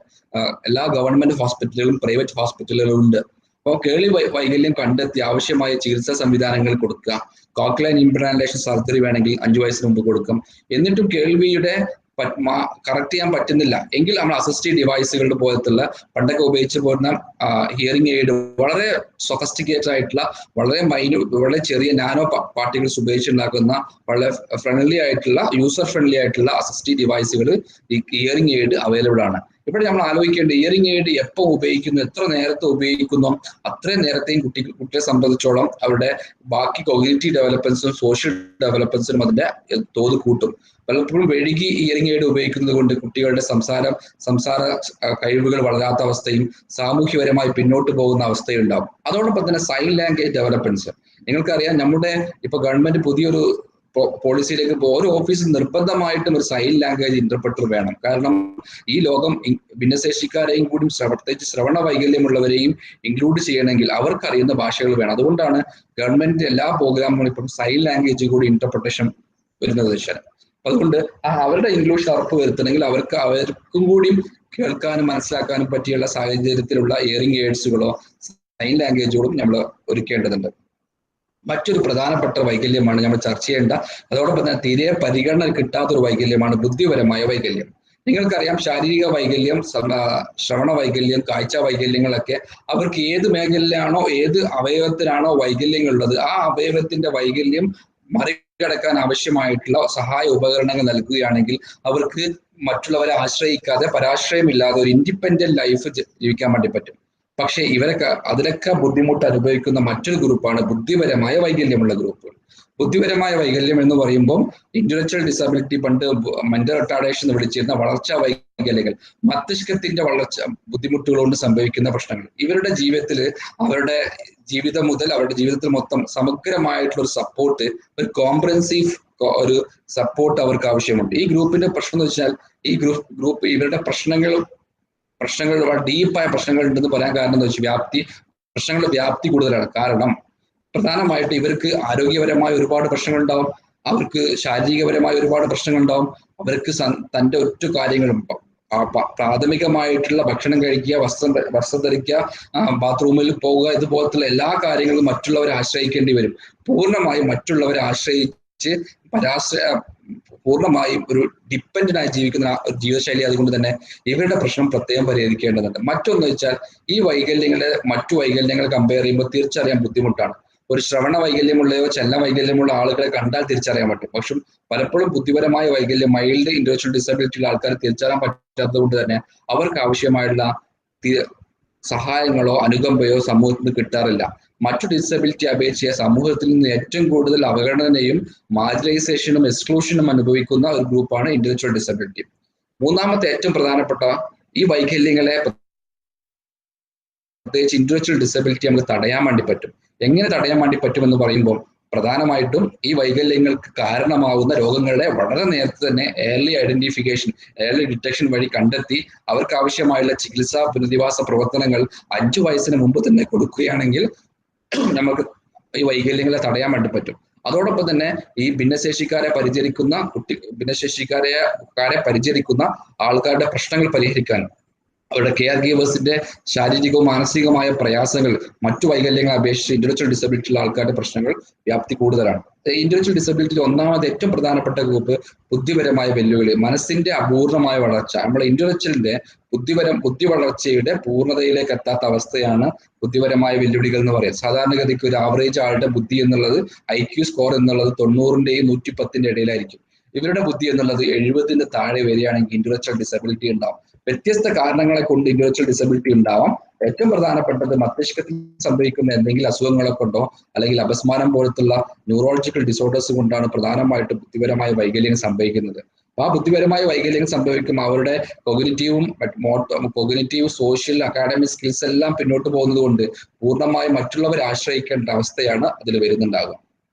എല്ലാ ഗവൺമെന്റ് ഹോസ്പിറ്റലുകളും പ്രൈവറ്റ് ഹോസ്പിറ്റലുകളും ഉണ്ട്. അപ്പോൾ കേൾവി വൈകല്യം കണ്ടെത്തി ആവശ്യമായ ചികിത്സാ സംവിധാനങ്ങൾ കൊടുക്കുക. കോക്ലിയർ ഇംപ്ലാന്റേഷൻ സർജറി വേണമെങ്കിൽ 5 വയസ്സിന് മുമ്പ് കൊടുക്കും. എന്നിട്ടും കേൾവിയുടെ കറക്റ്റ് ചെയ്യാൻ പറ്റുന്നില്ല എങ്കിൽ നമ്മൾ അസിസ്റ്റീവ് ഡിവൈസുകളുടെ പോലത്തുള്ള പണ്ടൊക്കെ ഉപയോഗിച്ച് പോരുന്ന ഹിയറിംഗ് എയ്ഡ്, വളരെ സൊഫസ്റ്റിക്കേറ്റഡ് ആയിട്ടുള്ള വളരെ ചെറിയ നാനോ പാർട്ടിക്കിൾസ് ഉപയോഗിച്ചുണ്ടാക്കുന്ന വളരെ ഫ്രണ്ട്ലി ആയിട്ടുള്ള യൂസർ ഫ്രണ്ട്ലി അസിസ്റ്റീവ് ഡിവൈസുകൾ ഈ ഹിയറിംഗ് എയ്ഡ് അവൈലബിൾ ആണ്. ഇവിടെ നമ്മൾ ആലോചിക്കേണ്ട, ഹിയറിംഗ് എയ്ഡ് എപ്പോൾ ഉപയോഗിക്കുന്നു, എത്ര നേരത്തെ ഉപയോഗിക്കുന്നു, അത്രയും നേരത്തെയും കുട്ടിയെ സംബന്ധിച്ചോളം അവരുടെ ബാക്കി കോഗ്നിറ്റീവ് ഡെവലപ്മെന്റ്സും സോഷ്യൽ ഡെവലപ്മെന്റ്സിനും അതിന്റെ തോത് കൂട്ടും. പലപ്പോഴും വൈകി ഹിയറിംഗ് എയ്ഡ് ഉപയോഗിക്കുന്നത് കൊണ്ട് കുട്ടികളുടെ സംസാര കഴിവുകൾ വളരാത്ത അവസ്ഥയും സാമൂഹ്യപരമായി പിന്നോട്ട് പോകുന്ന അവസ്ഥയും ഉണ്ടാവും. അതോടൊപ്പം തന്നെ സൈൻ ലാംഗ്വേജ് ഡെവലപ്മെന്റ്സ്. നിങ്ങൾക്കറിയാം, നമ്മുടെ ഇപ്പൊ ഗവൺമെന്റ് പുതിയൊരു പോളിസിയിലേക്ക് ഓരോ ഓഫീസിൽ നിർബന്ധമായിട്ടും ഒരു സൈൻ ലാംഗ്വേജ് ഇന്റർപ്രറ്റർ വേണം. കാരണം ഈ ലോകം ഭിന്നശേഷിക്കാരെയും കൂടി പ്രത്യേകിച്ച് ശ്രവണ വൈകല്യമുള്ളവരെയും ഇൻക്ലൂഡ് ചെയ്യണമെങ്കിൽ അവർക്കറിയുന്ന ഭാഷകൾ വേണം. അതുകൊണ്ടാണ് ഗവൺമെന്റ് എല്ലാ പ്രോഗ്രാമുകളും ഇപ്പം സൈൻ ലാംഗ്വേജ് കൂടി ഇന്റർപ്രിട്ടേഷൻ വരുന്നത് വെച്ചാൽ. അതുകൊണ്ട് അവരുടെ ഇൻക്ലൂഷൻ ഉറപ്പ് വരുത്തണമെങ്കിൽ അവർക്കും കൂടി കേൾക്കാനും മനസ്സിലാക്കാനും പറ്റിയുള്ള സാഹചര്യത്തിലുള്ള ഇയറിംഗ് എയ്ഡ്സുകളോ സൈൻ ലാംഗ്വേജുകളും നമ്മൾ ഒരുക്കേണ്ടതുണ്ട്. മറ്റൊരു പ്രധാനപ്പെട്ട വൈകല്യമാണ് നമ്മൾ ചർച്ച ചെയ്യേണ്ട, അതോടൊപ്പം തന്നെ തീരെ പരിഗണന കിട്ടാത്തൊരു വൈകല്യമാണ് ബുദ്ധിപരമായ വൈകല്യം. നിങ്ങൾക്കറിയാം, ശാരീരിക വൈകല്യം, ശ്രവണ വൈകല്യം, കാഴ്ച വൈകല്യങ്ങളൊക്കെ അവർക്ക് ഏത് മേഖലയിലാണോ ഏത് അവയവത്തിനാണോ വൈകല്യങ്ങളുള്ളത് ആ അവയവത്തിന്റെ വൈകല്യം മറികടക്കാൻ ആവശ്യമായിട്ടുള്ള സഹായ ഉപകരണങ്ങൾ നൽകുകയാണെങ്കിൽ അവർക്ക് മറ്റുള്ളവരെ ആശ്രയിക്കാതെ പരാശ്രയമില്ലാതെ ഒരു ഇൻഡിപെൻഡന്റ് ലൈഫ് ജീവിക്കാൻ വേണ്ടി പറ്റും. പക്ഷെ അതിലൊക്കെ ബുദ്ധിമുട്ട് അനുഭവിക്കുന്ന മറ്റൊരു ഗ്രൂപ്പാണ് ബുദ്ധിപരമായ വൈകല്യമുള്ള ഗ്രൂപ്പുകൾ. ബുദ്ധിപരമായ വൈകല്യം എന്ന് പറയുമ്പോൾ ഇന്റലക്ച്വൽ ഡിസബിലിറ്റി, പണ്ട് മെന്റൽ റിട്ടാർഡേഷൻ എന്ന് വിളിച്ചിരുന്ന വളർച്ചാ വൈകല്യങ്ങൾ, മസ്തിഷ്കത്തിന്റെ വളർച്ച ബുദ്ധിമുട്ടുകൾ കൊണ്ട് സംഭവിക്കുന്ന പ്രശ്നങ്ങൾ. ഇവരുടെ ജീവിതത്തിൽ അവരുടെ ജീവിതം മുതൽ അവരുടെ ജീവിതത്തിൽ മൊത്തം സമഗ്രമായിട്ടുള്ള ഒരു സപ്പോർട്ട്, ഒരു കോംപ്രഹെൻസീവ് ഒരു സപ്പോർട്ട് അവർക്ക് ആവശ്യമുണ്ട്. ഈ ഗ്രൂപ്പിന്റെ പ്രശ്നം എന്ന് വെച്ചാൽ ഈ ഗ്രൂപ്പ് ഇവരുടെ പ്രശ്നങ്ങൾ ഡീപ്പായ പ്രശ്നങ്ങൾ ഉണ്ടെന്ന് പറയാൻ കാരണം എന്ന് വെച്ചാൽ പ്രശ്നങ്ങളുടെ വ്യാപ്തി കൂടുതലാണ്. കാരണം പ്രധാനമായിട്ട് ഇവർക്ക് ആരോഗ്യപരമായ ഒരുപാട് പ്രശ്നങ്ങൾ ഉണ്ടാവും, അവർക്ക് ശാരീരികപരമായ ഒരുപാട് പ്രശ്നങ്ങൾ ഉണ്ടാവും, അവർക്ക് തൻ്റെ ഒറ്റ കാര്യങ്ങളും പ്രാഥമികമായിട്ടുള്ള ഭക്ഷണം കഴിക്കുക, വസ്ത്രം ധരിക്കുക, ബാത്റൂമിൽ പോവുക, ഇതുപോലത്തുള്ള എല്ലാ കാര്യങ്ങളും മറ്റുള്ളവരെ ആശ്രയിക്കേണ്ടി വരും. പൂർണ്ണമായും മറ്റുള്ളവരെ ആശ്രയിച്ച് പൂർണ്ണമായും ഒരു ഡിപ്പെൻഡന്റ് ആയി ജീവിക്കുന്ന ഒരു ജീവിതശൈലി. അതുകൊണ്ട് തന്നെ ഇവരുടെ പ്രശ്നം പ്രത്യേകം പരിഹരിക്കേണ്ടതുണ്ട്. മറ്റൊന്ന് വെച്ചാൽ ഈ വൈകല്യങ്ങളെ മറ്റു വൈകല്യങ്ങൾ കമ്പയർ ചെയ്യുമ്പോൾ തിരിച്ചറിയാൻ ബുദ്ധിമുട്ടാണ്. ഒരു ശ്രവണ വൈകല്യമുള്ളയോ ചലന വൈകല്യമുള്ള ആളുകളെ കണ്ടാൽ തിരിച്ചറിയാൻ പറ്റും. പക്ഷെ പലപ്പോഴും ബുദ്ധിപരമായ വൈകല്യം, മൈൽഡ് ഇന്റലക്ച്വൽ ഡിസബിലിറ്റി ഉള്ള ആൾക്കാരെ തിരിച്ചറിയാൻ പറ്റാത്തത് കൊണ്ട് തന്നെ അവർക്ക് ആവശ്യമായുള്ള സഹായങ്ങളോ അനുകമ്പയോ സമൂഹത്തിൽ നിന്ന് കിട്ടാറില്ല. മറ്റു ഡിസബിലിറ്റി അപേക്ഷിച്ച് സമൂഹത്തിൽ നിന്ന് ഏറ്റവും കൂടുതൽ അവഗണനയും മാർജിനലൈസേഷനും എക്സ്ക്ലൂഷനും അനുഭവിക്കുന്ന ഒരു ഗ്രൂപ്പാണ് ഇന്റലക്ച്വൽ ഡിസബിലിറ്റി. മൂന്നാമത്തെ ഏറ്റവും പ്രധാനപ്പെട്ട ഈ വൈകല്യങ്ങളെ പ്രത്യേകിച്ച് ഇന്റലക്ച്വൽ ഡിസബിലിറ്റി നമുക്ക് തടയാൻ വേണ്ടി പറ്റും. എങ്ങനെ തടയാൻ വേണ്ടി പറ്റുമെന്ന് പറയുമ്പോൾ പ്രധാനമായിട്ടും ഈ വൈകല്യങ്ങൾക്ക് കാരണമാവുന്ന രോഗങ്ങളെ വളരെ നേരത്തെ തന്നെ ഏർലി ഐഡന്റിഫിക്കേഷൻ, ഏർലി ഡിറ്റക്ഷൻ വഴി കണ്ടെത്തി അവർക്ക് ആവശ്യമായുള്ള ചികിത്സാ പുനരധിവാസ പ്രവർത്തനങ്ങൾ 5 വയസ്സിന് മുമ്പ് തന്നെ കൊടുക്കുകയാണെങ്കിൽ നമുക്ക് ഈ വൈകല്യങ്ങളെ തടയാൻ വേണ്ടി പറ്റും. അതോടൊപ്പം തന്നെ ഈ ഭിന്നശേഷിക്കാരെ പരിചരിക്കുന്ന ആൾക്കാരുടെ പ്രശ്നങ്ങൾ പരിഹരിക്കാൻ അവരുടെ കെയർ ഗീവേഴ്സിന്റെ ശാരീരികവും മാനസികവുമായ പ്രയാസങ്ങൾ മറ്റു വൈകല്യങ്ങളെ അപേക്ഷിച്ച് ഇന്റലക്ച്വൽ ഡിസബിലിറ്റി ഉള്ള ആൾക്കാരുടെ പ്രശ്നങ്ങൾ വ്യാപ്തി കൂടുതലാണ്. ഇന്റലക്ച്വൽ ഡിസബിലിറ്റിയിൽ ഒന്നാമത് ഏറ്റവും പ്രധാനപ്പെട്ട ഗ്രൂപ്പ് ബുദ്ധിപരമായ വെല്ലുവിളി, മനസ്സിന്റെ അപൂർണമായ വളർച്ച. നമ്മുടെ ഇന്റലക്ച്വലിന്റെ ബുദ്ധി വളർച്ചയുടെ പൂർണ്ണതയിലേക്ക് എത്താത്ത അവസ്ഥയാണ് ബുദ്ധിപരമായ വെല്ലുവിളികൾ എന്ന് പറയുന്നത്. സാധാരണഗതിക്ക് ഒരു ആവറേജ് ആളുടെ ബുദ്ധി എന്നുള്ളത് IQ സ്കോർ എന്നുള്ളത് 90ന്റെയും 110ന്റെ ഇടയിലായിരിക്കും. ഇവരുടെ ബുദ്ധി എന്നുള്ളത് 70ന്റെ താഴെ വരികയാണെങ്കിൽ ഇന്റലക്ച്വൽ ഡിസബിലിറ്റി ഉണ്ടാവും. വ്യത്യസ്ത കാരണങ്ങളെ കൊണ്ട് ഇന്റലക്ച്വൽ ഡിസബിലിറ്റി ഉണ്ടാവാം. ഏറ്റവും പ്രധാനപ്പെട്ടത് മസ്തിഷ്കത്തിൽ സംഭവിക്കുന്ന എന്തെങ്കിലും അസുഖങ്ങളെ കൊണ്ടോ അല്ലെങ്കിൽ അപസ്മാരം പോലത്തുള്ള ന്യൂറോളജിക്കൽ ഡിസോർഡേഴ്സ് കൊണ്ടാണ് പ്രധാനമായിട്ടും ബുദ്ധിപരമായ വൈകല്യങ്ങൾ സംഭവിക്കുന്നത്. ആ ബുദ്ധിപരമായ വൈകല്യങ്ങൾ സംഭവിക്കും അവരുടെ കോഗ്നിറ്റീവ്, സോഷ്യൽ, അക്കാഡമിക് സ്കിൽസ് എല്ലാം പിന്നോട്ട് പോകുന്നത് കൊണ്ട് പൂർണ്ണമായും മറ്റുള്ളവരെ ആശ്രയിക്കേണ്ട അവസ്ഥയാണ് അതിൽ വരുന്നുണ്ടാകുക.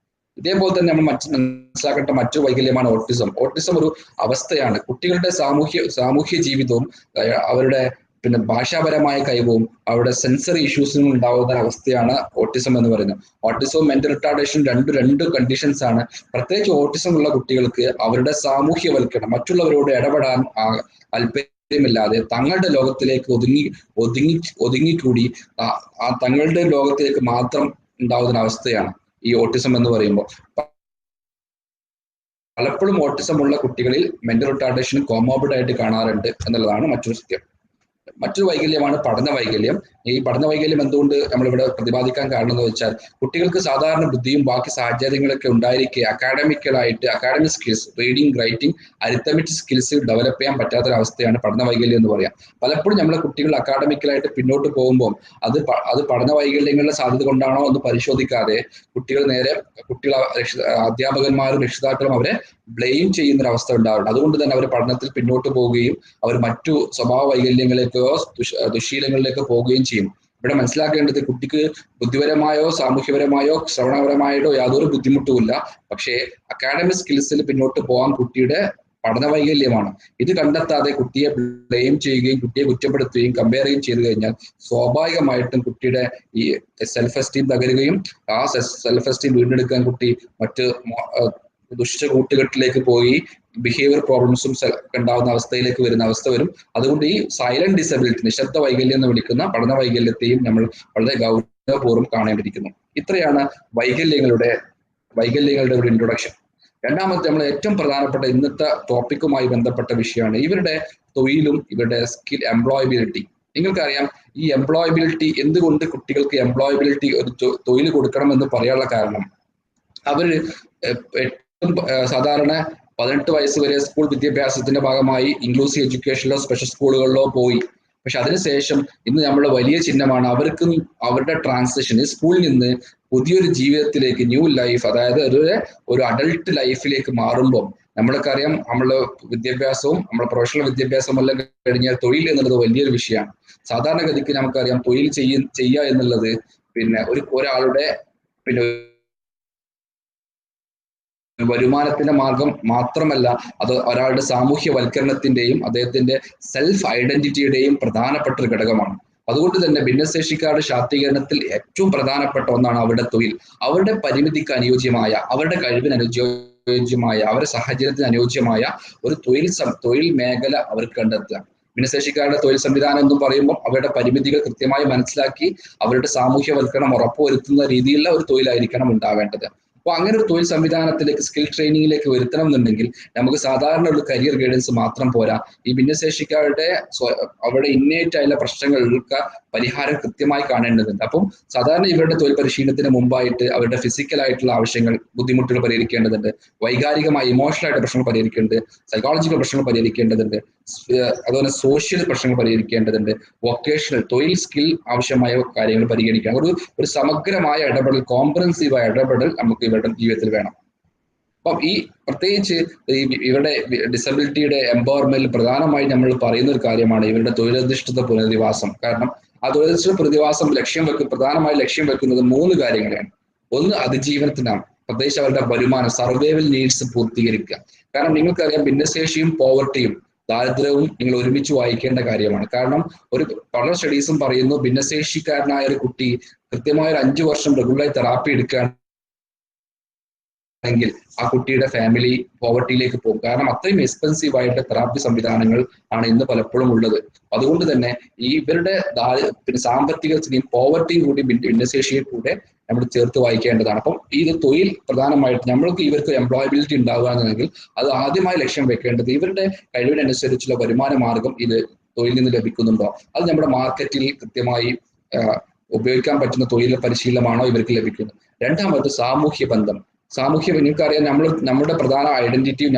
ഇതേപോലെ തന്നെ നമ്മൾ മനസ്സിലാക്കേണ്ട മറ്റു വൈകല്യമാണ് ഓട്ടിസം. ഓട്ടിസം ഒരു അവസ്ഥയാണ്. കുട്ടികളുടെ സാമൂഹ്യ ജീവിതവും അവരുടെ ഭാഷാപരമായ കഴിവും അവരുടെ സെൻസറി ഇഷ്യൂസും ഉണ്ടാകുന്ന അവസ്ഥയാണ് ഓട്ടിസം എന്ന് പറയുന്നത്. ഓട്ടിസവും മെന്റൽ റിട്ടാർഡേഷൻ രണ്ട് കണ്ടീഷൻസ് ആണ്. പ്രത്യേകിച്ച് ഓട്ടിസം ഉള്ള കുട്ടികൾക്ക് അവരുടെ സാമൂഹ്യവൽക്കരണം, മറ്റുള്ളവരോട് ഇടപെടാൻ താല്പര്യമില്ലാതെ തങ്ങളുടെ ലോകത്തിലേക്ക് ഒതുങ്ങിക്കൂടി തങ്ങളുടെ ലോകത്തിലേക്ക് മാത്രം ഉണ്ടാകുന്ന അവസ്ഥയാണ് ഈ ഓട്ടിസം എന്ന് പറയുമ്പോൾ. പലപ്പോഴും ഓട്ടിസം ഉള്ള കുട്ടികളിൽ മെന്റൽ റിട്ടാർഡേഷൻ കോമോർബിഡ് ആയിട്ട് കാണാറുണ്ട് എന്നുള്ളതാണ് മറ്റൊരു സത്യം. മറ്റൊരു വൈകല്യമാണ് പഠന വൈകല്യം. ഈ പഠന വൈകല്യം എന്തുകൊണ്ട് നമ്മളിവിടെ പ്രതിപാദിക്കാൻ കാരണം എന്ന് വെച്ചാൽ കുട്ടികൾക്ക് സാധാരണ ബുദ്ധിയും ബാക്കി സാഹചര്യങ്ങളൊക്കെ ഉണ്ടായിരിക്കെ academic skills, reading, writing, arithmetic skills develop ചെയ്യാൻ പറ്റാത്തൊരവസ്ഥയാണ് പഠന വൈകല്യം എന്ന് പറയാം. പലപ്പോഴും നമ്മളെ കുട്ടികൾ അക്കാഡമിക്കലായിട്ട് പിന്നോട്ട് പോകുമ്പോൾ അത് പഠന വൈകല്യങ്ങളുടെ സാധ്യത കൊണ്ടാണോ എന്ന് പരിശോധിക്കാതെ അധ്യാപകന്മാരും രക്ഷിതാക്കളും അവരെ ബ്ലെയിം ചെയ്യുന്നൊരവസ്ഥ ഉണ്ടാവുന്നുണ്ട്. അതുകൊണ്ട് തന്നെ അവർ പഠനത്തിൽ പിന്നോട്ട് പോവുകയും അവർ മറ്റു സ്വഭാവ വൈകല്യങ്ങളിലേക്കോ ദുശീലങ്ങളിലേക്കോ പോവുകയും ചെയ്യും. ഇവിടെ മനസ്സിലാക്കേണ്ടത് കുട്ടിക്ക് ബുദ്ധിപരമായോ സാമൂഹ്യപരമായോ ശ്രവണപരമായോ യാതൊരു ബുദ്ധിമുട്ടുമില്ല. പക്ഷേ അക്കാഡമിക് സ്കിൽസിൽ പിന്നോട്ട് പോകാൻ കുട്ടിയുടെ പഠന വൈകല്യമാണ്. ഇത് കണ്ടെത്താതെ കുട്ടിയെ ബ്ലെയിം ചെയ്യുകയും കുട്ടിയെ കുറ്റപ്പെടുത്തുകയും കമ്പയർ ചെയ്യുകയും ചെയ്തു കഴിഞ്ഞാൽ സ്വാഭാവികമായിട്ടും കുട്ടിയുടെ ഈ സെൽഫ് എസ്റ്റീം തകരുകയും ആ സെൽഫ് എസ്റ്റീം വീണ്ടെടുക്കാൻ കുട്ടി മറ്റ് ദുഷ്ട കൂട്ടുകെട്ടിലേക്ക് പോയി ബിഹേവിയർ പ്രോബ്ലംസും ഉണ്ടാവുന്ന അവസ്ഥയിലേക്ക് വരുന്ന അവസ്ഥ വരും. അതുകൊണ്ട് ഈ സൈലന്റ് ഡിസബിലിറ്റി, നിശബ്ദ വൈകല്യം എന്ന് വിളിക്കുന്ന പഠന വൈകല്യത്തെയും നമ്മൾ വളരെ ഗൗരവപൂർവ്വം കാണേണ്ടിയിരിക്കുന്നു. ഇത്രയാണ് വൈകല്യങ്ങളുടെ ഒരു ഇൻട്രൊഡക്ഷൻ. രണ്ടാമത്തെ നമ്മൾ ഏറ്റവും പ്രധാനപ്പെട്ട ഇന്നത്തെ ടോപ്പിക്കുമായി ബന്ധപ്പെട്ട വിഷയമാണ് ഇവരുടെ തൊഴിലും ഇവരുടെ സ്കിൽ എംപ്ലോയബിലിറ്റി. നിങ്ങൾക്കറിയാം ഈ എംപ്ലോയബിലിറ്റി, എന്തുകൊണ്ട് കുട്ടികൾക്ക് എംപ്ലോയബിലിറ്റി ഒരു തൊഴിൽ കൊടുക്കണമെന്ന് പറയാനുള്ള കാരണം, അവർ സാധാരണ 18 വയസ്സ് വരെ സ്കൂൾ വിദ്യാഭ്യാസത്തിന്റെ ഭാഗമായി ഇൻക്ലൂസീവ് എഡ്യൂക്കേഷനിലോ സ്പെഷ്യൽ സ്കൂളുകളിലോ പോയി. പക്ഷെ അതിനുശേഷം ഇന്ന് നമ്മുടെ വലിയ ചിഹ്നമാണ് അവർക്ക് അവരുടെ ട്രാൻസിഷൻ സ്കൂളിൽ നിന്ന് പുതിയൊരു ജീവിതത്തിലേക്ക്, ന്യൂ ലൈഫ്, അതായത് ഒരു അഡൾട്ട് ലൈഫിലേക്ക് മാറുമ്പോൾ നമ്മൾക്കറിയാം നമ്മളെ വിദ്യാഭ്യാസവും നമ്മുടെ പ്രൊഫഷണൽ വിദ്യാഭ്യാസവും എല്ലാം കഴിഞ്ഞാൽ തൊഴിൽ എന്നുള്ളത് വലിയൊരു വിഷയമാണ്. സാധാരണഗതിക്ക് നമുക്കറിയാം തൊഴിൽ ചെയ്യുക എന്നുള്ളത് പിന്നെ ഒരാളുടെ വരുമാനത്തിന്റെ മാർഗം മാത്രമല്ല, അത് ഒരാളുടെ സാമൂഹ്യവൽക്കരണത്തിന്റെയും അദ്ദേഹത്തിന്റെ സെൽഫ് ഐഡന്റിറ്റിയുടെയും പ്രധാനപ്പെട്ട ഒരു ഘടകമാണ്. അതുകൊണ്ട് തന്നെ ഭിന്നശേഷിക്കാരുടെ ശാക്തീകരണത്തിൽ ഏറ്റവും പ്രധാനപ്പെട്ട ഒന്നാണ് അവരുടെ തൊഴിൽ. അവരുടെ പരിമിതിക്ക് അനുയോജ്യമായ, അവരുടെ കഴിവിന് അനുയോജ്യമായ, അവരുടെ സാഹചര്യത്തിന് അനുയോജ്യമായ ഒരു തൊഴിൽ മേഖല അവർക്ക് കണ്ടെത്തുക. ഭിന്നശേഷിക്കാരുടെ തൊഴിൽ സംവിധാനം എന്നും പറയുമ്പോൾ അവരുടെ പരിമിതികൾ കൃത്യമായി മനസ്സിലാക്കി അവരുടെ സാമൂഹ്യവൽക്കരണം ഉറപ്പുവരുത്തുന്ന രീതിയിലുള്ള ഒരു തൊഴിലായിരിക്കണം ഉണ്ടാവേണ്ടത്. അപ്പോൾ അങ്ങനെ ഒരു തൊഴിൽ സംവിധാനത്തിലേക്ക്, സ്കിൽ ട്രെയിനിങ്ങിലേക്ക് വരുത്തണം എന്നുണ്ടെങ്കിൽ നമുക്ക് സാധാരണ ഒരു കരിയർ ഗൈഡൻസ് മാത്രം പോരാ. ഈ ഭിന്നശേഷിക്കാരുടെ അവരുടെ ഇന്നേറ്റ് ആയുള്ള പ്രശ്നങ്ങൾക്ക് പരിഹാരം കൃത്യമായി കാണേണ്ടതുണ്ട്. അപ്പം സാധാരണ ഇവരുടെ തൊഴിൽ പരിശീലനത്തിന് മുമ്പായിട്ട് അവരുടെ ഫിസിക്കലായിട്ടുള്ള ആവശ്യങ്ങൾ, ബുദ്ധിമുട്ടുകൾ പരിഹരിക്കേണ്ടതുണ്ട്, വൈകാരികമായ ഇമോഷണൽ ആയിട്ട് പ്രശ്നങ്ങൾ പരിഹരിക്കേണ്ടത്, സൈക്കോളജിക്കൽ പ്രശ്നങ്ങൾ പരിഹരിക്കേണ്ടതുണ്ട്, അതുപോലെ സോഷ്യൽ പ്രശ്നങ്ങൾ പരിഹരിക്കേണ്ടതുണ്ട്, വൊക്കേഷണൽ തൊഴിൽ സ്കിൽ ആവശ്യമായ കാര്യങ്ങൾ പരിഗണിക്കണം. ഒരു സമഗ്രമായ ഇടപെടൽ, കോംപ്രഹെൻസീവായ ഇടപെടൽ നമുക്ക് ഇവരുടെ ജീവിതത്തിൽ വേണം. അപ്പം ഈ പ്രത്യേകിച്ച് ഇവരുടെ ഡിസബിലിറ്റിയുടെ എംപവർമെന്റിൽ പ്രധാനമായി നമ്മൾ പറയുന്ന ഒരു കാര്യമാണ് ഇവരുടെ തൊഴിലധിഷ്ഠിത പുനരധിവാസം. കാരണം ആ തൊഴിലധിഷ്ഠിത പുനരധിവാസം പ്രധാനമായി ലക്ഷ്യം വെക്കുന്നത് 3 കാര്യങ്ങളാണ്. ഒന്ന് അതിജീവനത്തിനാണ്, പ്രത്യേകിച്ച് അവരുടെ വരുമാനം, സർവൈവൽ നീഡ്സ് പൂർത്തീകരിക്കുക. കാരണം നിങ്ങൾക്കറിയാം ഭിന്നശേഷിയും പോവർട്ടിയും ദാരിദ്ര്യവും നിങ്ങൾ ഒരുമിച്ച് വായിക്കേണ്ട കാര്യമാണ്. കാരണം പല സ്റ്റഡീസും പറയുന്നു ഭിന്നശേഷിക്കാരനായ ഒരു കുട്ടി കൃത്യമായ ഒരു 5 വർഷം റെഗുലറായി തെറാപ്പി എടുക്കുകയാണെങ്കിൽ ആ കുട്ടിയുടെ ഫാമിലി പോവർട്ടിയിലേക്ക് പോകും. കാരണം അത്രയും എക്സ്പെൻസീവ് ആയിട്ട് തെറാപ്പി സംവിധാനങ്ങൾ ആണ് ഇന്ന് പലപ്പോഴും ഉള്ളത്. അതുകൊണ്ട് തന്നെ ഇവരുടെ സാമ്പത്തികത്തിനെയും പോവർട്ടിയും കൂടി ഭിന്നശേഷിയെ കൂടെ നമ്മൾ ചേർത്ത് വായിക്കേണ്ടതാണ്. അപ്പം ഇത് തൊഴിൽ പ്രധാനമായിട്ട് ഇവർക്ക് എംപ്ലോയബിലിറ്റി ഉണ്ടാകുകയാണെങ്കിൽ അത് ആദ്യമായി ലക്ഷ്യം വെക്കേണ്ടത് ഇവരുടെ കഴിവിനനുസരിച്ചുള്ള വരുമാന മാർഗം ഇത് തൊഴിലിൽ നിന്ന് ലഭിക്കുന്നുണ്ടോ, അത് നമ്മുടെ മാർക്കറ്റിൽ കൃത്യമായി ഉപയോഗിക്കാൻ പറ്റുന്ന തൊഴിൽ പരിശീലനമാണോ ഇവർക്ക് ലഭിക്കുന്നത്. രണ്ടാമത് സാമൂഹ്യ ബന്ധം. നിങ്ങൾക്കറിയാം നമ്മുടെ പ്രധാന ഐഡന്റിറ്റിയും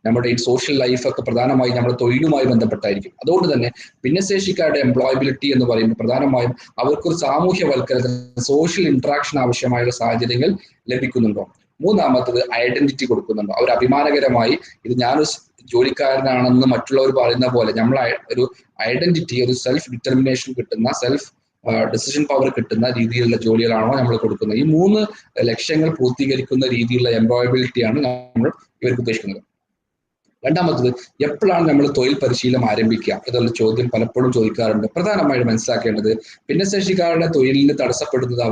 നമ്മുടെ ഈ സോഷ്യൽ ലൈഫൊക്കെ പ്രധാനമായും നമ്മുടെ തൊഴിലുമായി ബന്ധപ്പെട്ടായിരിക്കും. അതുകൊണ്ട് തന്നെ ഭിന്നശേഷിക്കാരുടെ എംപ്ലോയബിലിറ്റി എന്ന് പറയുമ്പോൾ പ്രധാനമായും അവർക്കൊരു സാമൂഹ്യവൽക്കരണത്തിന്, സോഷ്യൽ ഇന്ററാക്ഷൻ ആവശ്യമായുള്ള സാഹചര്യങ്ങൾ ലഭിക്കുന്നുണ്ടോ. മൂന്നാമത്തത് ഐഡന്റിറ്റി കൊടുക്കുന്നുണ്ടോ. അവർ അഭിമാനകരമായി ഇത് ഞാനൊരു ജോലിക്കാരനാണെന്ന് മറ്റുള്ളവർ പറയുന്ന പോലെ നമ്മൾ ഒരു ഐഡന്റിറ്റി, ഒരു സെൽഫ് ഡിറ്റർമിനേഷൻ കിട്ടുന്ന, സെൽഫ് ഡിസിഷൻ പവർ കിട്ടുന്ന രീതിയിലുള്ള ജോലികളാണോ നമ്മൾ കൊടുക്കുന്നത്. ഈ 3 ലക്ഷ്യങ്ങൾ പൂർത്തീകരിക്കുന്ന രീതിയിലുള്ള എംപ്ലോയബിലിറ്റിയാണ് നമ്മൾ ഇവർക്ക് ഉദ്ദേശിക്കുന്നത്. രണ്ടാമത്തത്, എപ്പോഴാണ് നമ്മൾ തൊഴിൽ പരിശീലനം ആരംഭിക്കുക എന്നുള്ള ചോദ്യം പലപ്പോഴും ചോദിക്കാറുണ്ട്. പ്രധാനമായിട്ട് മനസ്സിലാക്കേണ്ടത് ഭിന്നശേഷിക്കാരുടെ തൊഴിലിന് തടസ്സപ്പെടുന്നത്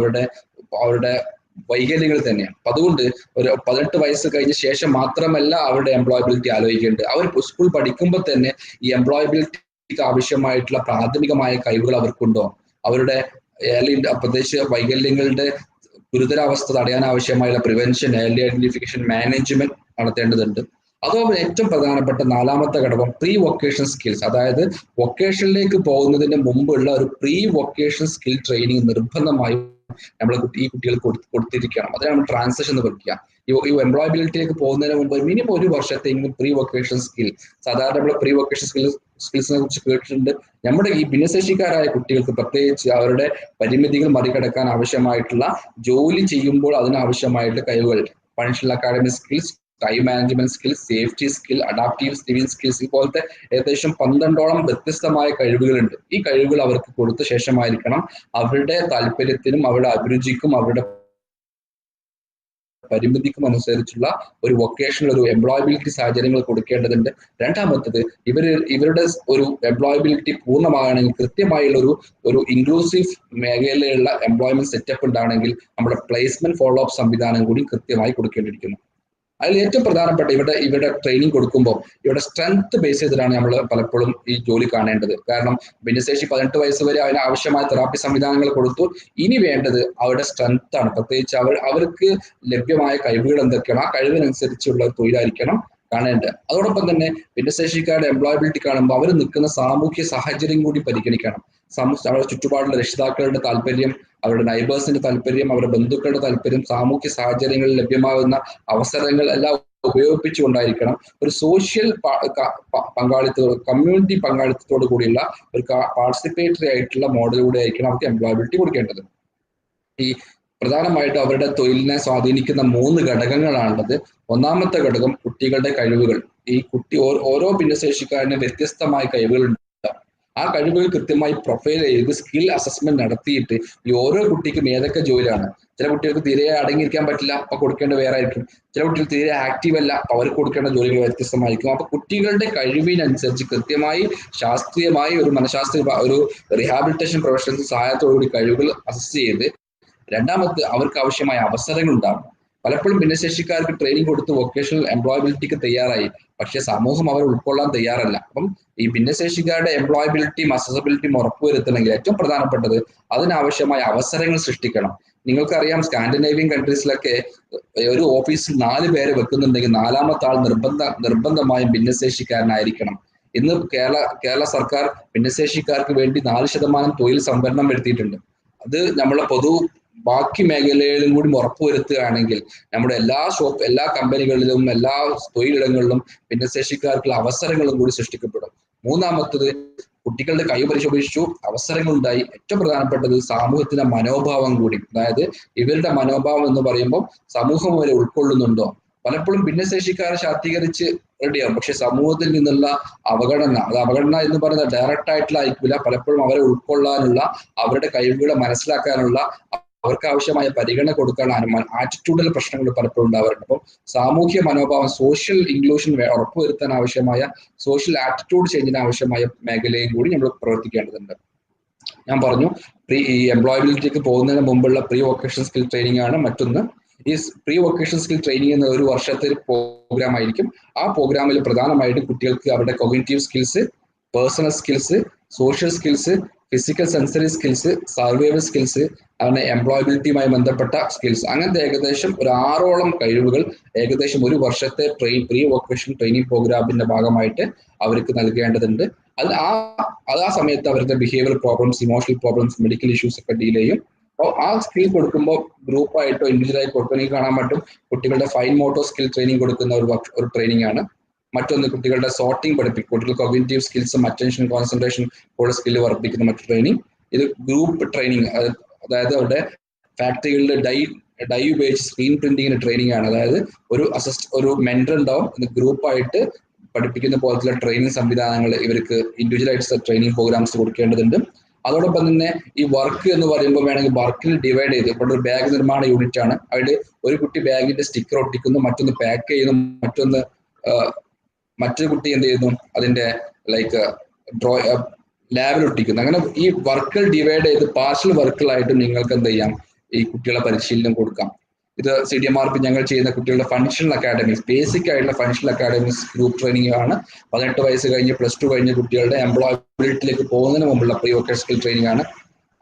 അവരുടെ വൈകല്യങ്ങൾ തന്നെയാണ്. അപ്പൊ അതുകൊണ്ട് ഒരു 18 വയസ്സ് കഴിഞ്ഞ ശേഷം മാത്രമല്ല അവരുടെ എംപ്ലോയബിലിറ്റി ആലോചിക്കേണ്ടത്. അവർ സ്കൂൾ പഠിക്കുമ്പോൾ തന്നെ ഈ എംപ്ലോയബിലിറ്റിക്ക് ആവശ്യമായിട്ടുള്ള പ്രാഥമികമായ കഴിവുകൾ അവർക്കുണ്ടോ, അവരുടെ പ്രദേശ വൈകല്യങ്ങളുടെ ഗുരുതരാവസ്ഥ തടയാൻ ആവശ്യമായുള്ള പ്രിവെൻഷൻ, ഏർലി ഐഡന്റിഫിക്കേഷൻ, മാനേജ്മെന്റ് നടത്തേണ്ടതുണ്ട്. അതോടൊപ്പം ഏറ്റവും പ്രധാനപ്പെട്ട 4ാമത്തെ ഘടകം പ്രീ വൊക്കേഷണൽ സ്കിൽസ്. അതായത് വൊക്കേഷനിലേക്ക് പോകുന്നതിന് മുമ്പുള്ള ഒരു പ്രീ വൊക്കേഷണൽ സ്കിൽ ട്രെയിനിങ് നിർബന്ധമായും നമ്മൾ ഈ കുട്ടികൾക്ക് കൊടുത്തിരിക്കണം. അതിനാണ് നമ്മൾ ട്രാൻസിഷൻ എന്ന് വിളിക്കുക. ഈ എംപ്ലോയബിലിറ്റിയിലേക്ക് പോകുന്നതിന് മുമ്പ് മിനിമം 1 വർഷത്തെങ്കിലും പ്രീ വൊക്കേഷണൽ സ്കിൽ. സാധാരണ നമ്മൾ പ്രീ വൊക്കേഷണൽ സ്കിൽസിനെ കുറിച്ച് കേട്ടിട്ടുണ്ട്. നമ്മുടെ ഈ ഭിന്നശേഷിക്കാരായ കുട്ടികൾക്ക് പ്രത്യേകിച്ച് അവരുടെ പരിമിതികൾ മറികടക്കാൻ ആവശ്യമായിട്ടുള്ള ജോലി ചെയ്യുമ്പോൾ അതിനാവശ്യമായിട്ടുള്ള കഴിവുകൾ, functional academic skills, time management skill, safety skill, adaptive living skills, ഇതുപോലത്തെ ഏകദേശം 12ഓളം വ്യത്യസ്തമായ കഴിവുകളുണ്ട്. ഈ കഴിവുകൾ അവർക്ക് കൊടുത്ത ശേഷമായിരിക്കണം അവരുടെ താല്പര്യത്തിനും അവരുടെ അഭിരുചിക്കും അവരുടെ പരിമിതിക്കും അനുസരിച്ചുള്ള ഒരു വൊക്കേഷണൽ ഒരു എംപ്ലോയബിലിറ്റി സാഹചര്യങ്ങൾ കൊടുക്കേണ്ടതുണ്ട്. രണ്ടാമത്തത് ഇവരുടെ ഒരു എംപ്ലോയബിലിറ്റി പൂർണ്ണമാകണമെങ്കിൽ കൃത്യമായുള്ള ഒരു ഇൻക്ലൂസീവ് മേഖലയിലുള്ള എംപ്ലോയ്മെന്റ് സെറ്റപ്പ് ഉണ്ടാണെങ്കിൽ നമ്മുടെ പ്ലേസ്മെന്റ് ഫോളോ അപ്പ് സംവിധാനം കൂടി കൃത്യമായി കൊടുക്കേണ്ടിയിരിക്കുന്നു. അതിൽ ഏറ്റവും പ്രധാനപ്പെട്ട ഇവിടെ ട്രെയിനിങ് കൊടുക്കുമ്പോൾ ഇവിടെ സ്ട്രെങ്ത് ബേസ് ചെയ്തിട്ടാണ് നമ്മൾ പലപ്പോഴും ഈ ജോലി കാണേണ്ടത്. കാരണം ഭിന്നശേഷി 18 വയസ്സ് വരെ അതിന് ആവശ്യമായ തെറാപ്പി സംവിധാനങ്ങൾ കൊടുത്തു. ഇനി വേണ്ടത് അവരുടെ സ്ട്രെങ്ത് ആണ്. പ്രത്യേകിച്ച് അവർക്ക് ലഭ്യമായ കഴിവുകൾ എന്തൊക്കെയാണ്, ആ കഴിവിനനുസരിച്ചുള്ള തൊഴിലായിരിക്കണം കാണേണ്ടത്. അതോടൊപ്പം തന്നെ ഭിന്നശേഷിക്കാരുടെ എംപ്ലോയബിലിറ്റി കാണുമ്പോൾ അവർ നിൽക്കുന്ന സാമൂഹ്യ സാഹചര്യം കൂടി പരിഗണിക്കണം. അവരുടെ ചുറ്റുപാടുള്ള രക്ഷിതാക്കളുടെ താല്പര്യം, അവരുടെ നൈബേഴ്സിന്റെ താല്പര്യം, അവരുടെ ബന്ധുക്കളുടെ താല്പര്യം, സാമൂഹ്യ സാഹചര്യങ്ങളിൽ ലഭ്യമാകുന്ന അവസരങ്ങൾ എല്ലാം ഉപയോഗിപ്പിച്ചുകൊണ്ടായിരിക്കണം ഒരു സോഷ്യൽ പങ്കാളിത്തത്തോട്, കമ്മ്യൂണിറ്റി പങ്കാളിത്തത്തോടു കൂടിയുള്ള ഒരു പാർട്ടിസിപ്പേറ്ററി ആയിട്ടുള്ള മോഡലിലൂടെ ആയിരിക്കണം അവർക്ക് എംപ്ലോയബിലിറ്റി കൊടുക്കേണ്ടത്. ഈ പ്രധാനമായിട്ടും അവരുടെ തൊഴിലിനെ സ്വാധീനിക്കുന്ന 3 ഘടകങ്ങളാണുള്ളത്. ഒന്നാമത്തെ ഘടകം കുട്ടികളുടെ കഴിവുകൾ. ഈ ഓരോ ഭിന്നശേഷിക്കാരനും വ്യത്യസ്തമായ കഴിവുകളുണ്ട്. ആ കഴിവുകൾ കൃത്യമായി പ്രൊഫൈൽ ചെയ്ത് സ്കിൽ അസസ്മെന്റ് നടത്തിയിട്ട് ഈ ഓരോ കുട്ടിക്കും ഏതൊക്കെ ജോലിയാണ്. ചില കുട്ടികൾക്ക് തീരെ അടങ്ങിയിരിക്കാൻ പറ്റില്ല, അപ്പൊ കൊടുക്കേണ്ടത് വേറെ ആയിരിക്കും. ചില കുട്ടികൾ തീരെ ആക്റ്റീവ് അല്ല, അപ്പൊ അവർക്ക് കൊടുക്കേണ്ട ജോലികൾ വ്യത്യസ്തമായിരിക്കും. അപ്പൊ കുട്ടികളുടെ കഴിവിനനുസരിച്ച് കൃത്യമായി ശാസ്ത്രീയമായി ഒരു മനഃശാസ്ത്രീയ ഒരു റീഹാബിലിറ്റേഷൻ പ്രൊഫഷണൽസ് സഹായത്തോടുകൂടി കഴിവുകൾ അസസ് ചെയ്ത് രണ്ടാമത് അവർക്ക് ആവശ്യമായ അവസരങ്ങൾ ഉണ്ടാകും. പലപ്പോഴും ഭിന്നശേഷിക്കാർക്ക് ട്രെയിനിങ് കൊടുത്ത് വൊക്കേഷണൽ എംപ്ലോയബിലിറ്റിക്ക് തയ്യാറായി, പക്ഷെ സമൂഹം അവർ ഉൾക്കൊള്ളാൻ തയ്യാറല്ല. അപ്പം ഈ ഭിന്നശേഷിക്കാരുടെ എംപ്ലോയബിലിറ്റിയും അക്സസിബിലിറ്റിയും ഉറപ്പുവരുത്തണമെങ്കിൽ ഏറ്റവും പ്രധാനപ്പെട്ടത് അതിനാവശ്യമായ അവസരങ്ങൾ സൃഷ്ടിക്കണം. നിങ്ങൾക്കറിയാം, സ്കാൻഡിനേവിയൻ കൺട്രീസിലൊക്കെ ഒരു ഓഫീസിൽ 4 പേരെ വെക്കുന്നുണ്ടെങ്കിൽ 4ാമത്തെ ആൾ നിർബന്ധമായും ഭിന്നശേഷിക്കാരനായിരിക്കണം. ഇന്ന് കേരള സർക്കാർ ഭിന്നശേഷിക്കാർക്ക് വേണ്ടി 4% തൊഴിൽ സംവരണം വരുത്തിയിട്ടുണ്ട്. അത് നമ്മളെ ബാക്കി മേഖലകളിലും കൂടി ഉറപ്പുവരുത്തുകയാണെങ്കിൽ നമ്മുടെ എല്ലാ കമ്പനികളിലും എല്ലാ തൊഴിലിടങ്ങളിലും ഭിന്നശേഷിക്കാർക്കുള്ള അവസരങ്ങളും കൂടി സൃഷ്ടിക്കപ്പെടും. മൂന്നാമത്തത് കുട്ടികളുടെ കഴിവ് പരിശോധിച്ചു, അവസരങ്ങളുണ്ടായി. ഏറ്റവും പ്രധാനപ്പെട്ടത് സമൂഹത്തിന്റെ മനോഭാവം കൂടി. അതായത് ഇവരുടെ മനോഭാവം എന്ന് പറയുമ്പോൾ സമൂഹം അവരെ ഉൾക്കൊള്ളുന്നുണ്ടോ. പലപ്പോഴും ഭിന്നശേഷിക്കാരെ ശാക്തീകരിച്ച് റെഡിയാകും, പക്ഷെ സമൂഹത്തിൽ നിന്നുള്ള അവഗണന എന്ന് പറയുന്നത് ഡയറക്റ്റ് ആയിട്ടുള്ള ആയിരിക്കില്ല. പലപ്പോഴും അവരെ ഉൾക്കൊള്ളാനുള്ള, അവരുടെ കഴിവുകളെ മനസ്സിലാക്കാനുള്ള, അവർക്ക് ആവശ്യമായ പരിഗണന കൊടുക്കാനുള്ള ആറ്റിറ്റ്യൂഡൽ പ്രശ്നങ്ങൾ പലപ്പോഴും ഉണ്ടാവാറുണ്ട്. അപ്പോൾ സാമൂഹ്യ മനോഭാവം, സോഷ്യൽ ഇൻക്ലൂഷൻ ഉറപ്പുവരുത്താൻ ആവശ്യമായ, സോഷ്യൽ ആറ്റിറ്റ്യൂഡ് ചേഞ്ചിന് ആവശ്യമായ മേഖലയും കൂടി നമ്മൾ പ്രവർത്തിക്കേണ്ടതുണ്ട്. ഞാൻ പറഞ്ഞു ഈ എംപ്ലോയബിലിറ്റിക്ക് പോകുന്നതിന് മുമ്പുള്ള പ്രീ വൊക്കേഷണൽ സ്കിൽ ട്രെയിനിങ് ആണ് മറ്റൊന്ന്. ഈ പ്രീ വൊക്കേഷണൽ സ്കിൽ ട്രെയിനിങ് എന്ന 1 വർഷത്തെ പ്രോഗ്രാം ആയിരിക്കും. ആ പ്രോഗ്രാമിൽ പ്രധാനമായിട്ടും കുട്ടികൾക്ക് അവരുടെ cognitive skills, personal skills, social skills, physical sensory skills, survival skills, അങ്ങനെ എംപ്ലോയബിലിറ്റിയുമായി ബന്ധപ്പെട്ട സ്കിൽസ്, അങ്ങനത്തെ ഏകദേശം ഒരു 6ഓളം കഴിവുകൾ ഏകദേശം 1 വർഷത്തെ പ്രീ വൊക്കേഷണൽ ട്രെയിനിങ് പ്രോഗ്രാമിന്റെ ഭാഗമായിട്ട് അവർക്ക് നൽകേണ്ടതുണ്ട്. അത് ആ സമയത്ത് അവരുടെ behaviour problems, emotional problems, medical issues ഒക്കെ ഡീൽ ചെയ്യും. അപ്പോൾ ആ സ്കിൽ കൊടുക്കുമ്പോൾ ഗ്രൂപ്പായിട്ടോ ഇൻഡിവിജ്വലായി കൊടുക്കണമെങ്കിൽ കാണാൻ പറ്റും. കുട്ടികളുടെ ഫൈൻ മോട്ടോർ സ്കിൽ ട്രെയിനിങ് കൊടുക്കുന്ന ഒരു ട്രെയിനിങ് ആണ്. മറ്റൊന്ന് കുട്ടികളുടെ സോർട്ടിംഗ് പഠിപ്പിക്കും. കുട്ടികൾ കോഗ്നിറ്റീവ് സ്കിൽസും അറ്റൻഷൻ, കോൺസെൻട്രേഷൻ ഉള്ള സ്കില്ല് വർദ്ധിക്കുന്ന മറ്റു ട്രെയിനിങ്. ഇത് ഗ്രൂപ്പ് ട്രെയിനിങ്, അതായത് അവരുടെ ഫാക്ടറികളിൽ ഡൈ ഉപയോഗിച്ച് സ്ക്രീൻ പ്രിന്റിങ്ങിന് ട്രെയിനിങ് ആണ്. അതായത് ഒരു മെന്റർ ഉണ്ടാവും, ഇത് ഗ്രൂപ്പായിട്ട് പഠിപ്പിക്കുന്ന പോലത്തുള്ള ട്രെയിനിങ് സംവിധാനങ്ങൾ ഇവർക്ക് ഇൻഡിവിജ്വലായിട്ട് ട്രെയിനിങ് പ്രോഗ്രാംസ് കൊടുക്കേണ്ടതുണ്ട്. അതോടൊപ്പം തന്നെ ഈ വർക്ക് എന്ന് പറയുമ്പോൾ വേണമെങ്കിൽ വർക്കിൽ ഡിവൈഡ് ചെയ്ത്, ഇപ്പോൾ ഒരു ബാഗ് നിർമ്മാണ യൂണിറ്റ് ആണ്, അതിൽ ഒരു കുട്ടി ബാഗിന്റെ സ്റ്റിക്കർ ഒട്ടിക്കുന്നു, മറ്റൊന്ന് പാക്ക് ചെയ്യുന്നു, മറ്റൊരു കുട്ടി എന്ത് ചെയ്യുന്നു, അതിന്റെ ലാബിൽ ഒട്ടിക്കുന്നു. അങ്ങനെ ഈ വർക്കുകൾ ഡിവൈഡ് ചെയ്ത് പാർഷ്യൽ വർക്കുകളായിട്ട് നിങ്ങൾക്ക് എന്ത് ചെയ്യാം, ഈ കുട്ടികളെ പരിശീലനം കൊടുക്കാം. ഇത് CDMRP ഞങ്ങൾ ചെയ്യുന്ന കുട്ടികളുടെ ഫങ്ഷണൽ അക്കാഡമിക്സ്, ബേസിക് ആയിട്ടുള്ള ഫങ്ഷണൽ അക്കാഡമിക്സ് ഗ്രൂപ്പ് ട്രെയിനിങ് ആണ്. 18 വയസ്സ് കഴിഞ്ഞ് +2 കഴിഞ്ഞ കുട്ടികളുടെ എംപ്ലോയബിലിറ്റിയിലേക്ക് പോകുന്നതിന് മുമ്പുള്ള പ്രീ വൊക്കേഷണൽ സ്കിൽ ട്രെയിനിങ് ആണ്.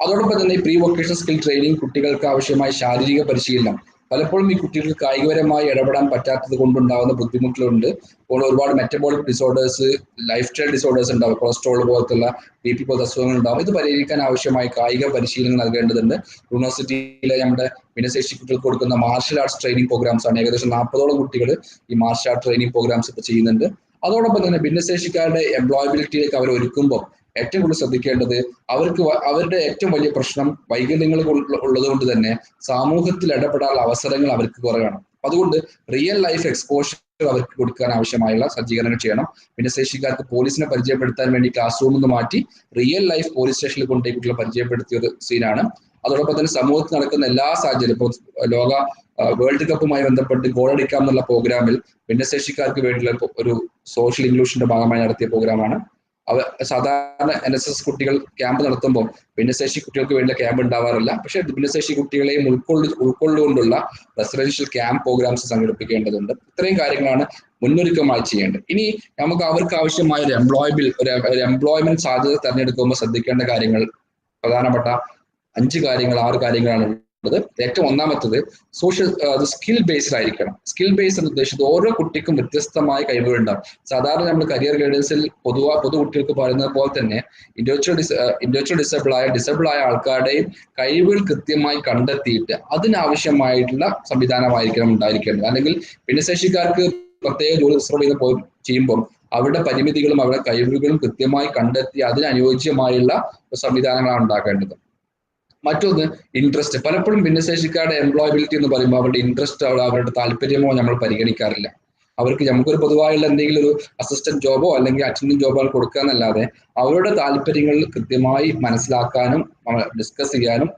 അതോടൊപ്പം തന്നെ ഈ പ്രീ വൊക്കേഷണൽ സ്കിൽ ട്രെയിനിങ് കുട്ടികൾക്ക് ആവശ്യമായ ശാരീരിക പരിശീലനം. പലപ്പോഴും ഈ കുട്ടികൾക്ക് കായികപരമായി ഇടപെടാൻ പറ്റാത്തത് കൊണ്ടുണ്ടാകുന്ന ബുദ്ധിമുട്ടുകളുണ്ട്. ഇപ്പോൾ ഒരുപാട് metabolic disorders, life style disorders ഉണ്ടാവും, കൊളസ്ട്രോൾ പോലത്തുള്ള BP പോലത്തെ അസുഖങ്ങൾ ഉണ്ടാവും. ഇത് പരിഹരിക്കാൻ ആവശ്യമായ കായിക പരിശീലനം നൽകേണ്ടതുണ്ട്. യൂണിവേഴ്സിറ്റിയിലെ നമ്മുടെ ഭിന്നശേഷി കുട്ടികൾക്ക് കൊടുക്കുന്ന മാർഷൽ ആർട്സ് ട്രെയിനിങ് പ്രോഗ്രാംസ് ആണ്. ഏകദേശം 40ഓളം കുട്ടികൾ ഈ മാർഷൽ ആർട്ട് ട്രെയിനിങ് പ്രോഗ്രാംസ് ഇപ്പോൾ ചെയ്യുന്നുണ്ട്. അതോടൊപ്പം തന്നെ ഭിന്നശേഷിക്കാരുടെ എംപ്ലോയബിലിറ്റിയിലേക്ക് അവർ ഒരുക്കുമ്പോൾ ഏറ്റവും കൂടുതൽ ശ്രദ്ധിക്കേണ്ടത് അവരുടെ ഏറ്റവും വലിയ പ്രശ്നം വൈകല്യങ്ങൾ ഉള്ളതുകൊണ്ട് തന്നെ സമൂഹത്തിൽ ഇടപെടാനുള്ള അവസരങ്ങൾ അവർക്ക് കുറവാണ്. അതുകൊണ്ട് റിയൽ ലൈഫ് എക്സ്പോഷർ അവർക്ക് കൊടുക്കാൻ ആവശ്യമായുള്ള സജ്ജീകരണങ്ങൾ ചെയ്യണം. ഭിന്നശേഷിക്കാർക്ക് പോലീസിനെ പരിചയപ്പെടുത്താൻ വേണ്ടി ക്ലാസ് റൂമിൽ നിന്ന് മാറ്റി റിയൽ ലൈഫ് പോലീസ് സ്റ്റേഷനിൽ കൊണ്ടുപോയി കുട്ടികളെ പരിചയപ്പെടുത്തിയ ഒരു സീനാണ്. അതോടൊപ്പം തന്നെ സമൂഹത്തിൽ നടക്കുന്ന എല്ലാ സാഹചര്യം, ഇപ്പോൾ ലോക വേൾഡ് കപ്പുമായി ബന്ധപ്പെട്ട് ഗോളടിക്കാം എന്നുള്ള പ്രോഗ്രാമിൽ ഭിന്നശേഷിക്കാർക്ക് വേണ്ടിയുള്ള ഒരു സോഷ്യൽ ഇൻക്ലൂഷന്റെ ഭാഗമായി നടത്തിയ പ്രോഗ്രാമാണ്. സാധാരണ NSS കുട്ടികൾ ക്യാമ്പ് നടത്തുമ്പോൾ ഭിന്നശേഷി കുട്ടികൾക്ക് വേണ്ടി ക്യാമ്പ് ഉണ്ടാവാറില്ല. പക്ഷേ ഭിന്നശേഷി കുട്ടികളെയും ഉൾക്കൊള്ളുകൊണ്ടുള്ള റെസിഡൻഷ്യൽ ക്യാമ്പ് പ്രോഗ്രാംസ് സംഘടിപ്പിക്കേണ്ടതുണ്ട്. ഇത്രയും കാര്യങ്ങളാണ് മുന്നൊരുക്കമായി ചെയ്യേണ്ടത്. ഇനി നമുക്ക് അവർക്ക് ആവശ്യമായ ഒരു എംപ്ലോയ്മെന്റ് സാധ്യത തെരഞ്ഞെടുക്കുമ്പോൾ ശ്രദ്ധിക്കേണ്ട കാര്യങ്ങൾ, പ്രധാനപ്പെട്ട 6 കാര്യങ്ങളാണ് ഉള്ളത്. ഏറ്റവും ഒന്നാമത്തത് സ്കിൽ ബേസ്ഡ് ആയിരിക്കണം. സ്കിൽ ബേസ്ഡ് എന്ന് ഉദ്ദേശിച്ചത് ഓരോ കുട്ടിക്കും വ്യത്യസ്തമായ കഴിവുകളുണ്ടാവും. സാധാരണ നമ്മൾ കരിയർ ഗൈഡൻസിൽ പൊതു കുട്ടികൾക്ക് പറയുന്നത് പോലെ തന്നെ ഇൻഡസ്ട്രിയൽ ഡിസബിൾ ആയ ആൾക്കാരുടെയും കഴിവുകൾ കൃത്യമായി കണ്ടെത്തിയിട്ട് അതിനാവശ്യമായിട്ടുള്ള സംവിധാനമായിരിക്കണം ഉണ്ടായിരിക്കേണ്ടത്. അല്ലെങ്കിൽ ഭിന്നശേഷിക്കാർക്ക് പ്രത്യേക ജോലി റിസർവ് ചെയ്യുമ്പോൾ അവരുടെ പരിമിതികളും അവരുടെ കഴിവുകളും കൃത്യമായി കണ്ടെത്തി അതിനനുയോജ്യമായുള്ള സംവിധാനങ്ങളാണ് ഉണ്ടാക്കേണ്ടത്. മറ്റൊന്ന് ഇൻട്രസ്റ്റ്. പലപ്പോഴും ഭിന്നശേഷിക്കാരുടെ എംപ്ലോയബിലിറ്റി എന്ന് പറയുമ്പോൾ അവരുടെ ഇൻട്രസ്റ്റ്, അവരുടെ താല്പര്യമോ നമ്മൾ പരിഗണിക്കാറില്ല. നമുക്കൊരു പൊതുവായുള്ള എന്തെങ്കിലും ഒരു അസിസ്റ്റന്റ് ജോബോ അല്ലെങ്കിൽ അറ്റൻഡന്റ് ജോബോ കൊടുക്കുക എന്നല്ലാതെ അവരുടെ താല്പര്യങ്ങൾ കൃത്യമായി മനസ്സിലാക്കാനും ഡിസ്കസ് ചെയ്യാനും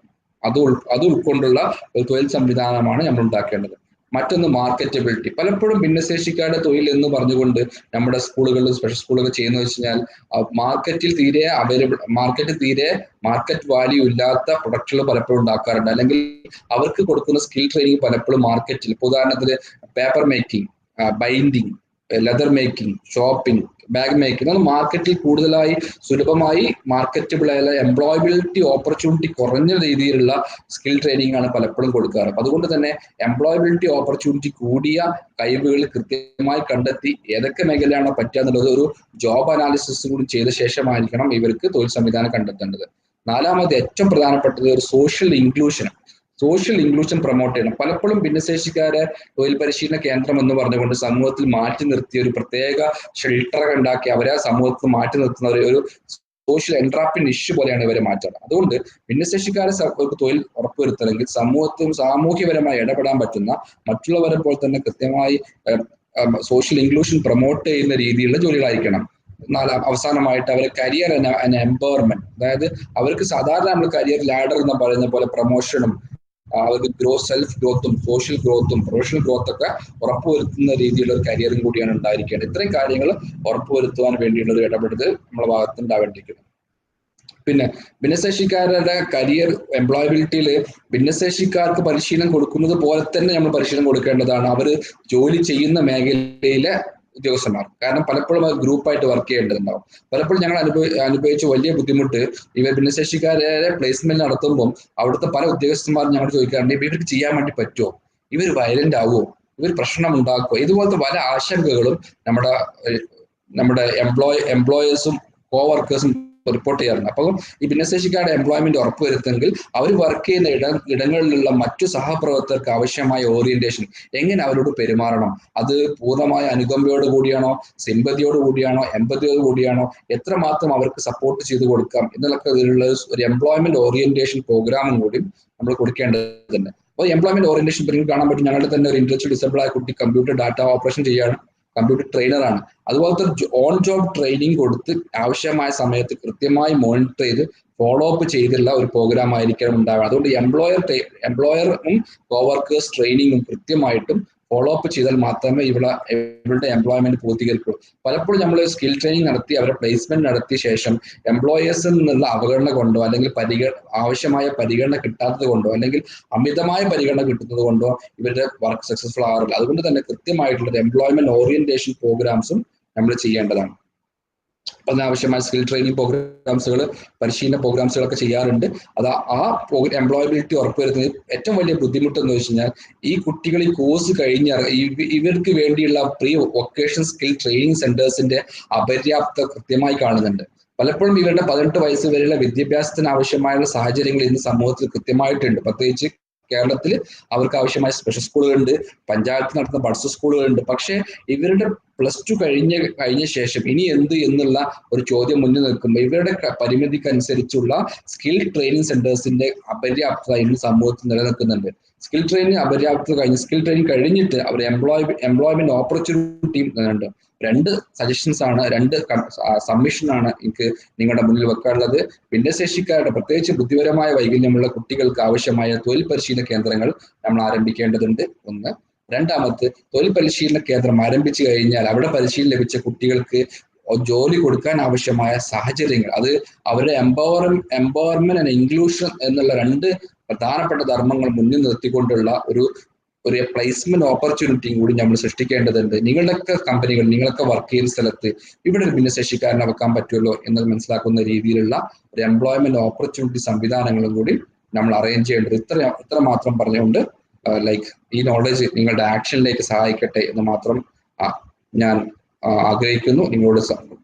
അത് ഉൾക്കൊണ്ടുള്ള ഒരു തൊഴിൽ സംവിധാനമാണ് നമ്മൾ ഉണ്ടാക്കേണ്ടത്. മറ്റൊന്ന് മാർക്കറ്റബിലിറ്റി. പലപ്പോഴും ഭിന്നശേഷിക്കാരുടെ തൊഴിൽ എന്ന് പറഞ്ഞുകൊണ്ട് നമ്മുടെ സ്കൂളുകളിൽ സ്പെഷ്യൽ സ്കൂളുകൾ ചെയ്യുന്നത് വെച്ച് കഴിഞ്ഞാൽ മാർക്കറ്റിൽ തീരെ മാർക്കറ്റ് വാല്യൂ ഇല്ലാത്ത പ്രൊഡക്റ്റുകൾ പലപ്പോഴും ഉണ്ടാക്കാറുണ്ട്. അല്ലെങ്കിൽ അവർക്ക് കൊടുക്കുന്ന സ്കിൽ ട്രെയിനിങ് പലപ്പോഴും മാർക്കറ്റിൽ, ഉദാഹരണത്തിന് paper making, binding, leather making, shopping, bag making, അത് മാർക്കറ്റിൽ കൂടുതലായി സുലഭമായി മാർക്കറ്റബിൾ ആയ എംപ്ലോയബിലിറ്റി ഓപ്പർച്യൂണിറ്റി കുറഞ്ഞ രീതിയിലുള്ള സ്കിൽ ട്രെയിനിങ് ആണ് പലപ്പോഴും കൊടുക്കാറ്. അതുകൊണ്ട് തന്നെ എംപ്ലോയബിലിറ്റി ഓപ്പർച്യൂണിറ്റി കൂടിയ കഴിവുകൾ കൃത്യമായി കണ്ടെത്തി ഏതൊക്കെ മേഖലയാണോ പറ്റുക എന്നുള്ളത് ഒരു ജോബ് അനാലിസിസ് കൂടി ചെയ്ത ശേഷമായിരിക്കണം ഇവർക്ക് തൊഴിൽ സംവിധാനം കണ്ടെത്തേണ്ടത്. നാലാമത് ഏറ്റവും പ്രധാനപ്പെട്ടത് ഒരു സോഷ്യൽ ഇൻക്ലൂഷൻ പ്രൊമോട്ട് ചെയ്യണം. പലപ്പോഴും ഭിന്നശേഷിക്കാരെ തൊഴിൽ പരിശീലന കേന്ദ്രം എന്ന് പറഞ്ഞുകൊണ്ട് സമൂഹത്തിൽ മാറ്റി നിർത്തിയ ഒരു പ്രത്യേക ഷെൽട്ടർ ഉണ്ടാക്കി അവരെ സമൂഹത്തിൽ മാറ്റി നിർത്തുന്ന ഒരു സോഷ്യൽ എൻട്രാപ്പിംഗ് ഇഷ്യൂ പോലെയാണ് ഇവരെ മാറ്റുന്നത്. അതുകൊണ്ട് ഭിന്നശേഷിക്കാരെ തൊഴിൽ ഉറപ്പുവരുത്തണമെങ്കിൽ സാമൂഹ്യപരമായി ഇടപെടാൻ പറ്റുന്ന മറ്റുള്ളവരെ പോലെ തന്നെ കൃത്യമായി സോഷ്യൽ ഇൻക്ലൂഷൻ പ്രൊമോട്ട് ചെയ്യുന്ന രീതിയിലുള്ള ജോലികളായിരിക്കണം. അവസാനമായിട്ട് അവരെ കരിയർ എംപവർമെന്റ്, അതായത് അവർക്ക് സാധാരണ നമ്മൾ കരിയർ ലാഡർ എന്ന് പറയുന്ന പോലെ പ്രൊമോഷനും അവർക്ക് സെൽഫ് ഗ്രോത്തും സോഷ്യൽ ഗ്രോത്തും പ്രൊഫഷണൽ ഗ്രോത്ത് ഒക്കെ ഉറപ്പുവരുത്തുന്ന രീതിയിലുള്ള ഒരു കരിയറും കൂടിയാണ് ഉണ്ടായിരിക്കേണ്ടത്. ഇത്രയും കാര്യങ്ങൾ ഉറപ്പുവരുത്തുവാൻ വേണ്ടിയുള്ള ഒരു ഇടപെടൽ നമ്മുടെ ഭാഗത്ത് ഉണ്ടാവേണ്ടിയിരിക്കുന്നു. പിന്നെ ഭിന്നശേഷിക്കാരുടെ കരിയർ എംപ്ലോയബിലിറ്റിയിൽ ഭിന്നശേഷിക്കാർക്ക് പരിശീലനം കൊടുക്കുന്നത് പോലെ തന്നെ നമ്മൾ പരിശീലനം കൊടുക്കേണ്ടതാണ് അവർ ജോലി ചെയ്യുന്ന മേഖലയിലെ ഉദ്യോഗസ്ഥന്മാർ. കാരണം പലപ്പോഴും അത് ഗ്രൂപ്പായിട്ട് വർക്ക് ചെയ്യേണ്ടതുണ്ടാവും. പലപ്പോഴും ഞങ്ങൾ അനുഭവിച്ച വലിയ ബുദ്ധിമുട്ട് ഇവർ ഭിന്നശേഷിക്കാരെ പ്ലേസ്മെന്റ് നടത്തുമ്പോൾ അവിടുത്തെ പല ഉദ്യോഗസ്ഥന്മാരും ഞങ്ങൾ ചോദിക്കാറുണ്ട്, ഇവർക്ക് ചെയ്യാൻ വേണ്ടി പറ്റുമോ, ഇവർ വയലന്റ് ആവുമോ, ഇവർ പ്രശ്നം ഉണ്ടാക്കുമോ, ഇതുപോലത്തെ പല ആശങ്കകളും നമ്മുടെ എംപ്ലോയേഴ്സും കോവർക്കേഴ്സും റിപ്പോർട്ട് ചെയ്യാറുണ്ട്. അപ്പോൾ ഈ ഭിന്നശേഷിക്കാരുടെ എംപ്ലോയ്മെന്റ് ഉറപ്പുവരുത്തെങ്കിൽ അവർ വർക്ക് ചെയ്യുന്ന ഇടങ്ങളിലുള്ള മറ്റു സഹപ്രവർത്തകർക്ക് ആവശ്യമായ ഓറിയന്റേഷൻ, എങ്ങനെ അവരോട് പെരുമാറണം, അത് പൂർണ്ണമായ അനുകമ്പയോട് കൂടിയാണോ, സിമ്പതിയോട് കൂടിയാണോ, എമ്പതിയോട് കൂടിയാണോ, എത്രമാത്രം അവർക്ക് സപ്പോർട്ട് ചെയ്ത് കൊടുക്കാം എന്നൊക്കെ ഇതിലുള്ള ഒരു എംപ്ലോയ്മെന്റ് ഓറിയന്റേഷൻ പ്രോഗ്രാമും കൂടി നമ്മൾ കൊടുക്കേണ്ടതുണ്ട്. അപ്പോൾ എംപ്ലോയ്മെന്റ് ഓറിയന്റേഷൻ കാണാൻ പറ്റും. ഞങ്ങളുടെ തന്നെ ഒരു ഇൻഡസ്ട്രിയൽ ഡിസബിൾ ആയ കുട്ടി കമ്പ്യൂട്ടർ ഡാറ്റ ഓപ്പറേഷൻ ചെയ്യാണ്, കമ്പ്യൂട്ടർ ട്രെയിനറാണ്. അതുപോലത്തെ ഓൺ ജോബ് ട്രെയിനിങ് കൊടുത്ത് ആവശ്യമായ സമയത്ത് കൃത്യമായി മോണിറ്റർ ചെയ്ത് ഫോളോ അപ്പ് ചെയ്തുള്ള ഒരു പ്രോഗ്രാം ആയിരിക്കണം ഉണ്ടാവുക. അതുകൊണ്ട് എംപ്ലോയറും കോവർക്കേഴ്സ് ട്രെയിനിങ്ങും കൃത്യമായിട്ടും ഫോളോ അപ്പ് ചെയ്താൽ മാത്രമേ ഇവരുടെ എംപ്ലോയ്മെന്റ് പൂർത്തീകരിക്കുള്ളൂ. പലപ്പോഴും നമ്മൾ സ്കിൽ ട്രെയിനിങ് നടത്തി അവരെ പ്ലേസ്മെന്റ് നടത്തിയ ശേഷം എംപ്ലോയേഴ്സിൽ നിന്നുള്ള അവഗണന കൊണ്ടോ അല്ലെങ്കിൽ ആവശ്യമായ പരിഗണന കിട്ടാത്തത് കൊണ്ടോ അല്ലെങ്കിൽ അമിതമായ പരിഗണന കിട്ടുന്നത് കൊണ്ടോ ഇവരുടെ വർക്ക് സക്സസ്ഫുൾ ആകാറില്ല. അതുകൊണ്ട് തന്നെ കൃത്യമായിട്ടുള്ള എംപ്ലോയ്മെന്റ് ഓറിയന്റേഷൻ പ്രോഗ്രാംസും നമ്മൾ ചെയ്യേണ്ടതാണ്. അതിനാവശ്യമായ സ്കിൽ ട്രെയിനിങ് പ്രോഗ്രാംസുകൾ, പരിശീലന പ്രോഗ്രാംസുകളൊക്കെ ചെയ്യാറുണ്ട്. അത് എംപ്ലോയബിലിറ്റി ഉറപ്പുവരുത്തുന്നത് ഏറ്റവും വലിയ ബുദ്ധിമുട്ട് എന്ന് വെച്ച് കഴിഞ്ഞാൽ ഈ കുട്ടികൾ ഈ കോഴ്സ് ഇവർക്ക് വേണ്ടിയുള്ള പ്രീ വൊക്കേഷൻ സ്കിൽ ട്രെയിനിങ് സെന്റേഴ്സിന്റെ അപര്യാപ്തത കൃത്യമായി കാണുന്നുണ്ട്. പലപ്പോഴും ഇവരുടെ 18 വയസ്സ് വരെയുള്ള വിദ്യാഭ്യാസത്തിന് ആവശ്യമായുള്ള സാഹചര്യങ്ങൾ ഇന്ന് സമൂഹത്തിൽ കൃത്യമായിട്ടുണ്ട്. പ്രത്യേകിച്ച് കേരളത്തിൽ അവർക്ക് ആവശ്യമായ സ്പെഷ്യൽ സ്കൂളുകളുണ്ട്, പഞ്ചായത്ത് നടത്തുന്ന ബഡ്സ് സ്കൂളുകളുണ്ട്. പക്ഷേ ഇവരുടെ +2 കഴിഞ്ഞ ശേഷം ഇനി എന്ത് എന്നുള്ള ഒരു ചോദ്യം മുന്നിൽ നിൽക്കുമ്പോൾ ഇവരുടെ പരിമിതിക്കനുസരിച്ചുള്ള സ്കിൽ ട്രെയിനിങ് സെന്റേഴ്സിന്റെ അപര്യാപ്തത ഇന്ന് സമൂഹത്തിൽ നിലനിൽക്കുന്നുണ്ട്. സ്കിൽ ട്രെയിനിങ് അപര്യാപ്തത കഴിഞ്ഞ് സ്കിൽ ട്രെയിനിങ് കഴിഞ്ഞിട്ട് അവർ എംപ്ലോയ്മെന്റ് ഓപ്പർച്യൂണിറ്റി ഉണ്ട്. 2 സജഷൻസ് ആണ്, 2 സബ്മിഷനാണ് എനിക്ക് നിങ്ങളുടെ മുന്നിൽ വെക്കാനുള്ളത്. ഭിന്നശേഷിക്കാരുടെ പ്രത്യേകിച്ച് ബുദ്ധിപരമായ വൈകല്യമുള്ള കുട്ടികൾക്ക് ആവശ്യമായ തൊഴിൽ പരിശീലന കേന്ദ്രങ്ങൾ നമ്മൾ ആരംഭിക്കേണ്ടതുണ്ട്. 1. രണ്ടാമത്, തൊഴിൽ പരിശീലന കേന്ദ്രം ആരംഭിച്ചു കഴിഞ്ഞാൽ അവിടെ പരിശീലനം ലഭിച്ച കുട്ടികൾക്ക് ജോലി കൊടുക്കാൻ ആവശ്യമായ സാഹചര്യങ്ങൾ, അത് അവരുടെ എംപവർമെന്റ് ആൻഡ് ഇൻക്ലൂഷൻ എന്നുള്ള 2 പ്രധാനപ്പെട്ട ധർമ്മങ്ങൾ മുന്നിൽ നിർത്തിക്കൊണ്ടുള്ള ഒരു പ്ലേസ്മെന്റ് ഓപ്പർച്യൂണിറ്റിയും കൂടി നമ്മൾ സൃഷ്ടിക്കേണ്ടതുണ്ട്. നിങ്ങളുടെയൊക്കെ കമ്പനികൾ, നിങ്ങളൊക്കെ വർക്ക് ചെയ്യുന്ന സ്ഥലത്ത് ഇവിടെ ഒരു ഭിന്നശേഷിക്കാരനെ വെക്കാൻ പറ്റുമല്ലോ എന്നത് മനസ്സിലാക്കുന്ന രീതിയിലുള്ള ഒരു എംപ്ലോയ്മെന്റ് ഓപ്പർച്യൂണിറ്റി സംവിധാനങ്ങളും കൂടി നമ്മൾ അറേഞ്ച് ചെയ്യേണ്ടത്. ഇത്ര മാത്രം പറഞ്ഞുകൊണ്ട് ഈ നോളജ് നിങ്ങളുടെ ആക്ഷനിലേക്ക് സഹായിക്കട്ടെ എന്ന് മാത്രം ഞാൻ ആഗ്രഹിക്കുന്നു. നിങ്ങളോട്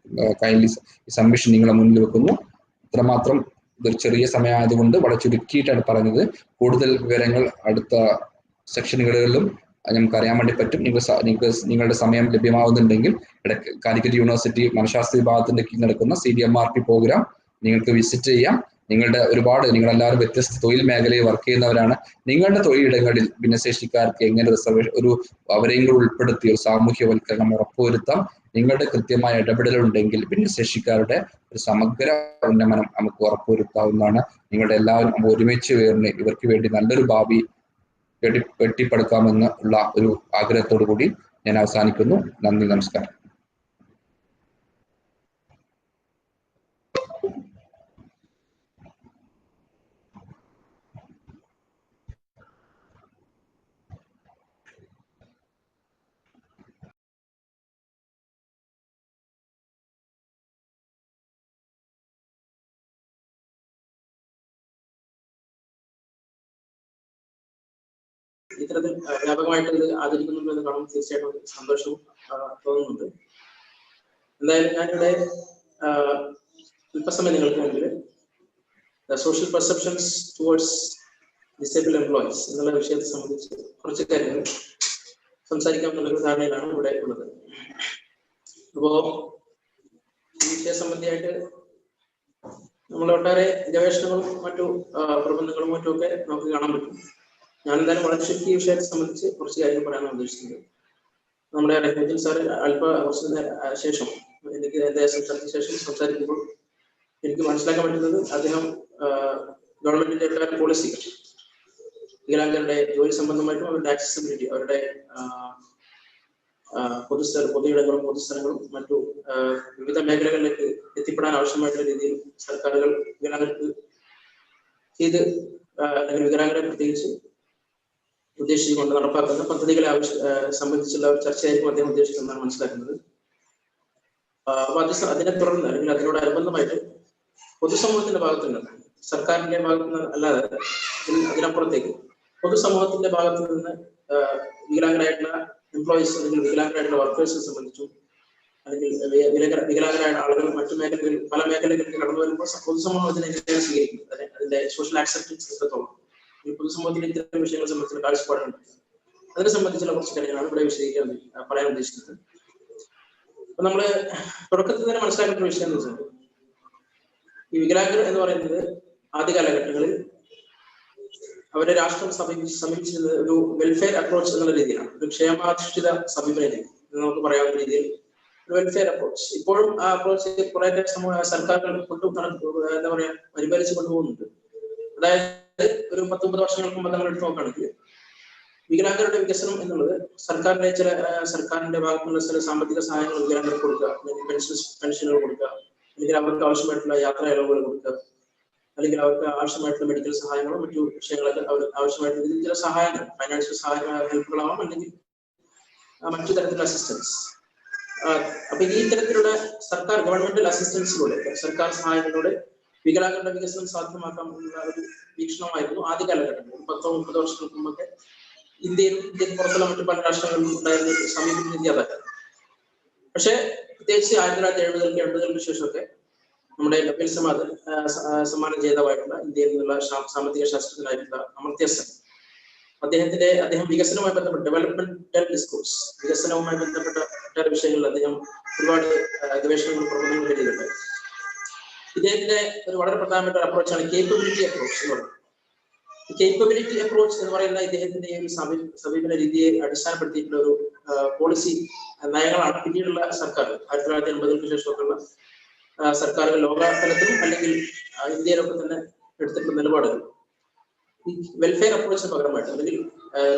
കൈൻഡ്ലി സബ്മിഷൻ നിങ്ങളെ മുന്നിൽ വെക്കുന്നു. ഇത്രമാത്രം. ഇതൊരു ചെറിയ സമയമായതുകൊണ്ട് വളരെ ചുരുക്കിയിട്ടാണ് പറഞ്ഞത്. കൂടുതൽ വിവരങ്ങൾ അടുത്ത സെക്ഷനുകളിലും നമുക്ക് അറിയാൻ വേണ്ടി പറ്റും. നിങ്ങൾക്ക് നിങ്ങളുടെ സമയം ലഭ്യമാവുന്നുണ്ടെങ്കിൽ കാലിക്കറ്റ് യൂണിവേഴ്സിറ്റി മനഃശാസ്ത്ര വിഭാഗത്തിന്റെ കീഴിൽ നടക്കുന്ന CDMRP പ്രോഗ്രാം നിങ്ങൾക്ക് വിസിറ്റ് ചെയ്യാം. നിങ്ങളെല്ലാവരും വ്യത്യസ്ത തൊഴിൽ മേഖലയിൽ വർക്ക് ചെയ്യുന്നവരാണ്. നിങ്ങളുടെ തൊഴിലിടങ്ങളിൽ ഭിന്നശേഷിക്കാർക്ക് എങ്ങനെ അവരെയും കൂടി ഉൾപ്പെടുത്തി ഒരു സാമൂഹ്യവൽക്കരണം ഉറപ്പുവരുത്താം. നിങ്ങളുടെ കൃത്യമായ ഇടപെടലുണ്ടെങ്കിൽ ഭിന്നശേഷിക്കാരുടെ ഒരു സമഗ്ര ഉന്നമനം നമുക്ക് ഉറപ്പുവരുത്താവുന്നതാണ്. നിങ്ങളുടെ എല്ലാവരും ഒരുമിച്ച് ചേർന്ന് ഇവർക്ക് വേണ്ടി നല്ലൊരു ഭാവി കെട്ടിപ്പടുക്കാമെന്ന് ഉള്ള ഒരു ആഗ്രഹത്തോടു കൂടി ഞാൻ അവസാനിക്കുന്നു. നന്ദി, നമസ്കാരം. ഇത്തരത്തിൽ വ്യാപകമായിട്ട് ഇത് ആചരിക്കുന്നുണ്ട് എന്ന് കാണുമ്പോൾ തീർച്ചയായിട്ടും സന്തോഷവും തോന്നുന്നുണ്ട്. എന്തായാലും ഞാനിവിടെ അല്പസമയം നിങ്ങൾക്ക് മുമ്പിൽ social perceptions towards disable employees എന്നുള്ള വിഷയത്തെ സംബന്ധിച്ച് കുറച്ച് കാര്യങ്ങൾ സംസാരിക്കാം എന്നുള്ളൊരു ധാരണയിലാണ് ഇവിടെ ഉള്ളത്. അപ്പോ ഈ വിഷയ സംബന്ധിയായിട്ട് നമ്മൾ ഒട്ടേറെ ഗവേഷണങ്ങളും മറ്റു പ്രബന്ധങ്ങളും മറ്റുമൊക്കെ നമുക്ക് കാണാൻ പറ്റും. ഞാൻ എന്തായാലും വളരെ ചുരുക്കി ഈ വിഷയത്തെ സംബന്ധിച്ച് കുറച്ച് കാര്യങ്ങൾ പറയാനാണ് ഉദ്ദേശിക്കുന്നത്. നമ്മുടെ റഹ്മത്തുൽ സാർ ശേഷം എനിക്ക് സംസാരിച്ച ശേഷം സംസാരിക്കുമ്പോൾ എനിക്ക് മനസ്സിലാക്കാൻ പറ്റുന്നത് അദ്ദേഹം ഗവൺമെന്റിന്റെ പോളിസി വികലാംഗരുടെ ജോലി സംബന്ധമായിട്ടും അവരുടെ ആക്സസിബിലിറ്റി, അവരുടെ പൊതുയിടങ്ങളും പൊതുസ്ഥലങ്ങളും മറ്റു വിവിധ മേഖലകളിലേക്ക് എത്തിപ്പെടാൻ ആവശ്യമായിട്ടുള്ള രീതിയിൽ സർക്കാരുകൾ വികലാംഗർക്ക് അല്ലെങ്കിൽ വികലാംഗരെ പ്രത്യേകിച്ച് ഉദ്ദേശിച്ചുകൊണ്ട് നടപ്പാക്കുന്ന പദ്ധതികളെ സംബന്ധിച്ചുള്ള ഒരു ചർച്ചയായിരിക്കും അദ്ദേഹം ഉദ്ദേശിക്കുന്നതാണ് മനസ്സിലാക്കുന്നത്. അപ്പൊ അതിനെ തുടർന്ന് അല്ലെങ്കിൽ അതിനോടനുബന്ധമായിട്ട് പൊതുസമൂഹത്തിന്റെ ഭാഗത്തു നിന്ന്, സർക്കാരിന്റെ ഭാഗത്തു നിന്ന് അല്ലാതെ അതിനപ്പുറത്തേക്ക് പൊതുസമൂഹത്തിന്റെ ഭാഗത്തു നിന്ന് വികലാംഗരായിട്ടുള്ള എംപ്ലോയീസ് അല്ലെങ്കിൽ വികലാംഗരായിട്ടുള്ള വർക്കേഴ്സിനെ സംബന്ധിച്ചും അല്ലെങ്കിൽ വികലാംഗരായ ആളുകൾ മറ്റു മേഖലകളിൽ പല മേഖലകളിലേക്ക് കടന്നു വരുമ്പോൾ പൊതുസമൂഹം അതിനെ എങ്ങനെയാണ് സ്വീകരിക്കുന്നത്, അതിന്റെ സോഷ്യൽ ആക്സെപ്റ്റൻസ് എത്രത്തോളം ഈ പൊതുസമൂഹത്തിൽ ഇത്തരം വിഷയങ്ങളെ സംബന്ധിച്ചുള്ള കാഴ്ചപ്പാടുണ്ട്. അതിനെ സംബന്ധിച്ചുള്ള കുറച്ച് കാര്യങ്ങളാണ് ഇവിടെ വിശദീകരിക്കാൻ പറയാൻ ഉദ്ദേശിക്കുന്നത്. അപ്പൊ നമ്മള് തുടക്കത്തിൽ തന്നെ മനസ്സിലാക്കേണ്ട ഒരു വിഷയം എന്ന് വെച്ചാൽ ഈ വികലാംഗർ എന്ന് പറയുന്നത് ആദ്യ കാലഘട്ടങ്ങളിൽ അവരെ രാഷ്ട്രം സമീപിച്ചിരുന്നത് ഒരു വെൽഫെയർ അപ്രോച്ച് എന്നുള്ള രീതിയിലാണ്, ഒരു ക്ഷേമാധിഷ്ഠിത സമീപന രീതി എന്ന് നമുക്ക് പറയാവുന്ന രീതിയിൽ ഒരു വെൽഫെയർ അപ്രോച്ച്. ഇപ്പോഴും ആ അപ്രോച്ച് കുറെ സർക്കാരുകൾ എന്താ പറയാ പരിപാലിച്ചു കൊണ്ടുപോകുന്നുണ്ട്. അതായത് ഒരു 10-30 വർഷങ്ങൾക്ക് മുമ്പ് നമ്മൾ എടുത്ത് നോക്കുകയാണെങ്കിൽ വികലാംഗരുടെ വികസനം എന്നുള്ളത് സർക്കാരിന്റെ ഭാഗത്തുനിന്നുള്ള ചില സാമ്പത്തിക സഹായങ്ങൾ വികലാംഗർക്ക് കൊടുക്കുക, അല്ലെങ്കിൽ പെൻഷനുകൾ കൊടുക്കുക, അല്ലെങ്കിൽ അവർക്ക് ആവശ്യമായിട്ടുള്ള യാത്രാ ഇളവുകൾ കൊടുക്കുക, അല്ലെങ്കിൽ അവർക്ക് ആവശ്യമായിട്ടുള്ള മെഡിക്കൽ സഹായങ്ങളോ മറ്റു വിഷയങ്ങളൊക്കെ അവർക്ക് ആവശ്യമായിട്ടുള്ള ഇതിൽ ചില സഹായങ്ങൾ, ഫൈനാൻഷ്യൽ ഹെൽപ്പുകളാവാം, അല്ലെങ്കിൽ മറ്റു തരത്തിലുള്ള അസിസ്റ്റൻസ്. അപ്പൊ ഈ തരത്തിലുള്ള സർക്കാർ ഗവൺമെന്റൽ അസിസ്റ്റൻസിലൂടെ, സർക്കാർ സഹായങ്ങളിലൂടെ വികലാംഗരുടെ വികസനം സാധ്യമാക്കാം എന്നുള്ള ഒരു വീക്ഷണമായിരുന്നു ആദ്യ കാലഘട്ടങ്ങളിൽ 10-30 വർഷങ്ങൾക്ക് മുമ്പൊക്കെ ഇന്ത്യക്ക് പുറത്തുള്ള മറ്റു പല രാഷ്ട്രങ്ങളിലും ഉണ്ടായിരുന്ന സമീപന രീതി അതായിരുന്നു. പക്ഷെ പ്രത്യേകിച്ച് 1970-80 ശേഷമൊക്കെ നമ്മുടെ നൊബേൽ സമ്മാന ജേതാവായിട്ടുള്ള ഇന്ത്യയിൽ നിന്നുള്ള സാമ്പത്തിക ശാസ്ത്രജ്ഞനായിട്ടുള്ള അമർത്യ സെൻ അദ്ദേഹം വികസനവുമായി ബന്ധപ്പെട്ട ഡെവലപ്മെന്റൽ ഡിസ്കോഴ്സ്, വികസനവുമായി ബന്ധപ്പെട്ട ഒട്ടേറെ വിഷയങ്ങളിൽ അദ്ദേഹം ഒരുപാട് ഗവേഷണങ്ങളും പ്രബന്ധങ്ങളും എഴുതിയിട്ടുണ്ട്. ഇദ്ദേഹത്തിന്റെ ഒരു വളരെ പ്രധാനപ്പെട്ട ഒരു അപ്രോച്ചാണ് കേപ്പബിലിറ്റി അപ്രോച്ച് എന്ന് പറയുന്നത്. കേപ്പബിലിറ്റി അപ്രോച്ച് എന്ന് പറയുന്ന ഇദ്ദേഹത്തിന്റെ ഒരു സമീപന രീതിയെ അടിസ്ഥാനപ്പെടുത്തിയിട്ടുള്ള ഒരു പോളിസി നയങ്ങളാണ് പിന്നീടുള്ള സർക്കാർ 1980 ശേഷമൊക്കെയുള്ള സർക്കാരുകൾ ലോകതലത്തിലും അല്ലെങ്കിൽ ഇന്ത്യയിലൊക്കെ തന്നെ എടുത്തിട്ടുള്ള നിലപാടുകൾ. ഈ വെൽഫെയർ അപ്രോച്ചിന് പകരമായിട്ട് അല്ലെങ്കിൽ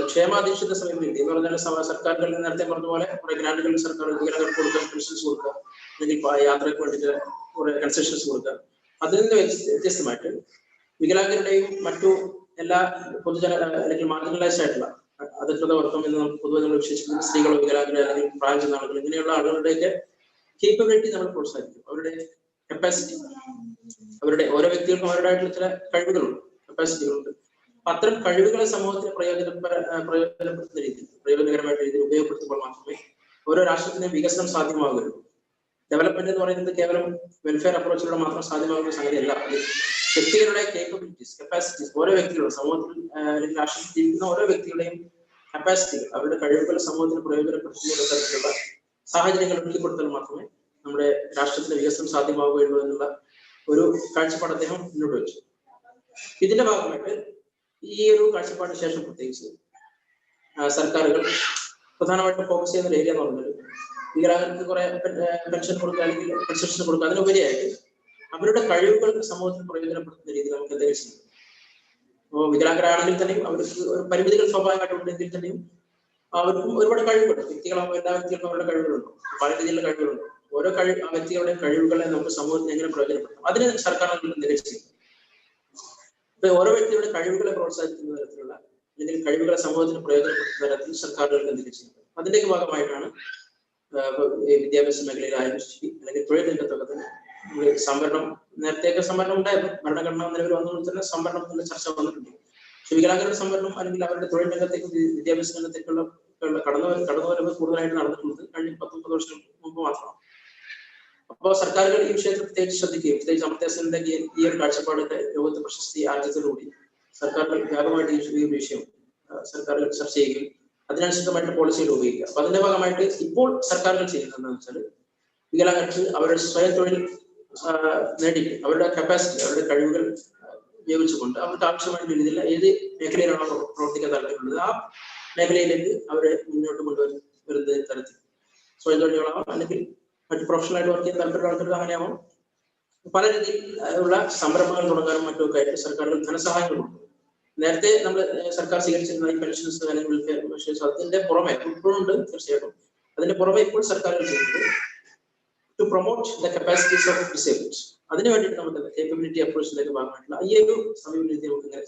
ക്ഷേമാധീക്ഷിത സമീപ രീതി എന്ന് പറഞ്ഞാൽ സർക്കാരുകൾ നേരത്തെ പറഞ്ഞ പോലെ കുറെ ഗ്രാൻഡുകൾ സർക്കാർ വികലാംഗർക്ക് കൊടുക്കുക, പെൻഷൻസ് കൊടുക്കുക, അല്ലെങ്കിൽ യാത്രയ്ക്ക് വേണ്ടിയിട്ട് കുറെ കൺസെഷൻസ് കൊടുക്കുക. അതിൽ നിന്ന് വ്യത്യസ്തമായിട്ട് വികലാംഗരുടെയും മറ്റു എല്ലാ പൊതുജന അല്ലെങ്കിൽ മാർജിനലൈസ്ഡ് ആയിട്ടുള്ള അധികൃത വർഗം എന്ന് നമുക്ക് പൊതുവെ നമ്മൾ വിശേഷിക്കുന്നത് സ്ത്രീകളോ വികലാംഗരോ അല്ലെങ്കിൽ പ്രായം ചെന്ന ആളുകൾ ഇങ്ങനെയുള്ള ആളുകളുടെയൊക്കെ കേപ്പബിലിറ്റി നമ്മൾ പ്രോത്സാഹിപ്പിക്കും. അവരുടെ കപ്പാസിറ്റി, അവരുടെ ഓരോ വ്യക്തികൾക്കും അവരുടേതായിട്ടുള്ള ചില കഴിവുകളുണ്ട്, കപ്പാസിറ്റികളുണ്ട്. അത്തരം കഴിവുകളെ സമൂഹത്തിന് പ്രയോജനപ്പെടുത്തുന്ന രീതിയിൽ, പ്രയോജനകരമായിട്ട് രീതിയിൽ ഉപയോഗപ്പെടുത്തുമ്പോൾ മാത്രമേ ഓരോ രാഷ്ട്രത്തിനും വികസനം സാധ്യമാകുകയുള്ളൂ. ഡെവലപ്മെന്റ് എന്ന് പറയുന്നത് കേവലം വെൽഫെയർ അപ്രോച്ചിലൂടെ മാത്രം സാധ്യമാകുന്ന സംഗതിയല്ല. അത് വ്യക്തികളുടെ കേപ്പബിലിറ്റീസ്, കപ്പാസിറ്റീസ്, ഓരോ വ്യക്തികളും സമൂഹത്തിൽ അല്ലെങ്കിൽ രാഷ്ട്രത്തിൽ ജീവിക്കുന്ന ഓരോ വ്യക്തികളുടെയും കപ്പാസിറ്റികൾ, അവരുടെ കഴിവുകൾ സമൂഹത്തിന് പ്രയോജനപ്പെടുത്തുന്ന തരത്തിലുള്ള സാഹചര്യങ്ങൾ ഒരുക്കിക്കൊടുത്താൽ മാത്രമേ നമ്മുടെ രാഷ്ട്രത്തിന്റെ വികസനം സാധ്യമാവുകയുള്ളൂ എന്നുള്ള ഒരു കാഴ്ചപ്പാട് അദ്ദേഹം മുന്നോട്ട് വെച്ചു. ഇതിന്റെ ഭാഗമായിട്ട് ഈ ഒരു കാഴ്ചപ്പാടിന് ശേഷം പ്രത്യേകിച്ച് സർക്കാരുകൾ പ്രധാനമായിട്ടും ഫോക്കസ് ചെയ്യുന്ന ഒരു ഏരിയ എന്ന് പറഞ്ഞാൽ വികലാംഗർക്ക് കുറെ പെൻഷൻ കൊടുക്കുക അല്ലെങ്കിൽ കൺസെഷൻ കൊടുക്കുക, അതിനുപരിയായിട്ട് അവരുടെ കഴിവുകൾ സമൂഹത്തിന് പ്രയോജനപ്പെടുത്തുന്ന രീതിയിൽ നമുക്ക് എന്തെങ്കിലും ചെയ്യും. അപ്പോൾ വികലാംഗരാണെങ്കിൽ തന്നെയും അവർക്ക് ഒരു പരിമിതികൾ സ്വാഭാവികമായിട്ടുണ്ടെങ്കിൽ തന്നെയും അവർക്കും ഒരുപാട് കഴിവുകൾ, വ്യക്തികളാകുമ്പോൾ എല്ലാ വ്യക്തികൾക്കും അവരുടെ കഴിവുകളുണ്ട്, പല രീതിയിലുള്ള കഴിവുകളുണ്ട്. ഓരോ വ്യക്തികളുടെയും കഴിവുകളെ നമുക്ക് സമൂഹത്തിന് എങ്ങനെ പ്രയോജനപ്പെടുത്താം, അതിന് സർക്കാരുകൾ എന്തെങ്കിലും ചെയ്യും. ഇപ്പൊ ഓരോ വ്യക്തിയുടെ കഴിവുകളെ പ്രോത്സാഹിപ്പിക്കുന്ന തരത്തിലുള്ള അല്ലെങ്കിൽ കഴിവുകളെ സമൂഹത്തിന് പ്രയോജനപ്പെടുത്തുന്ന തരത്തിൽ സർക്കാരുകൾക്ക് എന്തെങ്കിലും ചെയ്യുന്നത്. അതിന്റെയൊക്കെ ഭാഗമായിട്ടാണ് വിദ്യാഭ്യാസ മേഖലയിലായാലും ശരി അല്ലെങ്കിൽ തൊഴിൽ രംഗത്തൊക്കെ തന്നെ സംവരണം, നേരത്തെയൊക്കെ സംവരണം ഉണ്ടായിരുന്നു, ഭരണഘടന നിലവിൽ വന്നതുകൊണ്ട് തന്നെ സംവരണത്തിന്റെ ചർച്ച വന്നിട്ടുണ്ട്. പക്ഷെ വികലാംഗരുടെ സംവരണം അല്ലെങ്കിൽ അവരുടെ തൊഴിൽ രംഗത്തേക്ക് വിദ്യാഭ്യാസ രംഗത്തേക്കുള്ള കടന്നുവരവ് കൂടുതലായിട്ട് നടന്നിട്ടുള്ളത് കഴിഞ്ഞ 10-30 വർഷം മുമ്പ് മാത്രമാണ്. അപ്പോൾ സർക്കാരുകൾ ഈ വിഷയത്തിൽ പ്രത്യേകിച്ച് ശ്രദ്ധിക്കുകയും പ്രത്യേകിച്ച് അമർത്യ സെന്നിന്റെ ഈ ഒരു കാഴ്ചപ്പാടിന്റെ ലോകത്തെ പ്രശസ്തി ആർജിച്ചതോടുകൂടി സർക്കാരുകൾ വ്യാപകമായിട്ട് ഈ വിഷയം സർക്കാരുകൾ ചർച്ച ചെയ്യുകയും അതിനനുസൃതമായിട്ട് പോളിസി രൂപീകരിക്കുക. അപ്പൊ അതിന്റെ ഭാഗമായിട്ട് ഇപ്പോൾ സർക്കാരുകൾ ചെയ്യുന്നത് എന്താണെന്ന് വെച്ചാൽ വികലാംഗർക്ക് അവരുടെ സ്വയം തൊഴിൽ നേടി അവരുടെ കപ്പാസിറ്റി, അവരുടെ കഴിവുകൾ ഉപയോഗിച്ചുകൊണ്ട് അവർക്ക് ആവശ്യമായ രീതിയിൽ ഏത് മേഖലയിലാണോ പ്രവർത്തിക്കാൻ താല്പര്യമുള്ളത് ആ മേഖലയിലേക്ക് അവരെ മുന്നോട്ട് കൊണ്ടുവരുന്ന തരത്തിൽ സ്വയം തൊഴിലുകളാവാം അല്ലെങ്കിൽ മറ്റ് പ്രൊഫഷണലായിട്ട് വർക്ക് ചെയ്യാൻ താല്പര്യമുള്ള ആൾക്കാർക്ക് അങ്ങനെയാവാം. പല രീതിയിൽ ഉള്ള സംരംഭങ്ങൾ തുടങ്ങാനും മറ്റുമൊക്കെ ആയിട്ട് സർക്കാരുകൾ ധനസഹായങ്ങൾ കൊടുക്കും. നേരത്തെ നമ്മൾ സർക്കാർ സ്വീകരിച്ചിരുന്ന ഈ പെൻഷൻസ് അല്ലെങ്കിൽ വെൽഫെയർ മെഷേഴ്സ് അതിന്റെ പുറമെ ഇപ്പോഴും ഉണ്ട് തീർച്ചയായിട്ടും. അതിന്റെ പുറമെ ഇപ്പോൾ സർക്കാരുകൾ ചെയ്യുന്നത് to promote the capacities of disabled, അതിന് വേണ്ടിയിട്ട് നമുക്ക് കേപ്പബിലിറ്റി അപ്രോച്ചിലേക്ക് ഭാഗമായിട്ടുള്ള ഈ ഒരു സമീപ രീതി നമുക്ക് ഇങ്ങനെ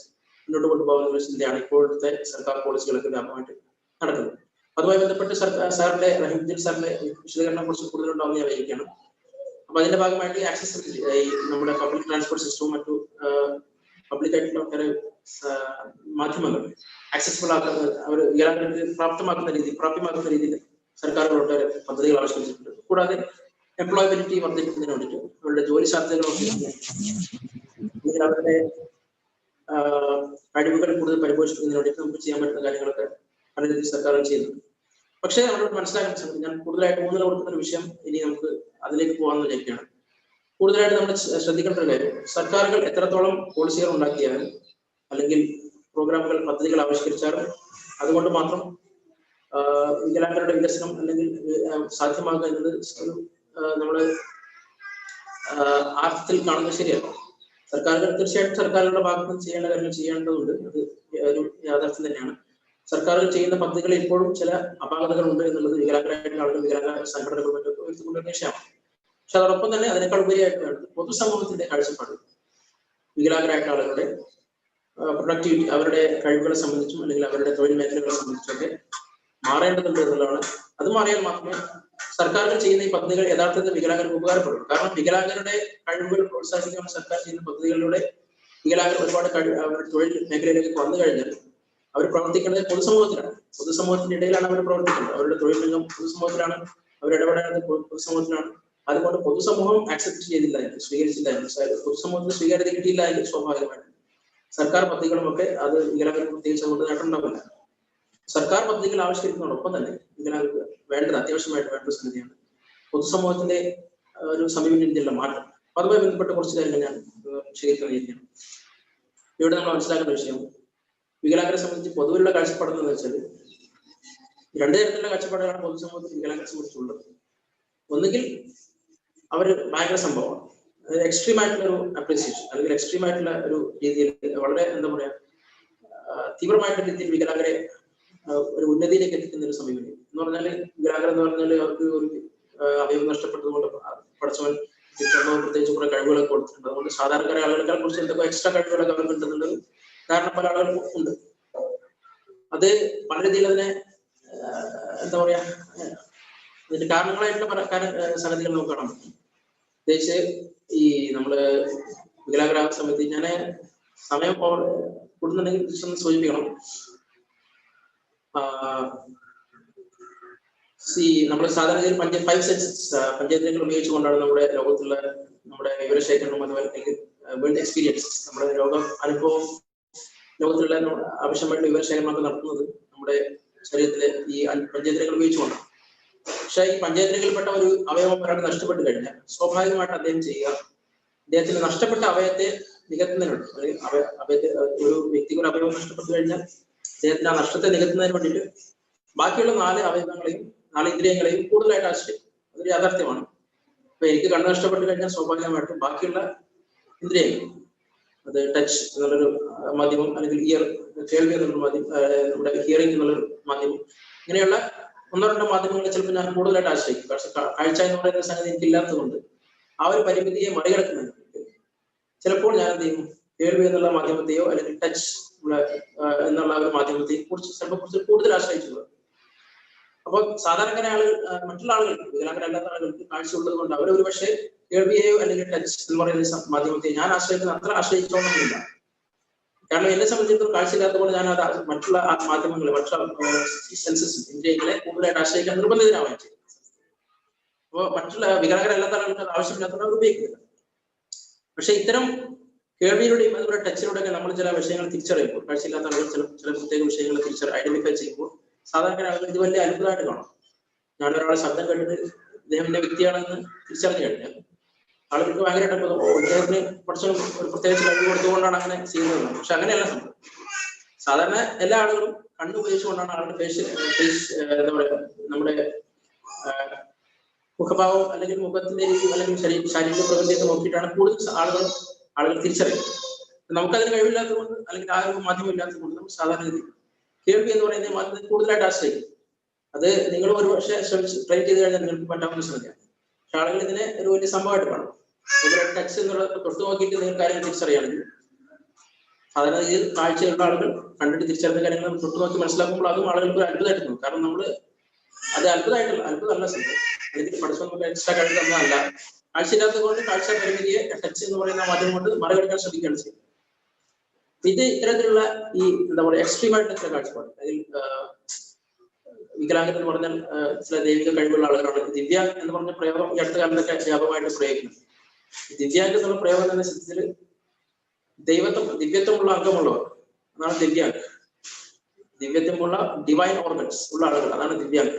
മുന്നോട്ട് കൊണ്ടുപോകുന്ന ചിന്തയാണ് ഇപ്പോഴത്തെ സർക്കാർ പോളിസികളൊക്കെ വ്യാപകമായിട്ട് നടക്കുന്നത്. അതുമായി ബന്ധപ്പെട്ട് സാറിന്റെ റഹീമുദ്ദീൻ സാറിന്റെ വിശദീകരണം കുറച്ച് കൂടുതലുണ്ടാവുന്ന ഞാൻ വരികയാണ്. അപ്പൊ അതിന്റെ ഭാഗമായിട്ട് ആക്സസിബിലിറ്റി, ഈ നമ്മുടെ പബ്ലിക് ട്രാൻസ്പോർട്ട് സിസ്റ്റവും മറ്റു പബ്ലിക് ആയിട്ടുള്ള ഒട്ടേറെ മാധ്യമങ്ങൾ ആക്സസിബിൾ ആക്കുന്ന അവർ വികലാംഗർക്ക് പ്രാപ്തമാക്കുന്ന രീതിയിൽ സർക്കാരുകൾ ഒട്ടേറെ പദ്ധതികൾ ആവിഷ്കരിച്ചിട്ടുണ്ട്. കൂടാതെ എംപ്ലോയബിലിറ്റി വർദ്ധിപ്പിക്കുന്നതിന് വേണ്ടിയിട്ട് അവരുടെ ജോലി സാധ്യതകൾ വർദ്ധിപ്പിക്കുന്നതിന് അവരുടെ കഴിവുകൾ കൂടുതൽ പരിപോഷിപ്പിക്കുന്നതിന് വേണ്ടിയിട്ട് നമുക്ക് ചെയ്യാൻ പറ്റുന്ന കാര്യങ്ങളൊക്കെ പല രീതിയിൽ സർക്കാരുകൾ ചെയ്യുന്നുണ്ട്. പക്ഷേ നമ്മളോട് മനസ്സിലാക്കാൻ ശ്രമിക്കും, ഞാൻ കൂടുതലായിട്ട് ഊന്നൽ കൊടുക്കുന്ന ഒരു വിഷയം ഇനി നമുക്ക് അതിലേക്ക് പോകാമെന്ന് വിചാരിക്കുകയാണ്. കൂടുതലായിട്ട് നമ്മൾ ശ്രദ്ധിക്കേണ്ട ഒരു കാര്യം, സർക്കാരുകൾ എത്രത്തോളം പോളിസികൾ ഉണ്ടാക്കിയാലും അല്ലെങ്കിൽ പ്രോഗ്രാമുകൾ പദ്ധതികൾ ആവിഷ്കരിച്ചാലും അതുകൊണ്ട് മാത്രം വികലാംഗരുടെ വികസനം അല്ലെങ്കിൽ സാധ്യമാകുക എന്നത് ഒരു നമ്മുടെ ആർത്ഥത്തിൽ കാണുന്നത് ശരിയല്ല. സർക്കാരുകൾ തീർച്ചയായിട്ടും സർക്കാരുകളുടെ ഭാഗത്ത് നിന്ന് ചെയ്യേണ്ട കാര്യങ്ങൾ ചെയ്യേണ്ടതുണ്ട്, അത് ഒരു യാഥാർത്ഥ്യം തന്നെയാണ്. സർക്കാരുകൾ ചെയ്യുന്ന പദ്ധതികളിൽ ഇപ്പോഴും ചില അപാകതകൾ ഉണ്ട് എന്നുള്ളത് വികലാംഗരായിട്ടുള്ള ആളുകൾ വികലാംഗ സംഘടനകൾ മറ്റൊക്കെ ഉയർത്തിക്കൊണ്ടിരുന്ന വിഷയമാണ്. പക്ഷെ അതോടൊപ്പം തന്നെ അതിനേക്കാൾ ഉപരിയായിട്ട് വേണ്ടത് പൊതുസമൂഹത്തിന്റെ കാഴ്ചപ്പാട് വികലാംഗരായിട്ടുള്ള ആളുകളുടെ പ്രൊഡക്ടിവിറ്റി, അവരുടെ കഴിവുകളെ സംബന്ധിച്ചും അല്ലെങ്കിൽ അവരുടെ തൊഴിൽ മേഖലകളെ സംബന്ധിച്ചൊക്കെ മാറേണ്ടതുണ്ട് എന്നുള്ളതാണ്. അത് മാറിയാൽ മാത്രമേ സർക്കാരുകൾ ചെയ്യുന്ന ഈ പദ്ധതികൾ യഥാർത്ഥത്തിൽ വികലാംഗർക്ക് ഉപകാരപ്പെടും. കാരണം വികലാംഗരുടെ കഴിവുകൾ പ്രോത്സാഹിപ്പിക്കാൻ സർക്കാർ ചെയ്യുന്ന പദ്ധതികളിലൂടെ വികലാംഗർ ഒരുപാട് അവരുടെ തൊഴിൽ മേഖലയിലേക്ക് വന്നു കഴിഞ്ഞാൽ അവർ പ്രവർത്തിക്കേണ്ടത് പൊതുസമൂഹത്തിലാണ്. പൊതുസമൂഹത്തിന്റെ ഇടയിലാണ് അവർ പ്രവർത്തിക്കുന്നത്. അവരുടെ തൊഴിൽ രംഗം പൊതുസമൂഹത്തിലാണ്, അവർ ഇടപെടേണ്ടത് പൊതുസമൂഹത്തിലാണ്. അതുകൊണ്ട് പൊതുസമൂഹം ആക്സെപ്റ്റ് ചെയ്തില്ല എങ്കിൽ, സ്വീകരിച്ചില്ല എങ്കിൽ, പൊതുസമൂഹത്തിന് സ്വീകാര്യത കിട്ടിയില്ല എങ്കിൽ സ്വാഭാവികമായിട്ട് സർക്കാർ പദ്ധതികളുമൊക്കെ അത് വികലാംഗർക്ക് പ്രത്യേകിച്ച് അതുകൊണ്ട് നേട്ടമുണ്ടാവില്ല. സർക്കാർ പദ്ധതികൾ ആവിഷ്കരിക്കുന്നതോടൊപ്പം തന്നെ വികലാംഗർക്ക് വേണ്ടത് അത്യാവശ്യമായിട്ട് വേണ്ട സംഗതിയാണ് പൊതുസമൂഹത്തിന്റെ ഒരു സമീപന രീതിയിലുള്ള മാറ്റം. അതുമായി ബന്ധപ്പെട്ട കുറച്ച് കാര്യങ്ങൾ ഞാൻ ശേഖരിക്കാൻ രീതിയാണ്. ഇവിടെ നമ്മൾ മനസ്സിലാക്കേണ്ട വിഷയം, വികലാംഗരെ സംബന്ധിച്ച് പൊതുവിലുള്ള കാഴ്ചപ്പാടെന്ന് വെച്ചാൽ രണ്ടു തരത്തിലുള്ള കാഴ്ചപ്പാടുകളാണ് പൊതുസമൂഹത്തിൽ വികലാംഗരെ സംബന്ധിച്ചുള്ളത്. ഒന്നുകിൽ അവർ ഭയങ്കര സംഭവമാണ്, അതായത് എക്സ്ട്രീം ആയിട്ടുള്ള ഒരു അപ്രീസിയേഷൻ അല്ലെങ്കിൽ എക്സ്ട്രീം ആയിട്ടുള്ള ഒരു രീതിയിൽ വളരെ എന്താ പറയാ തീവ്രമായിട്ടുള്ള രീതിയിൽ വികലാംഗരെ ഒരു ഉന്നതിയിലേക്ക് എത്തിക്കുന്ന ഒരു സമീപനം എന്ന് പറഞ്ഞാല് വികലാംഗർ എന്ന് പറഞ്ഞാൽ അവർക്ക് ഒരു അവയവം നഷ്ടപ്പെട്ടതുകൊണ്ട് പഠിച്ചവൻ പ്രത്യേകിച്ച് കുറെ കഴിവുകളൊക്കെ കൊടുത്തിട്ടുണ്ട്. അതുകൊണ്ട് സാധാരണക്കാരെ ആളുകളെക്കാൾ കുറിച്ച് എന്തൊക്കെ എക്സ്ട്രാ കഴിവുകളൊക്കെ അവർക്ക് കിട്ടുന്നുണ്ട്. കാരണം പല ആളുകൾക്കും ഉണ്ട്. അത് പല രീതിയിൽ അതിനെ എന്താ പറയാ അതിന്റെ കാരണങ്ങളായിട്ടുള്ള പല സംഗതികൾ നമുക്ക് കാണാൻ പറ്റും. പ്രത്യേകിച്ച് ഈ നമ്മള് വികലാംഗരായ സമയത്ത് ഞാൻ സമയം കൂടുന്നുണ്ടെങ്കിൽ ഒന്ന് സൂചിപ്പിക്കണം. നമ്മൾ സാധാരണ രീതിയിൽ 5 സെൻസസ് പഞ്ചേന്ദ്രിയങ്ങൾ ഉപയോഗിച്ചുകൊണ്ടാണ് നമ്മുടെ ലോകത്തുള്ള നമ്മുടെ വിവരശേഖരണം അതുപോലെ വേൾഡ് എക്സ്പീരിയൻസ് നമ്മുടെ അനുഭവം ലോകത്തിലുള്ള ആവശ്യമായിട്ട് വിവരശേഖരണമൊക്കെ നടത്തുന്നത് നമ്മുടെ ശരീരത്തിലെ ഈ പഞ്ചേന്ദ്രിയങ്ങൾ ഉപയോഗിച്ചുകൊണ്ടാണ്. പക്ഷെ ഈ പഞ്ചേന്ദ്രിയങ്ങളിൽപ്പെട്ട ഒരു അവയവം ഒരാൾ നഷ്ടപ്പെട്ട് കഴിഞ്ഞാൽ സ്വാഭാവികമായിട്ട് അദ്ദേഹം ചെയ്യുക അദ്ദേഹത്തിന് നഷ്ടപ്പെട്ട അവയവത്തെ നികത്തുന്നതിനുണ്ട്. അവയവത്തെ ഒരു വ്യക്തിക്ക് ഒരു അവയവം നഷ്ടപ്പെട്ടു കഴിഞ്ഞാൽ അദ്ദേഹത്തിന് ആ നഷ്ടത്തെ നികത്തുന്നതിന് വേണ്ടിയിട്ട് ബാക്കിയുള്ള 4 അവയവങ്ങളെയും 4 ഇന്ദ്രിയങ്ങളെയും കൂടുതലായിട്ട് ആശ്രയിക്കും. അതൊരു യാഥാർത്ഥ്യമാണ്. അപ്പൊ എനിക്ക് കണ്ണ് നഷ്ടപ്പെട്ടു കഴിഞ്ഞാൽ സ്വാഭാവികമായിട്ടും ബാക്കിയുള്ള ഇന്ദ്രിയങ്ങൾ, അത് ടച്ച് എന്നുള്ളൊരു മാധ്യമം അല്ലെങ്കിൽ ഇയർ കേൾവി എന്നുള്ള മാധ്യമം, നമ്മുടെ ഹിയറിംഗ് എന്നുള്ളൊരു മാധ്യമം, ഇങ്ങനെയുള്ള 1-2 മാധ്യമങ്ങളെ ചിലപ്പോൾ ഞാൻ കൂടുതലായിട്ട് ആശ്രയിക്കും. പക്ഷെ കാഴ്ച എന്ന് പറയുന്ന സംഗതി എനിക്ക് ഇല്ലാത്തതുകൊണ്ട് ആ ഒരു പരിമിതിയെ മറികടക്കുന്നതിന് ചിലപ്പോൾ ഞാൻ എന്ത് ചെയ്യും, കേൾവി എന്നുള്ള മാധ്യമത്തെയോ അല്ലെങ്കിൽ ടച്ച് എന്നുള്ള ഒരു മാധ്യമത്തെയും കുറിച്ച് ചിലപ്പോൾ കുറച്ച് കൂടുതൽ ആശ്രയിച്ചുള്ളത്. അപ്പോൾ സാധാരണക്കാരെ ആളുകൾ, മറ്റുള്ള ആളുകൾക്ക്, വികലാംഗരല്ലാത്ത ആളുകൾക്ക് കാഴ്ച ഉള്ളത് കൊണ്ട് അവർ ഒരു പക്ഷേ കേൾവിയെയോ അല്ലെങ്കിൽ ടച്ച് എന്ന് പറയുന്ന മാധ്യമത്തെ ഞാൻ ആശ്രയിക്കുന്ന അത്ര ആശ്രയിച്ചോണമെന്നില്ല. കാരണം എന്നെ സംബന്ധിച്ചിടത്തോളം കാഴ്ചയില്ലാത്തതുകൊണ്ട് ഞാൻ അത് മറ്റുള്ള മാധ്യമങ്ങളെ, മറ്റുള്ള സെൻസസ് ഇന്ദ്രിയങ്ങളെ കൂടുതലായിട്ട് ആശ്രയിക്കാൻ നിർബന്ധിതരാവുകയും ചെയ്യും. അപ്പോൾ മറ്റുള്ള വികലാംഗരല്ലാത്ത ആളുകൾക്ക് അത് ആവശ്യമില്ലാത്തവർ അവർ ഉപയോഗിക്കുന്നില്ല. പക്ഷെ ഇത്തരം കേൾവിയിലൂടെയും അതുപോലെ ടച്ചിലൂടെയൊക്കെ നമ്മൾ ചില വിഷയങ്ങൾ തിരിച്ചറിയുമ്പോൾ, കാഴ്ചയില്ലാത്ത ആളുകൾ ചില പ്രത്യേക വിഷയങ്ങൾ ഐഡന്റിഫൈ ചെയ്യുമ്പോൾ സാധാരണ ആളുകൾ ഇത് വലിയ അത്ഭുതമായിട്ട് കാണും. ഞാൻ ഒരാളെ ശബ്ദം കേട്ടിട്ട് ഇദ്ദേഹത്തിന്റെ വ്യക്തിയാണെന്ന് തിരിച്ചറിഞ്ഞു കഴിഞ്ഞാൽ ആളുകൾക്ക് ഭയങ്കരമായിട്ട് ഇദ്ദേഹത്തിന് കുറച്ച് ഒരു പ്രത്യേകിച്ച് കഴിവ് കൊടുത്തുകൊണ്ടാണ് അങ്ങനെ ചെയ്യുന്നത്. പക്ഷെ അങ്ങനെയല്ല സംഭവം. സാധാരണ എല്ലാ ആളുകളും കണ്ണ് ഉപയോഗിച്ചുകൊണ്ടാണ് ആളുടെ ഫേസ് എന്താ പറയുക നമ്മുടെ മുഖഭാവം അല്ലെങ്കിൽ മുഖത്തിന്റെ രീതി അല്ലെങ്കിൽ ശാരീരിക പ്രകൃതിയൊക്കെ നോക്കിയിട്ടാണ് കൂടുതൽ ആളുകൾ തിരിച്ചറിയുന്നത്. നമുക്കതിന് കഴിവില്ലാത്തതുകൊണ്ട് അല്ലെങ്കിൽ ആ ഒരു മാധ്യമം ഇല്ലാത്തതുകൊണ്ട് നമുക്ക് സാധാരണ രീതി കേൾവി എന്ന് പറയുന്ന മാധ്യമത്തെ കൂടുതലായിട്ട് ആശ്രയിക്കും. അത് നിങ്ങൾ ഒരു പക്ഷേ ട്രൈ ചെയ്ത് കഴിഞ്ഞാൽ നിങ്ങൾക്ക് പറ്റാവുന്ന ശ്രമിക്കാം. പക്ഷെ ആളുകൾ ഇതിനെ ഒരു വലിയ സംഭവമായിട്ട് കാണും. ടച്ച് എന്നുള്ള തൊട്ട് നോക്കിയിട്ട് നിങ്ങൾ കാര്യങ്ങൾ തിരിച്ചറിയുകയാണെങ്കിൽ സാധാരണ രീതിയിൽ കാഴ്ചയുള്ള ആളുകൾ കണ്ടിട്ട് തിരിച്ചറിയുന്ന കാര്യങ്ങൾ തൊട്ട് നോക്കി മനസ്സിലാക്കുമ്പോൾ അതും ആളുകൾക്ക് അത്ഭുതമായിട്ട് തോന്നും. കാരണം നമ്മൾ അത് അത്ഭുതമല്ല സംഭവം. അല്ലെങ്കിൽ പഠിച്ചു നമുക്ക് എക്സ്ട്രാ കഴിവ് തന്നതല്ല. കാഴ്ചയില്ലാത്തത് കൊണ്ട് കാഴ്ച പരിമിതിയെ ടച്ച് എന്ന് പറയുന്ന മാധ്യമം കൊണ്ട് മറികടക്കാൻ ശ്രമിക്കുകയാണ് ചെയ്യുന്നത്. ഇത് ഇത്തരത്തിലുള്ള ഈ എന്താ പറയുക എക്സ്ട്രീം ആയിട്ടുള്ള ചില കാഴ്ചപ്പാട്, അതിൽ വികലാംഗൻ എന്ന് പറഞ്ഞാൽ ചില ദൈവിക കഴിവുള്ള ആളുകളാണ്. ദിവ്യാംഗ് എന്ന് പറഞ്ഞ പ്രയോഗം ഈ അടുത്ത കാലത്തൊക്കെ വ്യാപകമായിട്ട് പ്രയോഗിക്കുന്നത്. ദിവ്യാംഗ് എന്നുള്ള പ്രയോഗം എന്ന സ്ഥിതിയിൽ ദിവ്യത്വമുള്ള അംഗമുള്ളവർ, അതാണ് ദിവ്യാംഗ്. ദിവ്യത്വമുള്ള ഡിവൈൻ ഓർഗൻസ് ഉള്ള ആളുകൾ, അതാണ് ദിവ്യാംഗ്.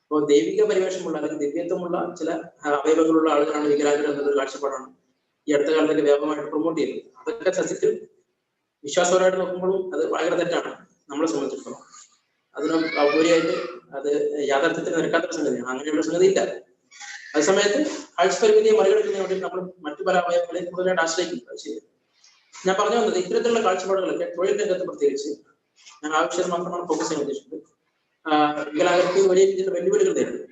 അപ്പോൾ ദൈവിക പരിവേഷമുള്ള അല്ലെങ്കിൽ ദിവ്യത്വമുള്ള ചില അവയവങ്ങളുള്ള ആളുകളാണ് വികലാംഗർ എന്നൊരു കാഴ്ചപ്പാടാണ് ഈ അടുത്ത കാലത്തൊക്കെ വ്യാപകമായിട്ട് പ്രൊമോട്ട് ചെയ്യുന്നത്. അതൊക്കെ സത്യത്തിൽ വിശ്വാസപരമായിട്ട് നോക്കുമ്പോഴും അത് ഭയങ്കര തെറ്റാണ് നമ്മളെ സംബന്ധിച്ചിടത്തോളം. അതിന് ഔപചാരികമായിട്ട് അത് യാഥാർത്ഥ്യത്തിൽ നിരക്കാത്ത സംഗതിയാണ്. അങ്ങനെയുള്ള സംഗതി ഇല്ല. അതേസമയത്ത് കാഴ്ച പരിമിതിയെ മറികടക്കുന്നതിന് വേണ്ടി നമ്മൾ മറ്റു പല അവയവങ്ങളെയും കൂടുതലായിട്ട് ആശ്രയിക്കുന്നത് ശരി. ഞാൻ പറഞ്ഞു വന്നത് ഇത്തരത്തിലുള്ള കാഴ്ചപ്പാടുകളൊക്കെ തൊഴിൽ രംഗത്ത് പ്രത്യേകിച്ച് ഞാൻ ആവശ്യം മാത്രമാണ് ഫോക്കസ് ചെയ്യാൻ ഉദ്ദേശിച്ചത്. വികലാംഗർക്ക് വലിയ രീതിയിൽ വെല്ലുവിളികൾ നേരിടും.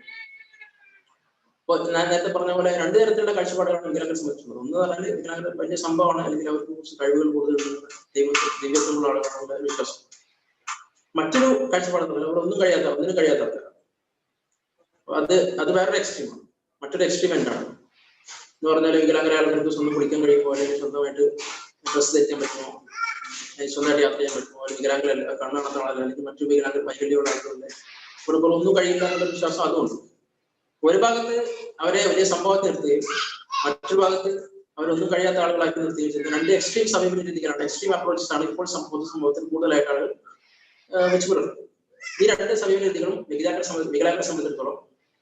അപ്പോൾ ഞാൻ നേരത്തെ പറഞ്ഞ പോലെ 2 തരത്തിലുള്ള കാഴ്ചപ്പാടുകളാണ് വികലാംഗരെ സംബന്ധിച്ചുള്ളത്. ഒന്ന് പറഞ്ഞാൽ വികലാംഗർ വലിയ സംഭവമാണ്, അല്ലെങ്കിൽ അവർക്ക് കുറച്ച് കഴിവുകൾ കൂടുതലുള്ള ദിവ്യത്വമുള്ള ആളുകളാണ് വിശ്വാസം. മറ്റൊരു കാഴ്ചപ്പാട് ഒന്നിനും കഴിയാത്തവർ. അത് വേറൊരു എക്സ്ട്രീമാണ്, മറ്റൊരു എക്സ്ട്രീം എൻഡാണ്. എന്ന് പറഞ്ഞാൽ വികലാംഗര ആളുകൾക്ക് സ്വന്തം കുളിക്കാൻ കഴിയുമോ, അല്ലെങ്കിൽ സ്വന്തമായിട്ട് ഡ്രസ്സ് ധരിക്കാൻ പറ്റുമോ, സ്വന്തമായിട്ട് യാത്ര ചെയ്യാൻ പറ്റുമോ, അല്ലെങ്കിൽ വികലാംഗരല്ല കണ്ണാണത്ത ആളല്ല, അല്ലെങ്കിൽ മറ്റു വികലാംഗർ വൈകല്യമുള്ള ആളുകളുടെ ഇവിടെ ഒന്നും കഴിയില്ല എന്നുള്ള വിശ്വാസം അതുകൊണ്ട് ഒരു ഭാഗത്ത് അവരെ വലിയ സംഭവത്തിൽ നിർത്തുകയും മറ്റൊരു ഭാഗത്ത് അവരൊന്നും കഴിയാത്ത ആളുകളാക്കി നിർത്തുകയും ചെയ്തു. 2 എക്സ്ട്രീം സമീപന രീതികളാണ്, എക്സ്ട്രീം അപ്രോച്ചസ് ആണ് ഇപ്പോൾ പൊതുസമൂഹത്തിൽ കൂടുതലായിട്ട് ആളുകൾ വെച്ച് പുലർത്തും. ഈ രണ്ട് സമീപന രീതികളും വികലാംഗരെ സംബന്ധിച്ചിടത്തോളം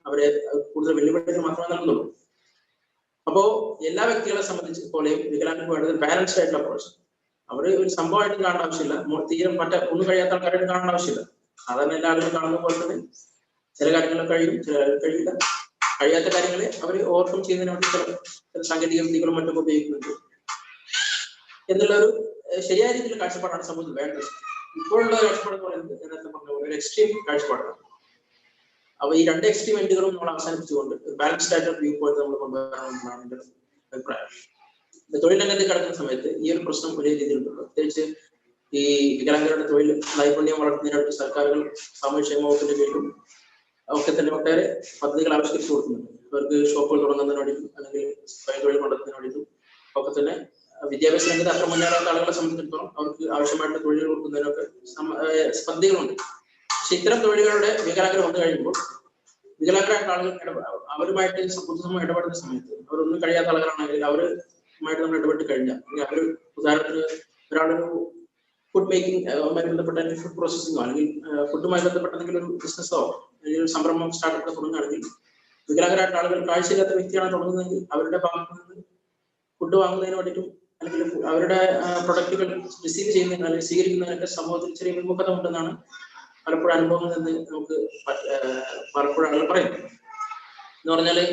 അവരെ കൂടുതൽ വെല്ലുവിളികൾ മാത്രമേ നൽകുന്നുള്ളൂ. അപ്പോ എല്ലാ വ്യക്തികളെ സംബന്ധിച്ച് പോലെയും വികലാംഗർക്ക് വേണ്ടത് ബാലൻസ്ഡ് ആയിട്ടുള്ള അപ്രോച്ച്. അവർ ഒരു സംഭവമായിട്ട് കാണേണ്ട ആവശ്യമില്ല, തീരെ ഒന്നും കഴിയാത്ത ആൾക്കാരായിട്ട് കാണേണ്ട ആവശ്യമില്ല. സാധാരണ എല്ലാ ആളുകളും കാണുന്ന പോലെ തന്നെ ചില കാര്യങ്ങളൊക്കെ കഴിയും, ചില കഴിയില്ല. കഴിയാത്ത കാര്യങ്ങളെ അവർ ഓവർകം ചെയ്യുന്നതിന് വേണ്ടി ചില സാങ്കേതിക വിദ്യകളും മറ്റും ഉപയോഗിക്കുന്നുണ്ട് എന്നുള്ള ഒരു ശരിയായ രീതിയിലുള്ള കാഴ്ചപ്പാടാണ് സമൂഹത്തിൽ വേണ്ടത്. ഇപ്പോഴുള്ള കാഴ്ചപ്പാട് എന്ന് പറയുന്നത് നേരത്തെ പറഞ്ഞ പോലെ ഒരു എക്സ്ട്രീം കാഴ്ചപ്പാടാണ്. അപ്പൊ ഈ രണ്ട് എക്സ്ട്രീം എൻഡുകളും നമ്മൾ അവസാനിപ്പിച്ചുകൊണ്ട് ബാലൻസ്ഡ് ആയിട്ട് വ്യൂ പോയിന്റ് നമ്മൾ കൊണ്ടുവരണമെന്നാണ് എൻ്റെ അഭിപ്രായം. തൊഴിൽ രംഗത്ത് കിടക്കുന്ന സമയത്ത് ഈ ഒരു പ്രശ്നം വലിയ രീതിയിലുണ്ട്. പ്രത്യേകിച്ച് ഈ വികലാംഗരുടെ തൊഴിൽ നൈപുണ്യം വളർത്തുന്നതിനായിട്ട് സർക്കാരുകൾ സാമൂഹ്യക്ഷേമ വകുപ്പിന്റെ കീഴിലും ഒക്കെ തന്നെ ഒട്ടേറെ പദ്ധതികൾ ആവിഷ്കരിച്ചു കൊടുക്കുന്നുണ്ട്. അവർക്ക് ഷോപ്പുകൾ തുടങ്ങുന്നതിന് വേണ്ടിയിട്ടും അല്ലെങ്കിൽ സ്വയം തൊഴിൽ കണ്ടെത്തുന്നതിന് വേണ്ടിയിട്ടും ഒക്കെ തന്നെ വിദ്യാഭ്യാസ രംഗത്ത് അത്ര മുന്നേറാത്ത ആളുകളെ സംബന്ധിച്ചിടത്തോളം അവർക്ക് ആവശ്യമായിട്ട് തൊഴിൽ കൊടുക്കുന്നതിനൊക്കെ പദ്ധതികളുണ്ട്. പക്ഷെ ഇത്തരം തൊഴിലുകളുടെ വികലാംഗർ വന്നു കഴിയുമ്പോൾ വികലാംഗരായിട്ടുള്ള ആളുകൾ അവരുമായിട്ട് പൊതുസമൂഹം ഇടപെടുന്ന സമയത്ത് അവരൊന്നും കഴിയാത്ത ആളുകളാണെങ്കിൽ അവരുമായിട്ട് നമ്മൾ ഇടപെട്ട് കഴിഞ്ഞാൽ അവർ ഉദാഹരണത്തിന് ഒരാളൊരു ഫുഡ് മേക്കിംഗ് ബന്ധപ്പെട്ട ഫുഡ് പ്രോസസ്സിങ്ങോ അല്ലെങ്കിൽ ഫുഡുമായി ബന്ധപ്പെട്ട എന്തെങ്കിലും ഒരു ബിസിനസ്സോ അല്ലെങ്കിൽ ഒരു സംരംഭം സ്റ്റാർട്ടപ്പ് തുടങ്ങുകയാണെങ്കിൽ വികലാംഗരായിട്ടുള്ള ആളുകൾ കാഴ്ചയില്ലാത്ത വ്യക്തിയാണ് തുടങ്ങുന്നതെങ്കിൽ അവരുടെ ഭാഗത്ത് നിന്ന് ഫുഡ് വാങ്ങുന്നതിന് വേണ്ടിയിട്ടും അല്ലെങ്കിൽ അവരുടെ പ്രൊഡക്റ്റുകൾ റിസീവ് ചെയ്യുന്നതിന് അല്ലെങ്കിൽ സ്വീകരിക്കുന്നതിനൊക്കെ സമൂഹത്തിൽ ചെറിയ വിമുഖത ഉണ്ടെന്നാണ് പലപ്പോഴും അനുഭവങ്ങളിൽ നിന്ന് നമുക്ക് പലപ്പോഴും ആളുകൾ പറയുന്നത്. എന്ന് പറഞ്ഞാല്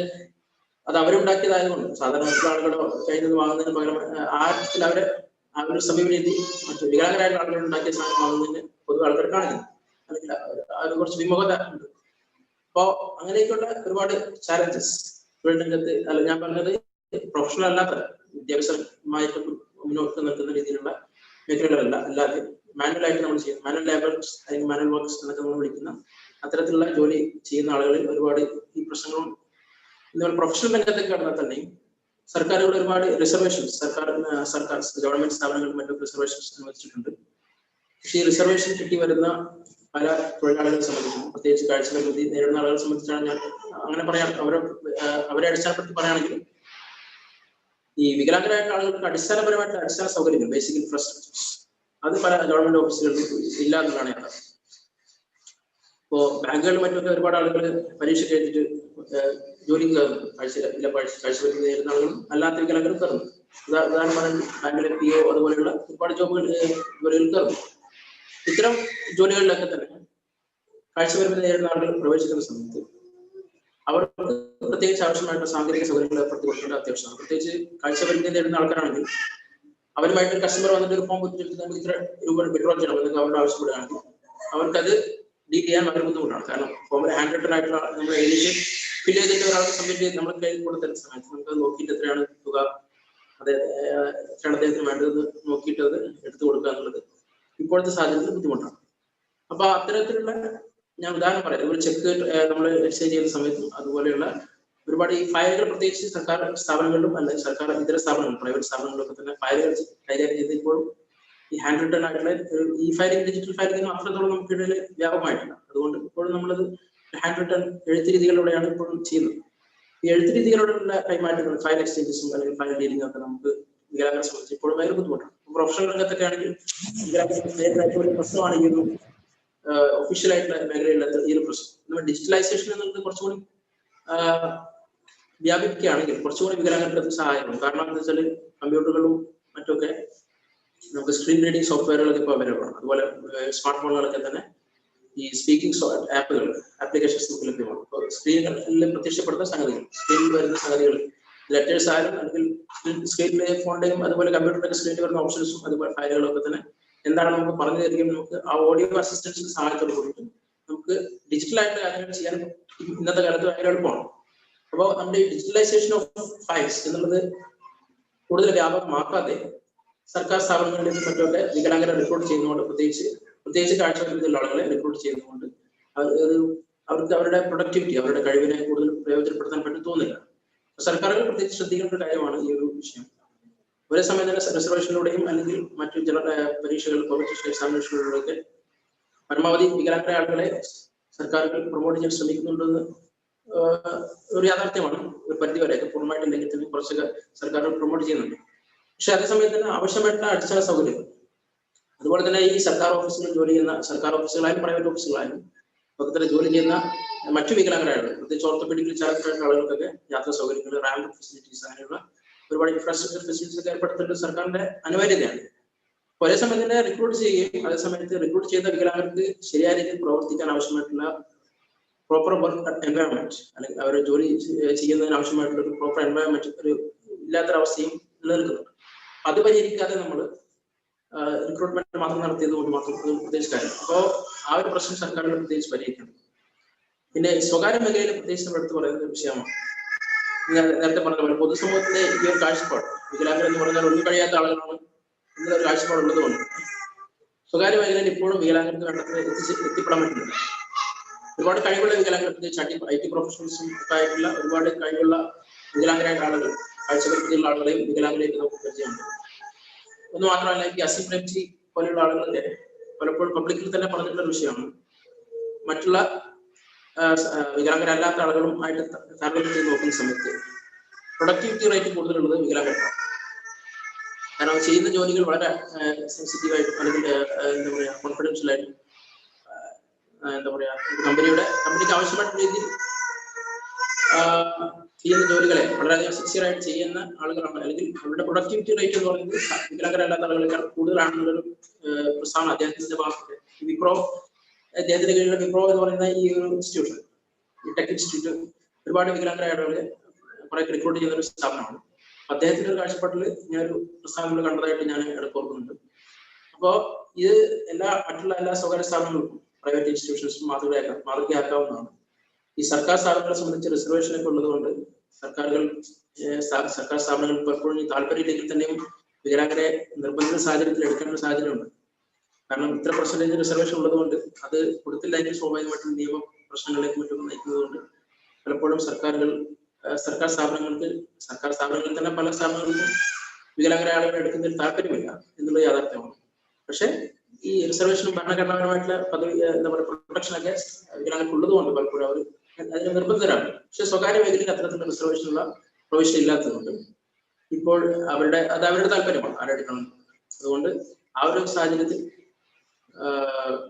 അത് അവരുണ്ടാക്കിയതായതുകൊണ്ട് സാധാരണ ആളുകളോ കയ്യിൽ വാങ്ങുന്നതിന് പകരം ആ അർത്ഥത്തിൽ അവരെ ആ ഒരു സമീപ രീതി മറ്റു വികലാംഗരായിട്ടുള്ള ആളുകൾ ഉണ്ടാക്കിയ സാധനം വാങ്ങുന്നതിന് പൊതുവെ ആൾക്കാർ കാണിക്കുന്നു, അല്ലെങ്കിൽ അത് കുറച്ച് വിമുഖത ഉണ്ട്. അപ്പോ അങ്ങനെയൊക്കെയുള്ള ഒരുപാട് ചാലഞ്ചസ് തൊഴിൽ രംഗത്ത് അല്ല ഞാൻ പറഞ്ഞത് പ്രൊഫഷണൽ അല്ലാത്ത വിദ്യാഭ്യാസമായിട്ട് മുന്നോട്ട് നിൽക്കുന്ന രീതിയിലുള്ള മേഖലകളല്ല, അല്ലാതെ മാനുവലായിട്ട് നമ്മൾ ചെയ്യുന്ന മാനുവൽ ലേബേഴ്സ് അല്ലെങ്കിൽ മാനുവൽ വർക്ക്സ് എന്നൊക്കെ നമ്മൾ വിളിക്കുന്ന അത്തരത്തിലുള്ള ജോലി ചെയ്യുന്ന ആളുകളിൽ ഒരുപാട് ഈ പ്രശ്നങ്ങളും എന്നാൽ പ്രൊഫഷണൽ രംഗത്തേക്ക് കടന്നാൽ തന്നെയും സർക്കാരുകൾ ഒരുപാട് റിസർവേഷൻസ് സർക്കാർ ഗവൺമെന്റ് സ്ഥാപനങ്ങളിൽ മറ്റും റിസർവേഷൻസ് അനുവദിച്ചിട്ടുണ്ട്. പക്ഷേ ഈ റിസർവേഷൻ കിട്ടി വരുന്ന പല തൊഴിലാളികളെ സംബന്ധിച്ചും പ്രത്യേകിച്ച് കാഴ്ചപരിമിതി നേരിടുന്ന ആളുകളെ സംബന്ധിച്ചാണ് ഞാൻ അങ്ങനെ പറയാം. അവരെ അടിസ്ഥാനപ്പെടുത്തി പറയുകയാണെങ്കിൽ ഈ വികലാംഗരായിട്ടുള്ള ആളുകൾക്ക് അടിസ്ഥാനപരമായിട്ടുള്ള അടിസ്ഥാന സൗകര്യങ്ങൾ ബേസിക് ഇൻഫ്രാസ്ട്രക്ചേഴ്സ് അത് പല ഗവൺമെന്റ് ഓഫീസുകളിൽ ഇല്ല എന്നുള്ളതാണ് യാത്ര. ഇപ്പോ ബാങ്കുകളിൽ മറ്റൊക്കെ ഒരുപാട് ആളുകൾ പരീക്ഷ എഴുതിയിട്ട് ജോലിക്ക് കയറുന്നു, കാഴ്ചപരിമിതി നേരിടുന്ന ആളുകളും അല്ലാത്ത വികലാംഗരും കയറുന്നു. ഉദാഹരണം പറഞ്ഞാൽ ബാങ്കിലെ PO അതുപോലെയുള്ള ഒരുപാട് ജോലികൾ കയറുന്നു. ഇത്തരം ജോലികളിലൊക്കെ തന്നെ കാഴ്ചപരിമിതി നേരിടുന്ന ആളുകൾ പ്രവേശിക്കുന്ന സമയത്ത് അവർക്ക് പ്രത്യേകിച്ച് ആവശ്യമായിട്ടുള്ള സാങ്കേതിക സൗകര്യങ്ങൾ ഏർപ്പെടുത്തി കൊടുക്കേണ്ട അത്യാവശ്യമാണ്. പ്രത്യേകിച്ച് കാഴ്ചപരിമിതി നേരിടുന്ന ആൾക്കാരാണെങ്കിൽ അവരുമായിട്ട് കസ്റ്റമർ വന്നിട്ട് ഒരു ഫോം കൊടുത്തിട്ട് നമുക്ക് ഇത്ര രൂപ വിഡ്രോ ചെയ്യണം എന്നൊക്കെ അവരോട് ആവശ്യപ്പെടുകയാണെങ്കിൽ അവർക്കത് ഡീൽ ചെയ്യാൻ വളരെ ബുദ്ധിമുട്ടാണ്. കാരണം ഫോമിൽ ഹാൻഡ് റിട്ടൺ ആയിട്ടുള്ള നമ്മൾ എഴുതി ഫില്ല് ചെയ്തിട്ട് ഒരാൾക്ക് സബ്മിറ്റ് ചെയ്ത് നമ്മൾ കയ്യിൽ കൊടുത്തരുന്ന സമയത്ത് നമുക്ക് നോക്കിയിട്ട് എത്രയാണ് തുക എത്രയാണ് അദ്ദേഹത്തിന് വേണ്ടത് നോക്കിയിട്ട് അത് എടുത്തു കൊടുക്കുക എന്നുള്ളത് ഇപ്പോഴത്തെ സാഹചര്യത്തിൽ ബുദ്ധിമുട്ടാണ്. അപ്പൊ അത്തരത്തിലുള്ള ഞാൻ ഉദാഹരണം പറയാം, ഒരു ചെക്ക് നമ്മൾ എക്സ്ചേഞ്ച് ചെയ്യുന്ന സമയത്തും അതുപോലെയുള്ള ഒരുപാട് ഈ ഫയലുകൾ പ്രത്യേകിച്ച് സർക്കാർ സ്ഥാപനങ്ങളിലും അല്ലെങ്കിൽ സർക്കാർ ഇതര സ്ഥാപനങ്ങൾ പ്രൈവറ്റ് സ്ഥാപനങ്ങളിലൊക്കെ തന്നെ ഫയലുകൾ കൈകാര്യം ചെയ്തപ്പോഴും ഈ ഹാൻഡ് റിട്ടൺ ആയിട്ടുള്ള ഈ ഫയലിംഗ് ഡിജിറ്റൽ ഫയലിംഗ് അത്രത്തോളം നമുക്കിടയിൽ വ്യാപകമായിട്ടില്ല. അതുകൊണ്ട് ഇപ്പോഴും നമ്മളത് ഹാൻഡ് റിട്ടൺ എഴുത്ത് രീതികളിലൂടെയാണ് ഇപ്പോഴും ചെയ്യുന്നത്. ഈ എഴുത്ത് രീതികളോടുള്ള കൈമാറ്റങ്ങൾ ഫയൽ എക്സ്ചേഞ്ചസും അല്ലെങ്കിൽ ഫയൽ ഡീലിംഗ് ഒക്കെ നമുക്ക് വികലാംഗരെ സംബന്ധിച്ച് ഇപ്പോഴും ഭയങ്കര ബുദ്ധിമുട്ടാണ്. പ്രൊഫഷണൽ രംഗത്തൊക്കെ ആണെങ്കിൽ വികലാംഗ പ്രശ്നമാണ് ഈ ഒരു ഒഫീഷ്യൽ ആയിട്ടുള്ള മേഖലയിലുള്ള ഈ ഒരു പ്രശ്നം. ഡിജിറ്റലൈസേഷൻ എന്നുള്ളത് കുറച്ചുകൂടി വ്യാപിക്കുകയാണെങ്കിൽ കുറച്ചുകൂടി വികലാംഗർക്ക് സഹായമാണ്. കാരണം എന്താ വെച്ചാൽ കമ്പ്യൂട്ടറുകളും മറ്റൊക്കെ നമുക്ക് സ്ക്രീൻ റീഡിംഗ് സോഫ്റ്റ്വെയറുകളൊക്കെ ഇപ്പോൾ അവൈലബിൾ ആണ്. അതുപോലെ സ്മാർട്ട് ഫോണുകളൊക്കെ തന്നെ ഈ സ്പീക്കിംഗ് ആപ്ലിക്കേഷൻസ് നമുക്ക് ലഭ്യമാണ്. ഇപ്പോൾ സ്ക്രീനുകളിൽ പ്രത്യക്ഷപ്പെടുന്ന സംഗതികൾ, സ്ക്രീനിൽ വരുന്ന സംഗതികൾ ലെറ്റേഴ്സ് ആയാലും അല്ലെങ്കിൽ സ്ക്രീനിലെ ഫോണിന്റെയും അതുപോലെ കമ്പ്യൂട്ടറിന്റെ സ്ക്രീനിൽ വരുന്ന ഓപ്ഷൻസും അതുപോലെ ഫയലുകളൊക്കെ തന്നെ എന്താണ് നമുക്ക് പറഞ്ഞു തരികയും നമുക്ക് ആ ഓഡിയോ അസിസ്റ്റൻസിന്റെ സഹായത്തോട് കൂടിയിട്ട് നമുക്ക് ഡിജിറ്റൽ ആയിട്ടുള്ള കാര്യങ്ങൾ ചെയ്യാൻ ഇന്നത്തെ കാലത്ത് ഭയങ്കര എളുപ്പമാണ്. അപ്പോൾ നമ്മുടെ ഈ ഡിജിറ്റലൈസേഷൻ ഓഫ് ഫയൽസ് എന്നുള്ളത് കൂടുതൽ വ്യാപകമാക്കാതെ സർക്കാർ സ്ഥാപനങ്ങളിലും മറ്റൊക്കെ വികലാംഗരെ റിക്രൂട്ട് ചെയ്യുന്നതുകൊണ്ട് പ്രത്യേകിച്ച് കാഴ്ചപരിമിതിയുള്ള ആളുകളെ റിക്രൂട്ട് ചെയ്യുന്നതുകൊണ്ട് അവർക്ക് അവരുടെ പ്രൊഡക്ടിവിറ്റി അവരുടെ കഴിവിനെ കൂടുതൽ പ്രയോജനപ്പെടുത്താൻ പറ്റും തോന്നില്ല. സർക്കാരുകൾ പ്രത്യേകിച്ച് ശ്രദ്ധിക്കേണ്ട ഒരു കാര്യമാണ് ഈ ഒരു വിഷയം. ഒരേ സമയം തന്നെ റിസർവേഷനിലൂടെയും അല്ലെങ്കിൽ മറ്റു പരീക്ഷകൾ കോമ്പറ്റീഷൻ എക്സാമിനേഷനിലൂടെയൊക്കെ പരമാവധി വികലാംഗ ആളുകളെ സർക്കാരുകൾ പ്രൊമോട്ട് ചെയ്യാൻ ശ്രമിക്കുന്നുണ്ടെന്ന് ഒരു യാഥാർത്ഥ്യമാണ്. ഒരു പരിധി വരെയൊക്കെ പൂർണ്ണമായിട്ടില്ലെങ്കിൽ തന്നെ കുറച്ചൊക്കെ സർക്കാരുകൾ പ്രൊമോട്ട് ചെയ്യുന്നുണ്ട്. പക്ഷെ അതേസമയം തന്നെ ആവശ്യമായിട്ടുള്ള അടിസ്ഥാന സൗകര്യങ്ങൾ അതുപോലെ തന്നെ ഈ സർക്കാർ ഓഫീസുകളിൽ ജോലി ചെയ്യുന്ന, സർക്കാർ ഓഫീസുകളായാലും പ്രൈവറ്റ് ഓഫീസുകളായാലും ഒക്കെ തന്നെ ജോലി ചെയ്യുന്ന മറ്റു വികലാംഗരാണ്, പ്രത്യേകിച്ച് ഓർത്തോപെഡിക്കൽ ചാലഞ്ചായിട്ടുള്ള ആളുകൾക്കൊക്കെ യാത്രാ സൗകര്യങ്ങൾ, റാമ്പ് ഫെസിലിറ്റീസ്, അങ്ങനെയുള്ള ഒരുപാട് ഇൻഫ്രാസ്ട്രക്ചർ ഫെസിലിറ്റീസ് ഒക്കെ ഏർപ്പെടുത്തേണ്ടത് സർക്കാരിന്റെ അനിവാര്യതയാണ്. ഒരേ സമയത്ത് തന്നെ റിക്രൂട്ട് ചെയ്യുകയും അതേ സമയത്ത് റിക്രൂട്ട് ചെയ്ത വികലാംഗർക്ക് ശരിയായ രീതിയിൽ പ്രവർത്തിക്കാൻ ആവശ്യമായിട്ടുള്ള പ്രോപ്പർ വർക്ക് എൻവയോൺമെന്റ്, അല്ലെങ്കിൽ അവർ ജോലി ചെയ്യുന്നതിന് ആവശ്യമായിട്ടുള്ള ഒരു പ്രോപ്പർ എൻവയോൺമെന്റ് ഒരു ഇല്ലാത്തൊരവസ്ഥയും നിലനിൽക്കുന്നുണ്ട്. അത് പരിഹരിക്കാതെ നമ്മൾ റിക്രൂട്ട്മെന്റ് മാത്രം നടത്തിയത് കൊണ്ട് മാത്രം പ്രത്യേകിച്ച് അപ്പോൾ ആ ഒരു പ്രശ്നം സർക്കാരുകൾ പ്രത്യേകിച്ച് പരിഹരിക്കണം. പിന്നെ സ്വകാര്യ മേഖലയിൽ പ്രത്യേകിച്ച് നമ്മൾ എടുത്ത് പറയുന്ന വിഷയമാണ് നേരത്തെ പറഞ്ഞ പോലെ പൊതുസമൂഹത്തിന്റെ ഈ ഒരു കാഴ്ചപ്പാട്, വികലാംഗർ എന്ന് പറഞ്ഞാൽ ഒന്നും കഴിയാത്ത ആളുകളാണ് എന്നൊരു കാഴ്ചപ്പാട് ഉള്ളതുകൊണ്ട് സ്വകാര്യ മേഖലയിൽ ഇപ്പോഴും വികലാംഗർക്ക് വേണ്ടത്ര എത്തിപ്പെടാൻ പറ്റുന്നില്ല. ഒരുപാട് കഴിവുള്ള വികലാംഗർ, പ്രത്യേകിച്ച് IT പ്രൊഫഷണൽസും ഒക്കെ ആയിട്ടുള്ള ഒരുപാട് കഴിവുള്ള വികലാംഗരായ ആളുകൾ, കാഴ്ചപരിധിയുള്ള ആളുകളെയും വികലാംഗരെയൊക്കെ നമുക്ക് പരിചയമുണ്ട്. ഒന്ന് മാത്രമല്ല, ഈ അസിംപ്റ്റോമാറ്റി പോലെയുള്ള ആളുകളൊക്കെ പലപ്പോഴും പബ്ലിക്കിൽ തന്നെ പറഞ്ഞിട്ടുള്ള വിഷയമാണ്. മറ്റുള്ള വികലാംഗരല്ലാത്ത ആളുകളുമായിട്ട് താരതമ്യം ചെയ്ത് നോക്കുന്ന സമയത്ത് പ്രൊഡക്ടിവിറ്റി റേറ്റ് കൂടുതലുള്ളത് വികലാംഗർക്കാണ്. കാരണം ചെയ്യുന്ന ജോലികൾ വളരെ സെൻസിറ്റീവായിട്ടും അല്ലെങ്കിൽ എന്താ പറയുക കോൺഫിഡൻഷ്യലായിട്ടും എന്താ പറയാ കമ്പനിക്ക് ആവശ്യമായിട്ടുള്ള രീതിയിൽ ചെയ്യുന്ന ജോലികളെ വളരെയധികം സിൻസിയറായിട്ട് ചെയ്യുന്ന ആളുകളാണ്, അല്ലെങ്കിൽ അവരുടെ പ്രൊഡക്ടിവിറ്റി റേറ്റ് എന്ന് പറയുന്നത് വികലാംഗരല്ലാത്ത ആളുകളെക്കാൾ കൂടുതലാണെന്നുള്ളൊരു പ്രസ്താവന അദ്ദേഹത്തിന്റെ ഭാഗത്ത് അദ്ദേഹത്തിന്റെ കീഴിലുള്ള വിപ്രോ എന്ന് പറയുന്ന ഈ ഒരു ഇൻസ്റ്റിറ്റ്യൂഷൻ, ഈ ടെക് ഇൻസ്റ്റിറ്റ്യൂട്ട് ഒരുപാട് വികലാംഗരായ ആളുകളെ കുറെ റിക്രൂട്ട് ചെയ്യുന്ന ഒരു സ്ഥാപനമാണ്. അദ്ദേഹത്തിന്റെ ഒരു കാഴ്ചപ്പാട്ടിൽ ഞാൻ ഒരു പ്രസ്താവനകൾ കണ്ടതായിട്ട് ഞാൻ ഇടയ്ക്ക് ഓർക്കുന്നുണ്ട്. അപ്പോൾ ഇത് മറ്റുള്ള എല്ലാ സ്വകാര്യ സ്ഥാപനങ്ങൾക്കും പ്രൈവറ്റ് ഇൻസ്റ്റിറ്റ്യൂഷൻസും മാതൃകയാക്കാവുന്നതാണ്. ഈ സർക്കാർ സ്ഥാപനങ്ങളെ സംബന്ധിച്ച് റിസർവേഷനൊക്കെ ഉള്ളത് കൊണ്ട് സർക്കാർ സ്ഥാപനങ്ങൾ പലപ്പോഴും താല്പര്യമില്ലെങ്കിൽ തന്നെയും വികലാംഗരെ നിർബന്ധിത സാഹചര്യത്തിൽ എടുക്കേണ്ട സാഹചര്യമുണ്ട്. കാരണം ഇത്ര പെർസെന്റേജ് റിസർവേഷൻ ഉള്ളത് കൊണ്ട് അത് കൊടുത്തില്ലെങ്കിൽ സ്വാഭാവികമായിട്ടും നിയമ പ്രശ്നങ്ങളിലേക്ക് മറ്റും നയിക്കുന്നത് കൊണ്ട് പലപ്പോഴും സർക്കാർ സ്ഥാപനങ്ങളിൽ തന്നെ പല സ്ഥാപനങ്ങൾക്കും വികലാംഗരായ ആളുകളെ എടുക്കുന്നതിൽ താല്പര്യമില്ല എന്നുള്ള യാഥാർത്ഥ്യമാണ്. പക്ഷെ ഈ റിസർവേഷനും ഭരണഘടനാപരമായിട്ടുള്ള എന്താ പറയുക പ്രൊട്ടക്ഷനൊക്കെ വികലാംഗർക്ക് ഉള്ളത് കൊണ്ട് പലപ്പോഴും അവർ അതിന് നിർബന്ധരാണ്. പക്ഷെ സ്വകാര്യ മേഖലയിൽ അത്തരത്തിലുള്ള റിസർവേഷനുള്ള പ്രൊവിഷൻ ഇല്ലാത്തതുകൊണ്ട് ഇപ്പോൾ അവരുടെ താല്പര്യമാണ് ആരെടുക്കണം. അതുകൊണ്ട് ആ ഒരു സാഹചര്യത്തിൽ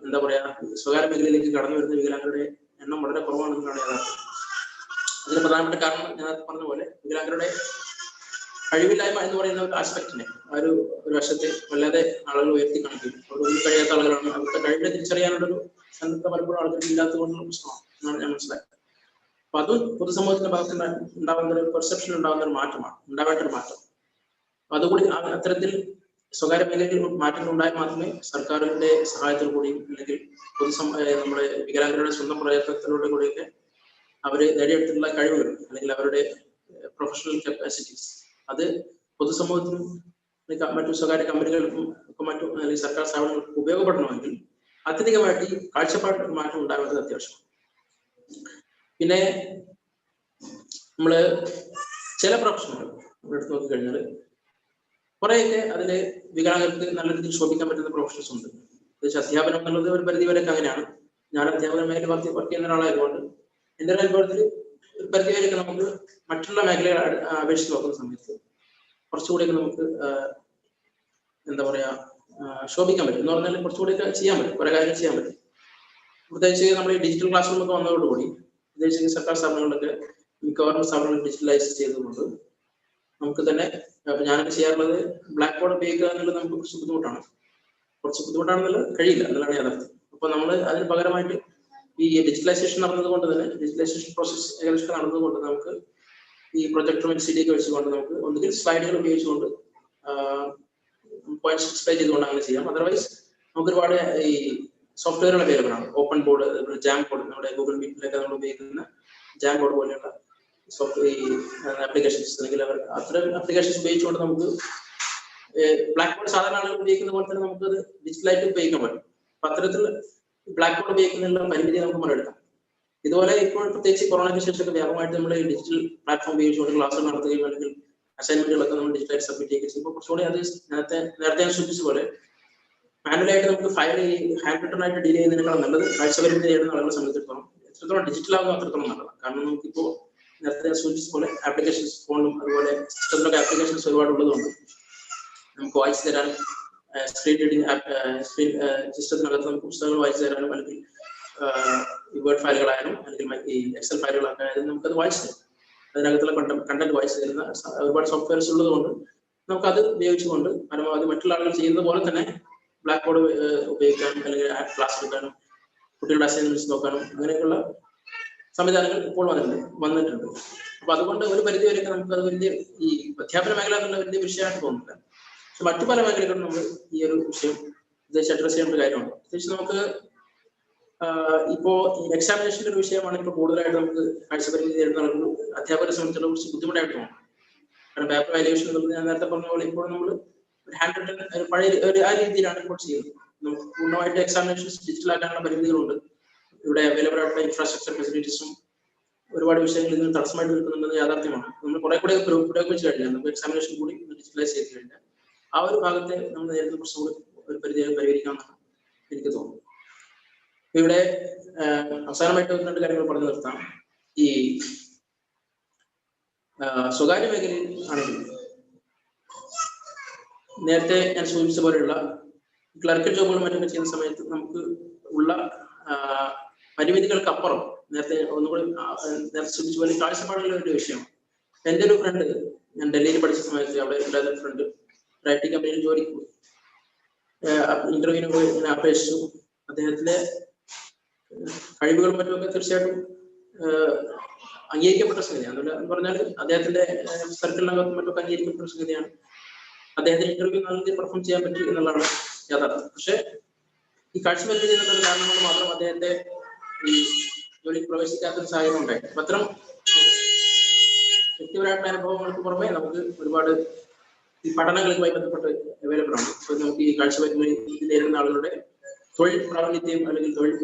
എന്താ പറയാ സ്വകാര്യ മേഖലയിലേക്ക് കടന്നു വരുന്ന വികലാംഗരുടെ എണ്ണം വളരെ കുറവാണെന്നാണ് യാഥാർത്ഥ്യം. അതിന് പ്രധാനപ്പെട്ട കാരണം ഞാൻ പറഞ്ഞ പോലെ വികലാംഗരുടെ കഴിവില്ലായ്മ എന്ന് പറയുന്ന ഒരു ആസ്പെക്റ്റിനെ ഒരു വശത്തെ വല്ലാതെ ആളുകൾ ഉയർത്തി കാണിക്കും. ഒന്നും കഴിയാത്ത ആളുകളാണ്, അവരുടെ കഴിവിനെ തിരിച്ചറിയാനുള്ളൊരു സന്നദ്ധ പലപ്പോഴും ആളുകൾക്ക് ഇല്ലാത്തതുകൊണ്ടുള്ള പ്രശ്നമാണ് എന്നാണ് ഞാൻ മനസ്സിലായത്. അപ്പൊ അതും പൊതുസമൂഹത്തിന്റെ ഭാഗത്ത് ഉണ്ടാവേണ്ട ഒരു പെർസെപ്ഷൻ ഉണ്ടാവേണ്ട ഒരു മാറ്റം. അതുകൂടി അത്തരത്തിൽ സ്വകാര്യ മേഖലയിൽ മാറ്റങ്ങൾ ഉണ്ടായാൽ മാത്രമേ സർക്കാരിന്റെ സഹായത്തോടു കൂടിയും അല്ലെങ്കിൽ നമ്മുടെ വികലാംഗരുടെ സ്വന്തം പ്രയത്നത്തിലൂടെ കൂടിയൊക്കെ അവര് നേടിയെടുത്തിട്ടുള്ള കഴിവുകൾ അല്ലെങ്കിൽ അവരുടെ പ്രൊഫഷണൽ കപ്പാസിറ്റീസ് അത് പൊതുസമൂഹത്തിനും മറ്റു സ്വകാര്യ കമ്പനികൾക്കും ഒക്കെ മറ്റും അല്ലെങ്കിൽ സർക്കാർ സ്ഥാപനങ്ങൾക്കും ഉപയോഗപ്പെടണമെങ്കിൽ അത്യധികമായിട്ട് ഈ കാഴ്ചപ്പാടിൽ മാറ്റം ഉണ്ടാവേണ്ടത് അത്യാവശ്യമാണ്. പിന്നെ നമ്മള് ചില പ്രൊഫഷനുകൾ എടുത്ത് നോക്കിക്കഴിഞ്ഞാൽ കുറെയൊക്കെ അതില് വികലാംഗർക്ക് നല്ല രീതിയിൽ ശോഭിക്കാൻ പറ്റുന്ന പ്രൊഫഷൻസ് ഉണ്ട്. അധ്യാപനം എന്നുള്ളത് ഒരു പരിധി വരെയൊക്കെ അങ്ങനെയാണ്. ഞാൻ അധ്യാപന മേഖല വർക്ക് ചെയ്യുന്ന ഒരാളായതുകൊണ്ട് എൻ്റെ ഒരു അനുഭവത്തിൽ ഒരു പരിധി വരെയൊക്കെ നമുക്ക് മറ്റുള്ള മേഖലകളെ അപേക്ഷിച്ച് നോക്കുന്ന സമയത്ത് കുറച്ചുകൂടിയൊക്കെ നമുക്ക് എന്താ പറയാ ശോഭിക്കാൻ പറ്റും എന്ന് പറഞ്ഞാൽ കുറച്ചുകൂടിയൊക്കെ ചെയ്യാൻ പറ്റും, കുറെ കാര്യങ്ങൾ ചെയ്യാൻ പറ്റും. പ്രത്യേകിച്ച് നമ്മൾ ഈ ഡിജിറ്റൽ ക്ലാസ് റൂമൊക്കെ വന്നതോടുകൂടി പ്രത്യേകിച്ച് സർക്കാർ സ്ഥാപനങ്ങളിലൊക്കെ മിക്കവാറും സ്ഥാപനങ്ങൾ ഡിജിറ്റലൈസ് ചെയ്തുകൊണ്ട് നമുക്ക് തന്നെ ഞാനൊക്കെ ചെയ്യാറുള്ളത് ബ്ലാക്ക് ബോർഡ് ഉപയോഗിക്കുക എന്നുള്ളത് നമുക്ക് കുറച്ച് ബുദ്ധിമുട്ടാണെന്നുള്ളത് കഴിയില്ല എന്നുള്ളതാണ് യാഥാർത്ഥ്യം. അപ്പൊ നമ്മൾ അതിന് പകരമായിട്ട് ഈ ഡിജിറ്റലൈസേഷൻ നടന്നതുകൊണ്ട് തന്നെ ഡിജിറ്റലൈസേഷൻ പ്രോസസ് ഏകദേശം നടന്നതുകൊണ്ട് നമുക്ക് ഈ പ്രൊജക്ടറും LCD ഒക്കെ വെച്ചുകൊണ്ട് നമുക്ക് ഒന്നുകിൽ സ്ലൈഡുകൾ ഉപയോഗിച്ചുകൊണ്ട് പോയിന്റ്സ് ഡിസ്പ്ലേ ചെയ്തുകൊണ്ട് അങ്ങനെ ചെയ്യാം. അതർവൈസ് നമുക്ക് ഒരുപാട് ഈ സോഫ്റ്റ്വെയറുകൾ അവൈലബിൾ ആണ്. ഓപ്പൺ ബോർഡ്, ജാം ബോർഡ്, നമ്മുടെ ഗൂഗിൾ മീറ്റിലൊക്കെ നമ്മൾ ഉപയോഗിക്കുന്ന ജാം ബോർഡ് പോലെയുള്ള ആപ്ലിക്കേഷൻസ് അല്ലെങ്കിൽ അത്തരം ആപ്ലിക്കേഷൻസ് ഉപയോഗിച്ചുകൊണ്ട് നമുക്ക് ബ്ലാക്ക് ബോർഡ് സാധാരണ ആളുകൾ ഉപയോഗിക്കുന്ന പോലെ തന്നെ നമുക്ക് അത് ഡിജിറ്റലായിട്ട് ഉപയോഗിക്കാൻ പറ്റും. അപ്പൊ അത്തരത്തിൽ ബ്ലാക്ക് ബോർഡ് ഉപയോഗിക്കുന്നതിനുള്ള പരിമിതി നമുക്ക് മറികടക്കാം. ഇതുപോലെ ഇപ്പോൾ പ്രത്യേകിച്ച് കൊറോണയ്ക്ക് ശേഷമൊക്കെ വ്യാപകമായിട്ട് നമ്മൾ ഡിജിറ്റൽ പ്ലാറ്റ്ഫോം ഉപയോഗിച്ചുകൊണ്ട് ക്ലാസ്സുകൾ നടത്തുകയും അല്ലെങ്കിൽ അസൈൻമെന്റുകളൊക്കെ നമ്മൾ ഡിജിറ്റലായിട്ട് സബ്മിറ്റ് ചെയ്യുകയും ചെയ്യുമ്പോൾ കുറച്ചുകൂടി അത് നേരത്തെ ഞാൻ സൂചിപ്പിച്ച പോലെ മാനുവലായിട്ട് നമുക്ക് ഫയൽ ഹാൻഡ് റിട്ടൺ ആയിട്ട് ഡീൽ ചെയ്യുന്നതിനേക്കാൾ നല്ലത് കാഴ്ചപരിമിതി നേടുന്ന ആളുകളെ സംബന്ധിച്ചിടത്തോളം എത്രത്തോളം ഡിജിറ്റൽ ആകുന്ന അത്രത്തോളം നല്ലതാണ്. കാരണം നമുക്കിപ്പോ നേരത്തെ സൂചിപ്പിച്ച പോലെ ആപ്ലിക്കേഷൻസ് ഫോണും അതുപോലെ സിസ്റ്റത്തിലൊക്കെ ആപ്ലിക്കേഷൻസ് ഒരുപാട് ഉള്ളതുകൊണ്ട് നമുക്ക് വായിച്ചു തരാൻ സ്ക്രീൻ റീഡിംഗ് സിസ്റ്റത്തിനകത്ത് നമുക്ക് പുസ്തകങ്ങൾ വായിച്ചു തരാനും അല്ലെങ്കിൽ വേർഡ് ഫയലുകളായാലും അല്ലെങ്കിൽ ഈ എക്സൽ ഫയലുകളൊക്കെ ആയാലും നമുക്കത് വായിച്ചു തരും. അതിനകത്തുള്ള കണ്ടന്റ് വായിച്ചു തരുന്ന ഒരുപാട് സോഫ്റ്റ്വെയർസ് ഉള്ളത് കൊണ്ട് നമുക്കത് ഉപയോഗിച്ചുകൊണ്ട് പരമാവധി മറ്റുള്ള ആളുകൾ ചെയ്യുന്നത് പോലെ തന്നെ ബ്ലാക്ക് ബോർഡ് ഉപയോഗിക്കാനും അല്ലെങ്കിൽ ക്ലാസ് എടുക്കാനും കുട്ടികളുടെ അസൈൻമെന്റ്സ് നോക്കാനും അങ്ങനെയൊക്കെയുള്ള സംവിധാനങ്ങൾ ഇപ്പോൾ വന്നിട്ടുണ്ട്. അപ്പൊ അതുകൊണ്ട് ഒരു പരിധി വരെയൊക്കെ നമുക്കത് വലിയ ഈ അധ്യാപന മേഖല എന്നുള്ള വലിയ വിഷയമായിട്ട് തോന്നുന്നില്ല. പക്ഷെ മറ്റു പല മേഖലകളിലും നമ്മൾ ഈ ഒരു വിഷയം ഉദ്ദേശിച്ച് അഡ്രസ് ചെയ്യേണ്ട ഒരു കാര്യമാണ്. പ്രത്യേകിച്ച് നമുക്ക് ഇപ്പോ എക്സാമിനേഷന്റെ ഒരു വിഷയമാണ് ഇപ്പോൾ കൂടുതലായിട്ട് നമുക്ക് കാഴ്ചപരിമിതി നേരിടുന്ന അധ്യാപകരെ സംബന്ധിച്ചുള്ള കുറച്ച് ബുദ്ധിമുട്ടായിട്ട് തോന്നും. കാരണം പേപ്പർ വാല്യുവേഷൻ എന്നുള്ളത് ഞാൻ നേരത്തെ പറഞ്ഞ പോലെ ഇപ്പോൾ നമ്മൾ ഹാൻഡ് റിട്ടൺ പഴയ ആ രീതിയിലാണ് ഇപ്പോൾ ചെയ്യുന്നത്. നമുക്ക് പൂർണ്ണമായിട്ട് എക്സാമിനേഷൻസ് ഡിജിറ്റൽ ആക്കാനുള്ള പരിമിതികളുണ്ട്. ഇവിടെ അവൈലബിൾ ആയിട്ടുള്ള ഇൻഫ്രാസ്ട്രക്ചർ ഫെസിലിറ്റീസും ഒരുപാട് വിഷയങ്ങളിൽ നിന്ന് തടസ്സമായിട്ട് നിൽക്കുന്നുണ്ടെന്ന് യാഥാർത്ഥ്യമാണ്. നമ്മൾ കുറെ കൂടെ പുരോഗമിച്ചു കഴിഞ്ഞാൽ നമുക്ക് എക്സാമിനേഷൻ കൂടി ഡിജിറ്റലൈസ് ചെയ്ത് കഴിഞ്ഞാൽ ആ ഒരു ഭാഗത്തെ നമ്മൾ നേരിടുന്ന പ്രശ്നങ്ങൾ ഒരു പരിധിയായി പരിഹരിക്കാമെന്നാണ് എനിക്ക് തോന്നുന്നത്. ഇവിടെ അവസാനമായിട്ട് ഒന്ന് രണ്ട് കാര്യങ്ങൾ പറഞ്ഞു നിർത്താം. ഈ സ്വകാര്യ മേഖലയിൽ ആണെങ്കിൽ നേരത്തെ ഞാൻ സൂചിപ്പിച്ച പോലെയുള്ള ക്ലർക്കൽ ജോബുകളും മറ്റൊക്കെ ചെയ്യുന്ന സമയത്ത് നമുക്ക് ഉള്ള പരിമിതികൾക്കപ്പുറം നേരത്തെ ഒന്നുകൂടി നേരത്തെ സൂചിപ്പിച്ച പോലെ കാഴ്ചപ്പാടുള്ള ഒരു വിഷയം. എൻ്റെ ഒരു ഫ്രണ്ട്, ഞാൻ ഡൽഹിയിൽ പഠിച്ച സമയത്ത് അവിടെ ഉണ്ടായിരുന്ന ഫ്രണ്ട് ഐ ടി കമ്പനിയിൽ ജോലിക്ക് പോയി. ഇന്റർവ്യൂവിന് പോയി ഞാൻ അപേക്ഷിച്ചു. അദ്ദേഹത്തിന്റെ കഴിവുകളും മറ്റുമൊക്കെ തീർച്ചയായിട്ടും അംഗീകരിക്കപ്പെട്ട സംഗതിയാണ്. എന്ന് പറഞ്ഞാൽ അദ്ദേഹത്തിന്റെ സർക്കിളിനകത്തും മറ്റൊക്കെ അംഗീകരിക്കപ്പെട്ട സംഗതിയാണ്. അദ്ദേഹത്തിന് ഇന്റർവ്യൂ നല്ല പെർഫോം ചെയ്യാൻ പറ്റി എന്നുള്ളതാണ് യാഥാർത്ഥ്യം. പക്ഷെ ഈ കാഴ്ചപരിമിതി എന്നുള്ള കാരണം കൊണ്ട് മാത്രം അദ്ദേഹത്തെ ഈ ജോലിക്ക് പ്രവേശിക്കാത്തൊരു സാഹചര്യം ഉണ്ടായി. അപ്പൊ അത്തരം വ്യക്തിപരമായിട്ടുള്ള അനുഭവങ്ങൾക്ക് പുറമെ നമുക്ക് ഒരുപാട് ഈ പഠനങ്ങളുമായി ബന്ധപ്പെട്ട് അവൈലബിൾ ആണ്. ഇപ്പൊ നമുക്ക് ഈ കാഴ്ചപരിമിതി നേരിടുന്ന ആളുകളുടെ തൊഴിൽ പ്രാവീണ്യത്തെയും അല്ലെങ്കിൽ തൊഴിൽ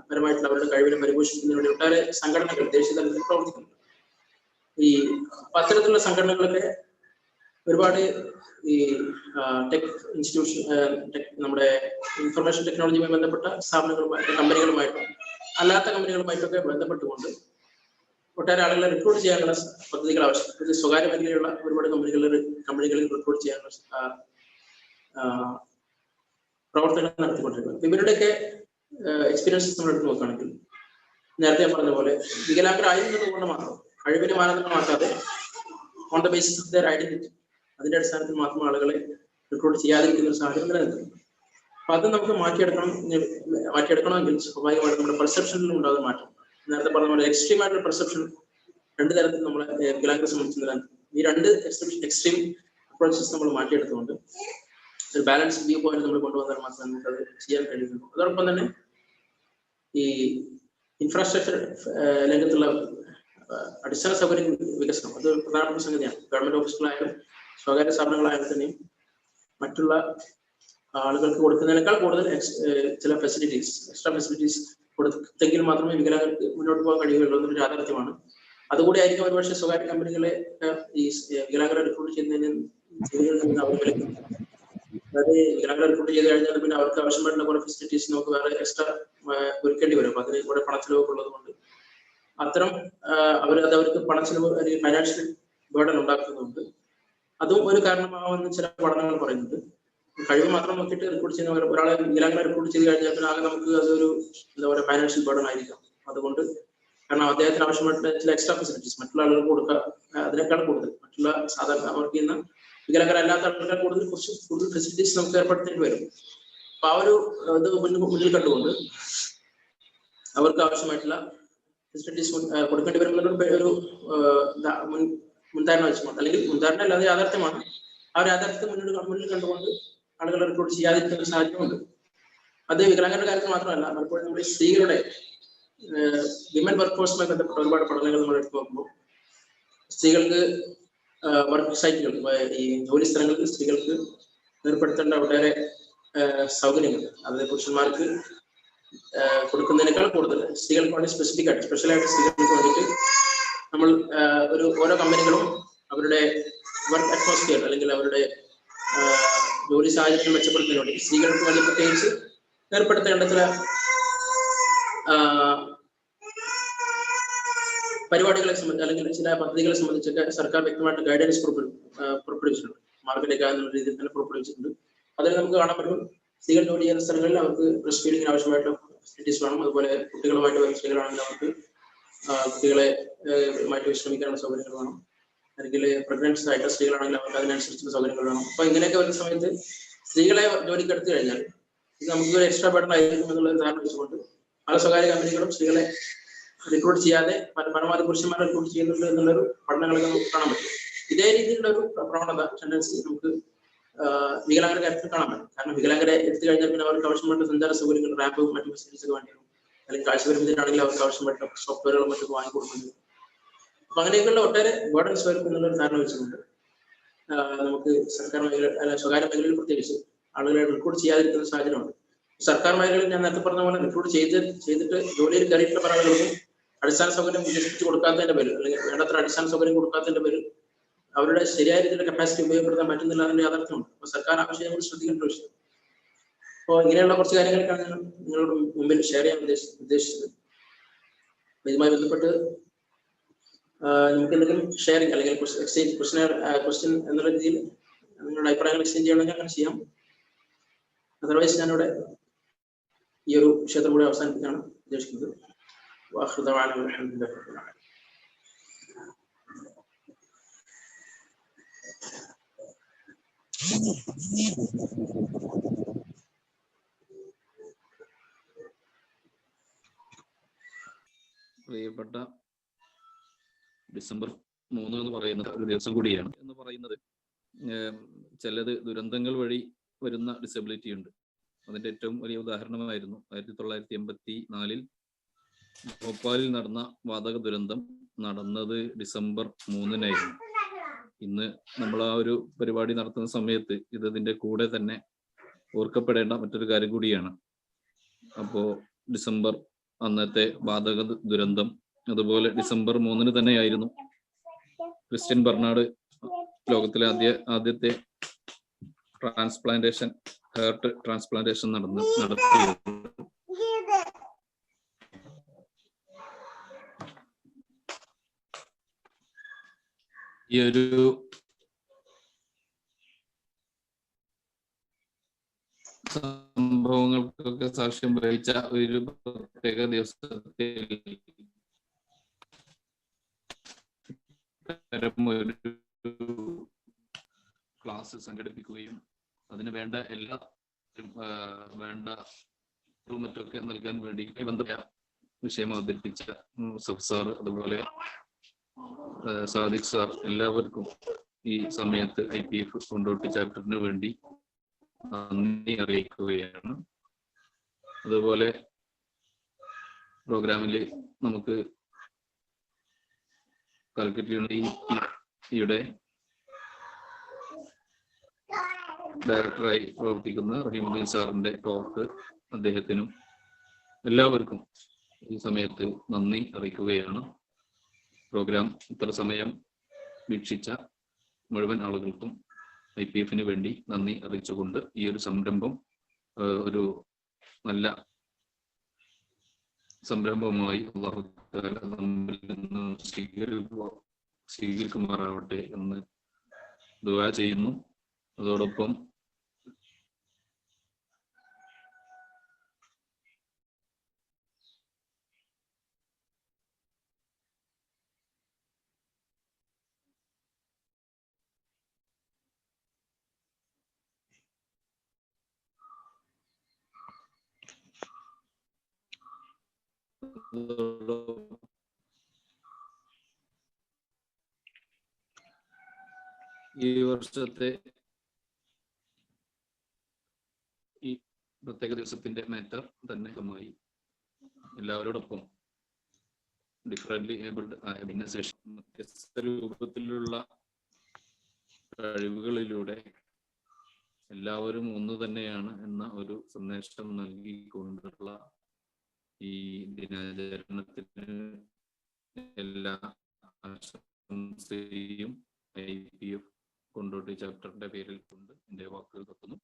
പരമായിട്ടുള്ള അവരുടെ കഴിവിനെ പരിപോഷിക്കുന്നതിന് വേണ്ടി ഒട്ടേറെ സംഘടനകൾ ദേശീയ തലത്തിൽ പ്രവർത്തിക്കുന്നുണ്ട്. ഈ അത്തരത്തിലുള്ള സംഘടനകളൊക്കെ ഒരുപാട് ഈ ടെക് ഇൻസ്റ്റിറ്റ്യൂഷൻ നമ്മുടെ ഇൻഫർമേഷൻ ടെക്നോളജിയുമായി ബന്ധപ്പെട്ട സ്ഥാപനങ്ങളുമായിട്ട് കമ്പനികളുമായിട്ടും അല്ലാത്ത കമ്പനികളുമായിട്ടൊക്കെ ബന്ധപ്പെട്ടുകൊണ്ട് ഒട്ടേറെ ആളുകളെ റിക്രൂട്ട് ചെയ്യാനുള്ള പദ്ധതികൾ ആവശ്യപ്പെട്ടത് സ്വകാര്യ മേഖലയിലുള്ള ഒരുപാട് കമ്പനികളിൽ റിക്രൂട്ട് ചെയ്യാനുള്ള പ്രവർത്തനങ്ങൾ നടത്തിക്കൊണ്ടിരിക്കുന്നത്. ഇവരുടെയൊക്കെ എക്സ്പീരിയൻസസ് നമ്മൾ എടുത്ത് നോക്കുകയാണെങ്കിൽ നേരത്തെ പറഞ്ഞ പോലെ വികലാംഗരായിരുന്നത് കൊണ്ട് മാത്രം കഴിവിനെ മാനദണ്ഡമാക്കാതെ on the basis of their identity അതിന്റെ അടിസ്ഥാനത്തിൽ മാത്രം ആളുകളെ റിക്രൂട്ട് ചെയ്യാതിരിക്കുന്ന ഒരു സാഹചര്യം നിലനിൽക്കുന്നു. അപ്പൊ അത് നമുക്ക് മാറ്റിയെടുക്കണമെങ്കിൽ സ്വാഭാവികമായിട്ട് നമ്മുടെ പെർസെപ്ഷനിലും ഉണ്ടാകുന്ന മാറ്റം. നേരത്തെ പറഞ്ഞ പോലെ എക്സ്ട്രീം ആയിട്ടുള്ള പെർസെപ്ഷൻ രണ്ട് തരത്തിൽ നമ്മളെ വികലാംഗരെ സംബന്ധിച്ച് ഈ രണ്ട് എക്സ്ട്രീം അപ്രോച്ചസ് നമ്മൾ മാറ്റിയെടുത്തുകൊണ്ട് ഒരു ബാലൻസ് വ്യൂ പോയിന്റ് നമ്മൾ കൊണ്ടുവന്നാൽ മാത്രമേ നമുക്ക് അത് ചെയ്യാൻ കഴിയുള്ളൂ. അതോടൊപ്പം തന്നെ ഈ ഇൻഫ്രാസ്ട്രക്ചർ രംഗത്തുള്ള അടിസ്ഥാന സൗകര്യ വികസനം അത് പ്രധാനപ്പെട്ട സംഗതിയാണ്. ഗവൺമെന്റ് ഓഫീസുകളായാലും സ്വകാര്യ സ്ഥാപനങ്ങളായാലും തന്നെയും മറ്റുള്ള ആളുകൾക്ക് കൊടുക്കുന്നതിനേക്കാൾ കൂടുതൽ ചില ഫെസിലിറ്റീസ് എക്സ്ട്രാ ഫെസിലിറ്റീസ് കൊടുത്തെങ്കിൽ മാത്രമേ വികലാംഗർക്ക് മുന്നോട്ട് പോകാൻ കഴിയുകയുള്ളൂ എന്നൊരു യാഥാർത്ഥ്യമാണ്. അതുകൂടി ആയിരിക്കും ഒരുപക്ഷെ സ്വകാര്യ കമ്പനികളെ ഈ വികലാംഗരെ റിക്രൂട്ട് ചെയ്യുന്നതിന് അവർ വിലക്കുന്നത്. അതായത് വികലാംഗരെ റിക്രൂട്ട് ചെയ്ത് കഴിഞ്ഞാൽ പിന്നെ അവർക്ക് ആവശ്യമായിട്ടുള്ള കുറെ ഫെസിലിറ്റീസ് നമുക്ക് വേറെ എക്സ്ട്രാ ഒരുക്കേണ്ടി വരും. അപ്പൊ അതിന് കുറെ പണച്ചെലവൊക്കെ ഉള്ളത് കൊണ്ട് അത്തരം അവർക്ക് പണച്ചെലവ് അല്ലെങ്കിൽ ഫൈനാൻഷ്യൽ ബേർഡൻ ഉണ്ടാക്കുന്നുണ്ട്. അതും ഒരു കാരണമാവുമെന്ന് ചില പഠനങ്ങൾ പറയുന്നുണ്ട്. കഴിവ് മാത്രം നോക്കിയിട്ട് റിക്രൂട്ട് ചെയ്യുന്ന ഒരാളെ വികലാംഗരെ റിക്രൂട്ട് ചെയ്ത് കഴിഞ്ഞാൽ പിന്നെ ആകെ നമുക്ക് അതൊരു എന്താ പറയുക ഫൈനാൻഷ്യൽ ബേർഡൻ ആയിരിക്കാം. അതുകൊണ്ട് കാരണം അദ്ദേഹത്തിന് ആവശ്യമായിട്ടുള്ള ചില എക്സ്ട്രാ ഫെസിലിറ്റീസ് മറ്റുള്ള ആളുകൾക്ക് കൊടുക്കുക അതിനേക്കാൾ കൂടുതൽ മറ്റുള്ള സാധാരണ വർക്ക് ചെയ്യുന്ന വികലാംഗരല്ലാത്ത ആളുകളെ കൂടുതൽ ഫെസിലിറ്റീസ് നമുക്ക് ഏർപ്പെടുത്തേണ്ടി വരും. അപ്പൊ ആ ഒരു ഇത് മുന്നിൽ കണ്ടുകൊണ്ട് അവർക്ക് ആവശ്യമായിട്ടുള്ള ഫെസിലിറ്റീസ് കൊടുക്കേണ്ടി വരുന്ന ഒരു മുൻധാരണ വെച്ചുകൊണ്ട് അല്ലെങ്കിൽ മുൻധാരണ അല്ലാതെ യാഥാർത്ഥ്യമാണ്. ആ ഒരു യാഥാർത്ഥ്യത്തെ മുന്നിൽ കണ്ടുകൊണ്ട് ആളുകളെ റിക്രൂട്ട് ചെയ്യാതിരിക്കുന്ന ഒരു സാഹചര്യമുണ്ട്. അത് വികലാംഗരുടെ കാര്യത്തിൽ മാത്രമല്ല, പലപ്പോഴും നമ്മുടെ സ്ത്രീകളുടെ വിമൻ വർക്ക് ഫോഴ്സുമായി ബന്ധപ്പെട്ട ഒരുപാട് പഠനങ്ങൾ നമ്മൾ എടുത്തു നോക്കുമ്പോൾ സ്ത്രീകൾക്ക് വർക്ക് സൈറ്റുകൾ ഈ ജോലി സ്ഥലങ്ങളിൽ സ്ത്രീകൾക്ക് ഏർപ്പെടുത്തേണ്ട ഒട്ടേറെ സൗകര്യങ്ങൾ അത് പുരുഷന്മാർക്ക് കൊടുക്കുന്നതിനേക്കാൾ കൂടുതൽ സ്ത്രീകൾക്ക് വേണ്ടി സ്പെസിഫിക് ആയിട്ട് സ്പെഷ്യലായിട്ട് സ്ത്രീകൾക്ക് വേണ്ടിയിട്ട് നമ്മൾ ഓരോ കമ്പനികളും അവരുടെ വർക്ക് അറ്റ്മോസ്ഫിയർ അല്ലെങ്കിൽ അവരുടെ ജോലി സാഹചര്യം മെച്ചപ്പെടുത്തുന്നതിന് വേണ്ടി സ്ത്രീകൾക്ക് വേണ്ടി പ്രത്യേകിച്ച് ഏർപ്പെടുത്തേണ്ട ചില പരിപാടികളെ സംബന്ധിച്ച് അല്ലെങ്കിൽ ചില പദ്ധതികളെ സംബന്ധിച്ചൊക്കെ സർക്കാർ വ്യക്തമായിട്ട് ഗൈഡൻസ് പുറപ്പെടുവിച്ചിട്ടുണ്ട്. മാർഗരേഖ എന്നുള്ള രീതിയിൽ തന്നെ പുറപ്പെടുവിച്ചിട്ടുണ്ട്. അതിൽ നമുക്ക് കാണാൻ പറ്റും സ്ത്രീകൾ ജോലി ചെയ്യുന്ന സ്ഥലങ്ങളിൽ അവർക്ക് ബ്രസ്റ്റ് ഫീഡിങ്ങിന് ആവശ്യമായിട്ടുള്ള ഫെസിലിറ്റീസ് വേണം. അതുപോലെ കുട്ടികളുമായിട്ട് വരുന്ന സ്ത്രീകളാണെങ്കിൽ അവർക്ക് കുട്ടികളെ മാറ്റി വിശ്രമിക്കാനുള്ള സൗകര്യങ്ങൾ വേണം. അല്ലെങ്കിൽ പ്രഗ്നൻസ് ആയിട്ടുള്ള സ്ത്രീകളാണെങ്കിൽ അവർക്ക് അതിനനുസരിച്ചുള്ള സൗകര്യങ്ങൾ വേണം. അപ്പൊ ഇങ്ങനെയൊക്കെ വരുന്ന സമയത്ത് സ്ത്രീകളെ ജോലിക്ക് എടുത്തു കഴിഞ്ഞാൽ ഇത് നമുക്ക് ഒരു എക്സ്ട്രാ ബർഡൻ ആയിരിക്കും എന്നുള്ള ധാരണ വെച്ചുകൊണ്ട് പല സ്വകാര്യ കമ്പനികളും സ്ത്രീകളെ റിക്രൂട്ട് ചെയ്യാതെ പരമാവധി പുരുഷന്മാരെ റിക്രൂട്ട് ചെയ്യുന്നുണ്ട് എന്നുള്ളൊരു പഠനങ്ങളൊക്കെ നമുക്ക് കാണാൻ പറ്റും. ഇതേ രീതിയിലുള്ള ഒരു പ്രവണത ടെൻഡൻസി നമുക്ക് വികലാംഗരുടെ കാര്യത്തിൽ കാണാൻ പറ്റും. കാരണം വികലാംഗരെ എടുത്തു കഴിഞ്ഞാൽ പിന്നെ അവർക്ക് ആവശ്യമായിട്ട് സഞ്ചാര സൗകര്യങ്ങൾ, റാമ്പും മറ്റു ഫെസിലിറ്റീസ് ഒക്കെ വേണ്ടി വരും. അല്ലെങ്കിൽ കാഴ്ചപരിമിതിയിലാണെങ്കിൽ അവർക്ക് ആവശ്യമായിട്ട് സോഫ്റ്റ്വെയറുകളും മറ്റൊക്കെ വാങ്ങിക്കൊടുക്കുന്നത്. അപ്പൊ അങ്ങനെയൊക്കെയുള്ള ഒട്ടേറെ ബേർഡൻസ് വരും എന്നുള്ളൊരു ധാരണ വെച്ചുകൊണ്ട് നമുക്ക് സർക്കാർ മേഖല അല്ല സ്വകാര്യ മേഖലയിൽ പ്രത്യേകിച്ച് ആളുകളെ റിക്രൂട്ട് ചെയ്യാതിരിക്കുന്ന സാഹചര്യമുണ്ട്. സർക്കാർ മേഖലയിൽ ഞാൻ നേരത്തെ പറഞ്ഞ പോലെ റിക്രൂട്ട് ചെയ്തിട്ട് ജോലിയിൽ കയറിയിട്ടുള്ള പല ആളുകൾക്കും അടിസ്ഥാന സൗകര്യം വികസിപ്പിച്ച് കൊടുക്കാത്തതിന്റെ പേരിൽ അല്ലെങ്കിൽ വേണ്ടത്ര അടിസ്ഥാന സൗകര്യം കൊടുക്കാത്തതിന്റെ പേരിൽ അവരുടെ ശരിയായ രീതിയിലുള്ള കപ്പാസിറ്റി ഉപയോഗപ്പെടുത്താൻ പറ്റുന്നില്ല എന്നതിന്റെ യാഥാർത്ഥ്യമുണ്ട്. അപ്പൊ സർക്കാർ ആ വിഷയം കൂടി ശ്രദ്ധിക്കേണ്ട ഒരു വിഷയം. അപ്പോൾ ഇങ്ങനെയുള്ള കുറച്ച് കാര്യങ്ങളൊക്കെയാണ് ഞാൻ നിങ്ങളുടെ മുമ്പിൽ ഷെയർ ചെയ്യാൻ ഉദ്ദേശിച്ചത്. ഇതുമായി ബന്ധപ്പെട്ട് നമുക്ക് എന്തെങ്കിലും ഷെയറിംഗ് അല്ലെങ്കിൽ എക്സ്ചേഞ്ച് ക്വസ്റ്റ്യൻ എന്നുള്ള രീതിയിൽ നിങ്ങളുടെ അഭിപ്രായങ്ങൾ എക്സ്ചേഞ്ച് ചെയ്യണമെങ്കിൽ അങ്ങനെ ചെയ്യാം. അതർവൈസ് ഞാനിവിടെ ഈ ഒരു വിഷയത്തിൽ കൂടെ അവസാനിപ്പിക്കാനാണ് ഉദ്ദേശിക്കുന്നത്. പ്രിയപ്പെട്ട ഡിസംബർ 3 എന്ന് പറയുന്നത് ഒരു ദിവസം കൂടിയാണ് എന്ന് പറയുന്നത് ചിലത് ദുരന്തങ്ങൾ വഴി വരുന്ന ഡിസബിലിറ്റി ഉണ്ട്. അതിന്റെ ഏറ്റവും വലിയ ഉദാഹരണമായിരുന്നു 1984 ഭോപ്പാലിൽ നടന്ന വാതക ദുരന്തം നടന്നത് ഡിസംബർ 3-നായിരുന്നു. ഇന്ന് നമ്മൾ ആ ഒരു പരിപാടി നടത്തുന്ന സമയത്ത് ഇതിന്റെ കൂടെ തന്നെ ഓർക്കപ്പെടേണ്ട മറ്റൊരു കാര്യം കൂടിയാണ്. അപ്പോ ഡിസംബർ അന്നത്തെ വാതക ദുരന്തം അതുപോലെ ഡിസംബർ 3 തന്നെയായിരുന്നു ക്രിസ്ത്യൻ ബർണാഡ് ലോകത്തിലെ ആദ്യത്തെ ട്രാൻസ്പ്ലാന്റേഷൻ ഹാർട്ട് ട്രാൻസ്പ്ലാന്റേഷൻ നടത്തിയത്. ഈ ഒരു സംഭവങ്ങൾക്കൊക്കെ സാക്ഷ്യം വഹിച്ച ഒരു പ്രത്യേക ദിവസത്തിൽ ഒരു ക്ലാസ് സംഘടിപ്പിക്കുകയും അതിന് വേണ്ട എല്ലാ വേണ്ട മറ്റൊക്കെ നൽകാൻ വേണ്ടി ബന്ധപ്പെട്ട വിഷയം അവതരിപ്പിച്ച സബ് സാർ അതുപോലെ സാദിഖ് സാർ എല്ലാവർക്കും ഈ സമയത്ത് IPF കൊണ്ടോട്ടി ചാപ്റ്ററിന് വേണ്ടി നന്ദി അറിയിക്കുകയാണ്. അതുപോലെ പ്രോഗ്രാമിൽ നമുക്ക് കാലിക്കറ്റ് യൂണിവേഴ്സിറ്റിയുടെ ഡയറക്ടറായി പ്രവർത്തിക്കുന്ന റഹീമുദ്ദീൻ സാറിന്റെ ടോക്ക് അദ്ദേഹത്തിനും എല്ലാവർക്കും ഈ സമയത്ത് നന്ദി അറിയിക്കുകയാണ്. പ്രോഗ്രാം ഇത്ര സമയം വീക്ഷിച്ച മുഴുവൻ ആളുകൾക്കും IPF-ന് വേണ്ടി നന്ദി അറിയിച്ചുകൊണ്ട് ഈ ഒരു സംരംഭം ഒരു നല്ല സംരംഭമായി അല്ലാഹു തആല നമ്മിൽ നിന്ന് സ്വീകരിക്കുമാറാവട്ടെ എന്ന് ദുആ ചെയ്യുന്നു. അതോടൊപ്പം ഈ വർഷത്തെ ഈ പ്രത്യേക ദിവസത്തിന്റെ മാറ്റർ തന്നെ എല്ലാവരോടൊപ്പം ഡിഫറൻ്റ്ലി ഏബിൾഡ് ആയ ഭിന്നശേഷി വ്യത്യസ്ത രൂപത്തിലുള്ള കഴിവുകളിലൂടെ എല്ലാവരും ഒന്ന് തന്നെയാണ് എന്ന ഒരു സന്ദേശം നൽകിക്കൊണ്ടുള്ള ഈ ദിനാചരണത്തിന് എല്ലാ ആശംസയും IPF കൊണ്ടോട്ടി ചാപ്റ്ററിന്റെ പേരിൽ കൊണ്ട് എൻ്റെ വാക്കുകൾ നിർത്തുന്നു.